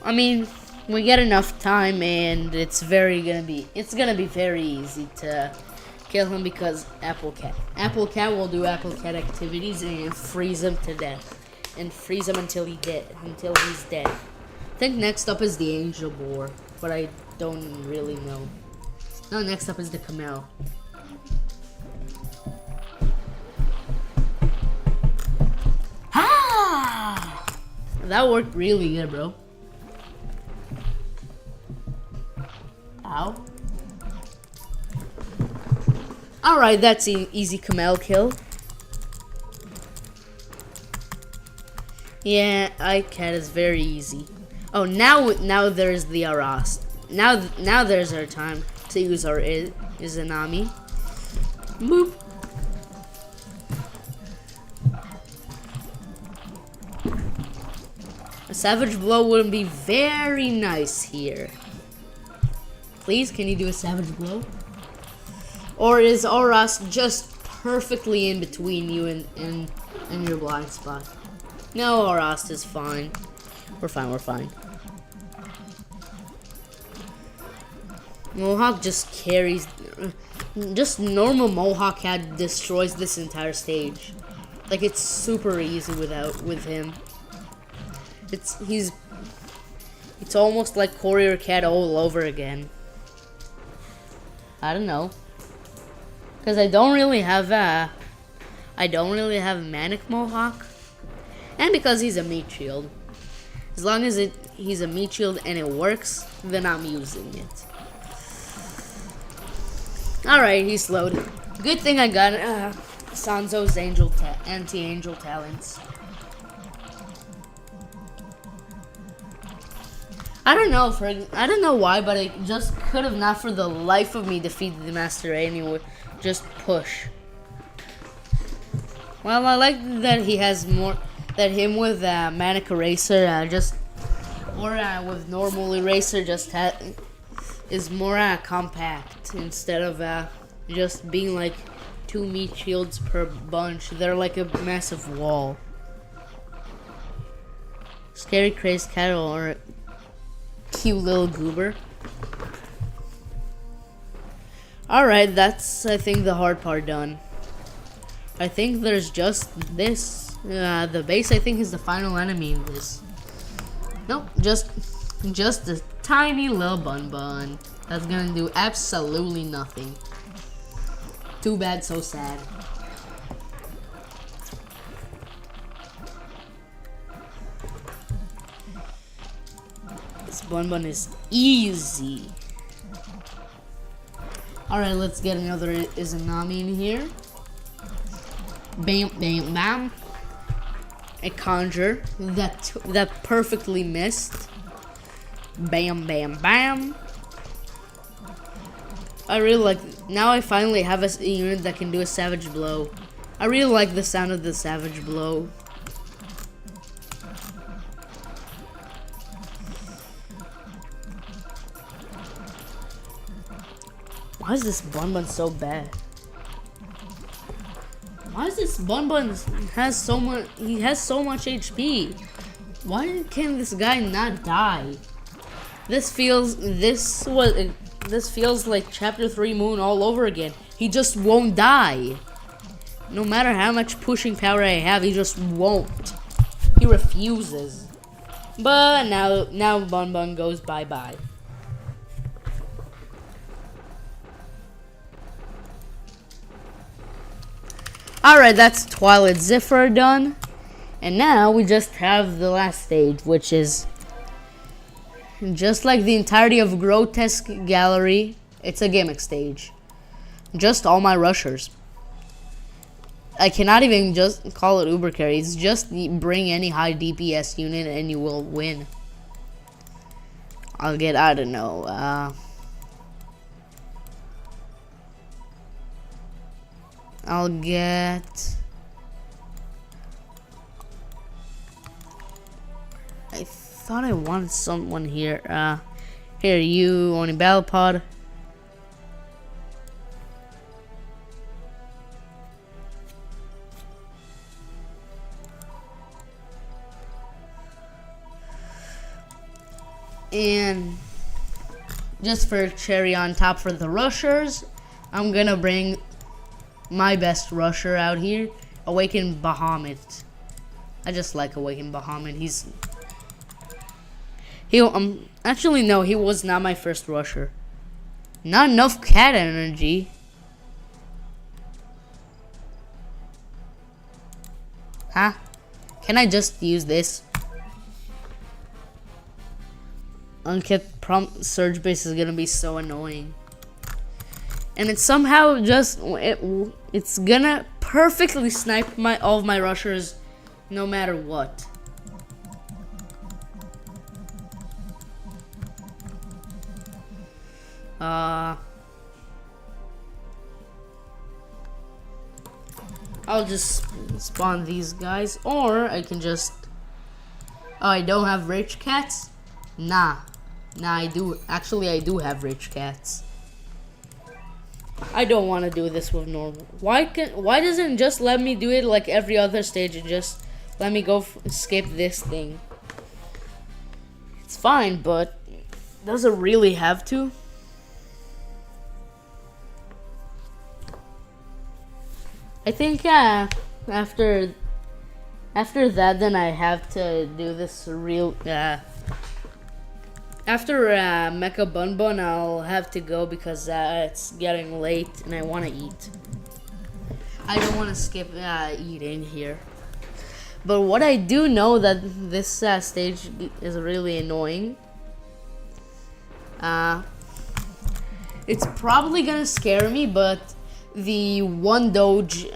I mean, we get enough time and it's gonna be very easy to kill him because Apple Cat will do Apple Cat activities and freeze him to death. And freeze him until he's dead. I think next up is the Angel Boar, but I don't really know. No, next up is the Camel. Ah! That worked really good, bro. Ow. Alright, that's an easy Camel kill. Yeah, iCat is very easy. Oh, now there's the Arast. Now there's our time to use our Izanami. Boop. A Savage Blow would be very nice here. Please, can you do a Savage Blow? Or is Arast just perfectly in between you and your blind spot? No, Arast is fine. We're fine. Mohawk just carries... Just normal Mohawk Cat destroys this entire stage. Like, it's super easy with him. It's almost like Courier Cat all over again. I don't know. Because I don't really have Manic Mohawk. And because he's a meat shield. As long as he's a meat shield and it works, then I'm using it. Alright, he's slowed. Good thing I got Sanzo's anti-angel talents. I don't know why, but I just could have not for the life of me defeated the Master A and he would just push. Well, I like that he has more. That him with Manic Eraser with normal Eraser is more compact instead of just being like 2 meat shields per bunch. They're like a massive wall. Scary Crazed Cattle or a cute little goober. Alright, that's I think the hard part done. I think there's just this. The base I think is the final enemy in this. Nope, just a tiny little bun that's gonna do absolutely nothing. Too bad, so sad. This bun is easy. Alright, let's get another Izanami in here. Bam, bam, bam. A conjure that perfectly missed. Bam, bam, bam. I really like. Now I finally have a unit that can do a savage blow. I really like the sound of the savage blow. Why is this Bun so bad? Why is this Bun has so much? He has so much HP. Why can this guy not die? This feels like Chapter 3 Moon all over again. He just won't die. No matter how much pushing power I have, he just won't. He refuses. But now Bun goes bye-bye. Alright, that's Twilight Zephyr done. And now we just have the last stage, which is just like the entirety of Grotesque Gallery. It's a gimmick stage. Just all my rushers. I cannot even just call it Uber Carry. It's just bring any high DPS unit and you will win. I'll get, I don't know, I'll get. I thought I wanted someone here. Here, you on a battle pod. And just for cherry on top for the rushers, I'm gonna bring my best rusher out here, Awakened Bahamut. I just like Awakened Bahamut. Actually no, he was not my first rusher. Not enough cat energy. Huh? Can I just use this? Unkept prompt surge base is gonna be so annoying. And it's somehow just it's gonna perfectly snipe all of my rushers no matter what. I'll just spawn these guys, or I can just. Oh, I don't have rich cats? Nah, I do. Actually, I do have rich cats. I don't want to do this with normal. Why doesn't it just let me do it like every other stage and just let me go skip this thing? It's fine, but does it really have to? I think after that, then I have to do this real. After Mecha Bun, I'll have to go because it's getting late and I want to eat. I don't want to skip eating here. But what I do know that this stage is really annoying. It's probably gonna scare me, but the one Doge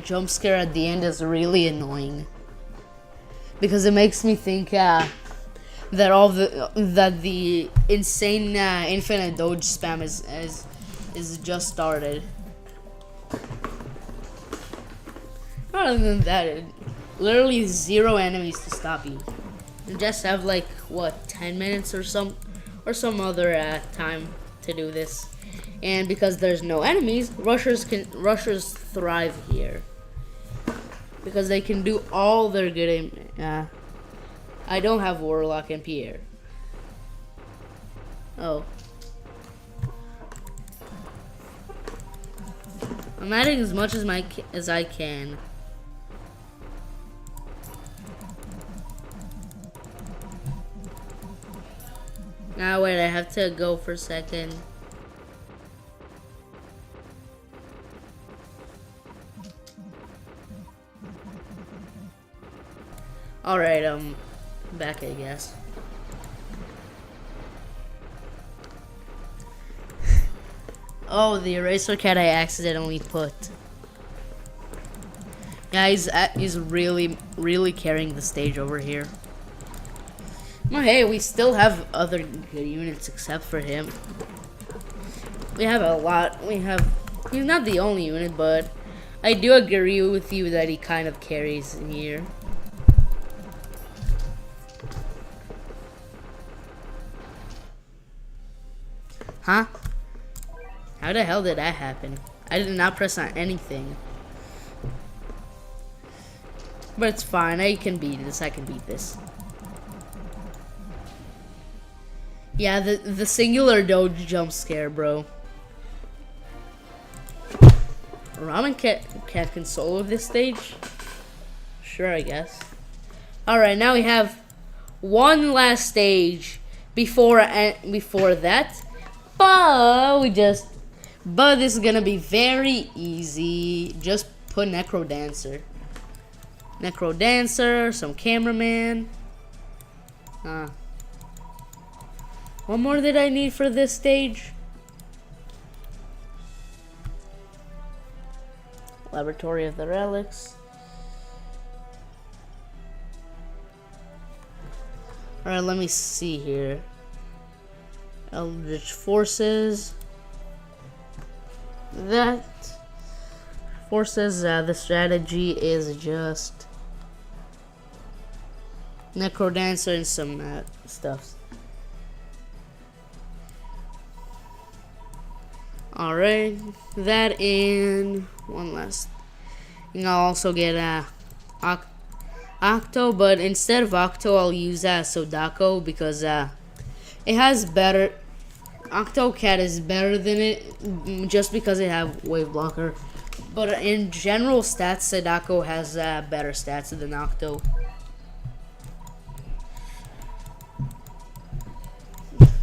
jump scare at the end is really annoying because it makes me think that the insane infinite Doge spam is just started. Other than that, literally 0 enemies to stop you. You just have like what 10 minutes or some other time to do this. And because there's no enemies, rushers thrive here because they can do all their good. I don't have Warlock and Pierre. Oh. I'm adding as much as I can. Now wait, I have to go for a second. Alright, back I guess. Oh, the eraser cat I accidentally put. Yeah, he's really carrying the stage over here. Well, hey, we still have other good units except for him. We have a lot. He's not the only unit, but I do agree with you that he kind of carries in here. Huh? How the hell did that happen? I did not press on anything. But it's fine. I can beat this. I can beat this. Yeah, the singular doge jump scare, bro. Ramen Cat can solo this stage? Sure, I guess. Alright, now we have one last stage before that. But this is gonna be very easy. Just put Necro Dancer, some cameraman. What more did I need for this stage? Laboratory of the Relics. Alright, let me see here. Eldritch Forces. The strategy is just Necrodancer and some stuff. Alright, that and one last. And I'll also get Octo, but instead of Octo, I'll use Sodako because it has better. Octocat is better than it just because it have Wave Blocker. But in general stats, Sadako has better stats than Octo.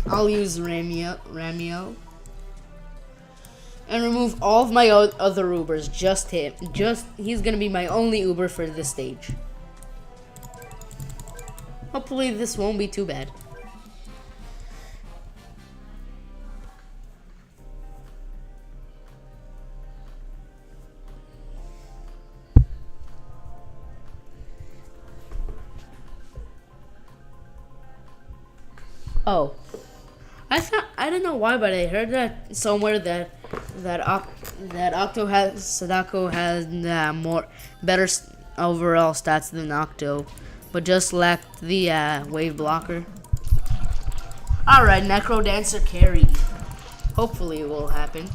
I'll use Ramio. And remove all of my other Ubers. Just him. He's gonna be my only Uber for this stage. Hopefully this won't be too bad. Oh, I don't know why, but I heard that somewhere that Sadako has better overall stats than Octo, but just lacked the Wave Blocker. All right, Necro Dancer carry. Hopefully it will happen.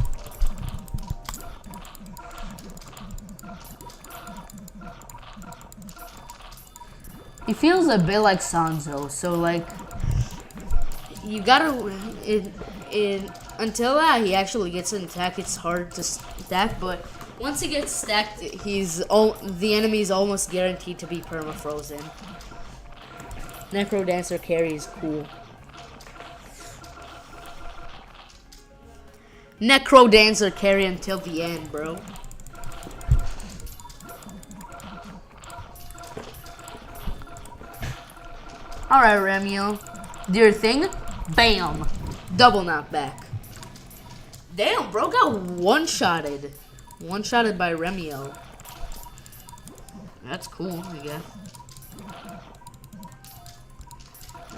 He feels a bit like Sanzo, so like. You gotta until he actually gets an attack. It's hard to stack, but once he gets stacked, the enemy is almost guaranteed to be perma-frozen. Necro Dancer carry is cool. Necro Dancer carry until the end, bro. All right, Ramio, do your thing. Bam! Double knockback. Damn, bro got one-shotted. One-shotted by Remio. That's cool, I guess.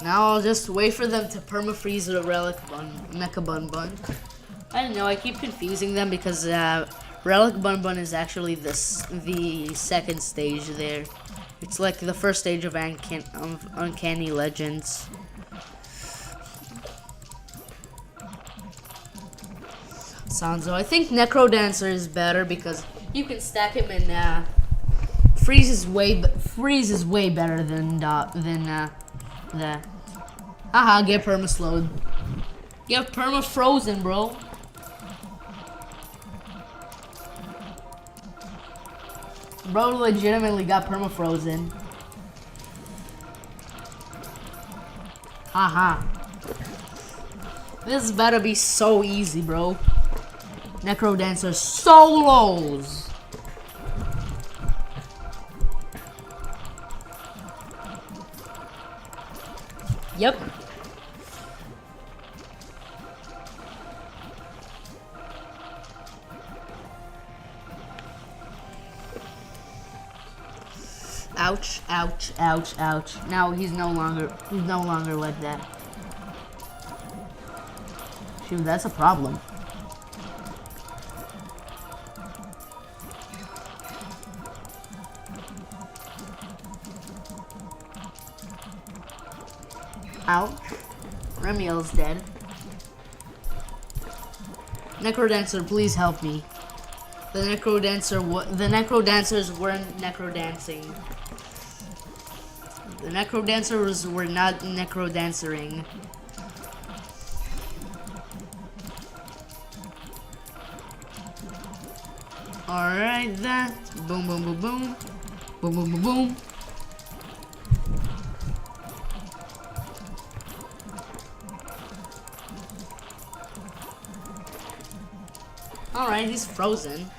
Now I'll just wait for them to perma-freeze the Relic Mecha Bun Bun. I don't know, I keep confusing them because Relic Bun Bun is actually the second stage there. It's like the first stage of Uncanny Legends. Sanzo. I think Necro Dancer is better because you can stack him and freeze is way better than the. Haha, get perma slowed. Get perma frozen, bro. Bro legitimately got perma frozen. Haha. This better be so easy, bro. Necro Dancer solos. Yep. Ouch, ouch, ouch, ouch. Now he's no longer like that. Shoot, that's a problem. Ouch. Remiel's dead. Necrodancer, please help me. The Necrodancers weren't necrodancing. The Necrodancers were not necrodancering. Alright, that. Boom, boom, boom, boom. Boom, boom, boom, boom. Alright, he's frozen.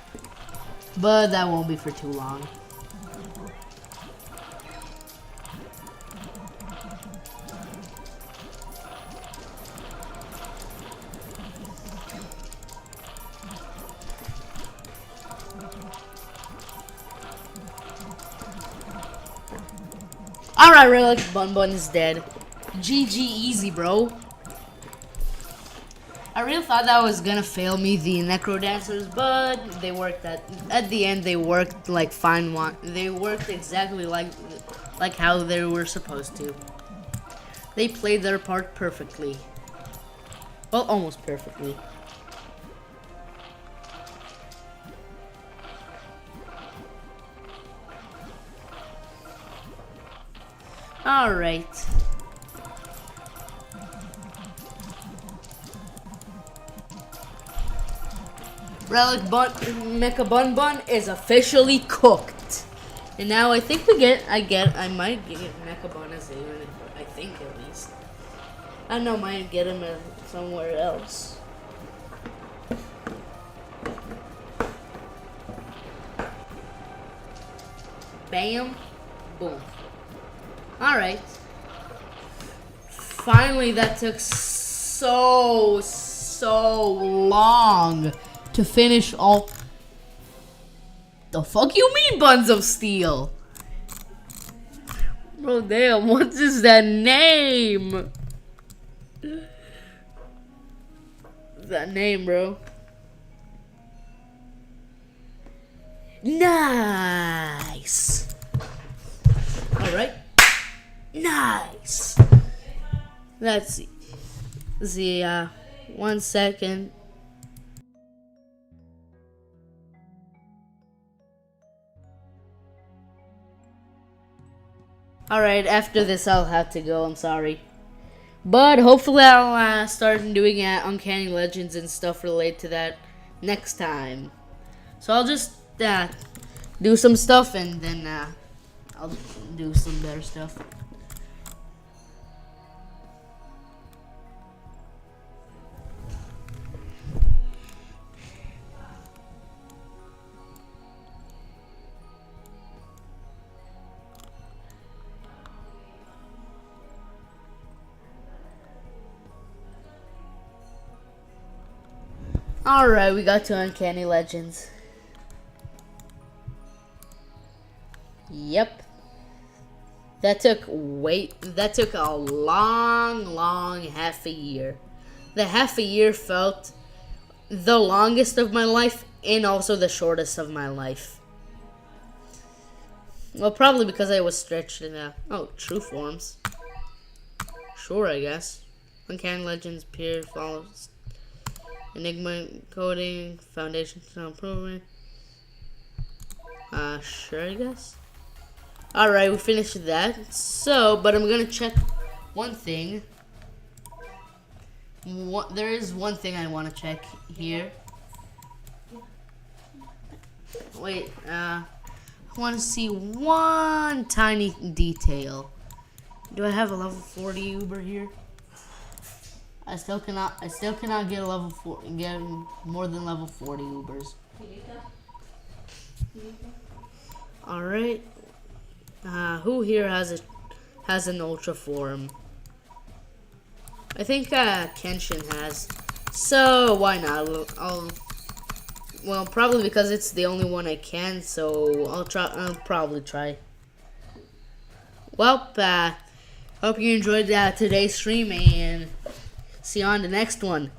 But that won't be for too long. Alright, Relic Bun Bun is dead. GG easy, bro. I really thought that was gonna fail me, the Necrodancers, but they worked at the end. They worked like fine. They worked exactly like how they were supposed to. They played their part perfectly. Well, almost perfectly. All right. Relic Mecha Bun Bun is officially cooked. And now I think I might get Mecha Bun as a unit, I think at least. I know I might get him somewhere else. Bam. Boom. Alright. Finally, that took so long to finish all. The fuck you mean, Buns of Steel? Bro, damn, what is that name? That name, bro. Nice. Alright. Nice. Let's see. 1 second. Alright, after this I'll have to go, I'm sorry. But hopefully I'll start doing Uncanny Legends and stuff related to that next time. So I'll just do some stuff and then I'll do some better stuff. Alright, we got to Uncanny Legends. Yep. That took a long half a year. The half a year felt the longest of my life and also the shortest of my life. Well, probably because I was stretched in true forms. Sure, I guess. Uncanny Legends, Peer, Follows, Enigma Coding, Foundation Improvement. Sure, I guess. Alright, we finished that. So, but I'm gonna check one thing. There is one thing I want to check here. Wait, I want to see one tiny detail. Do I have a level 40 Uber here? I still cannot get a level 4, get more than level 40 Ubers. All right. Who here has an ultra form? I think Kenshin has. So why not? Well, probably because it's the only one I can. So I'll probably try. Well, hope you enjoyed today's stream and see you on the next one.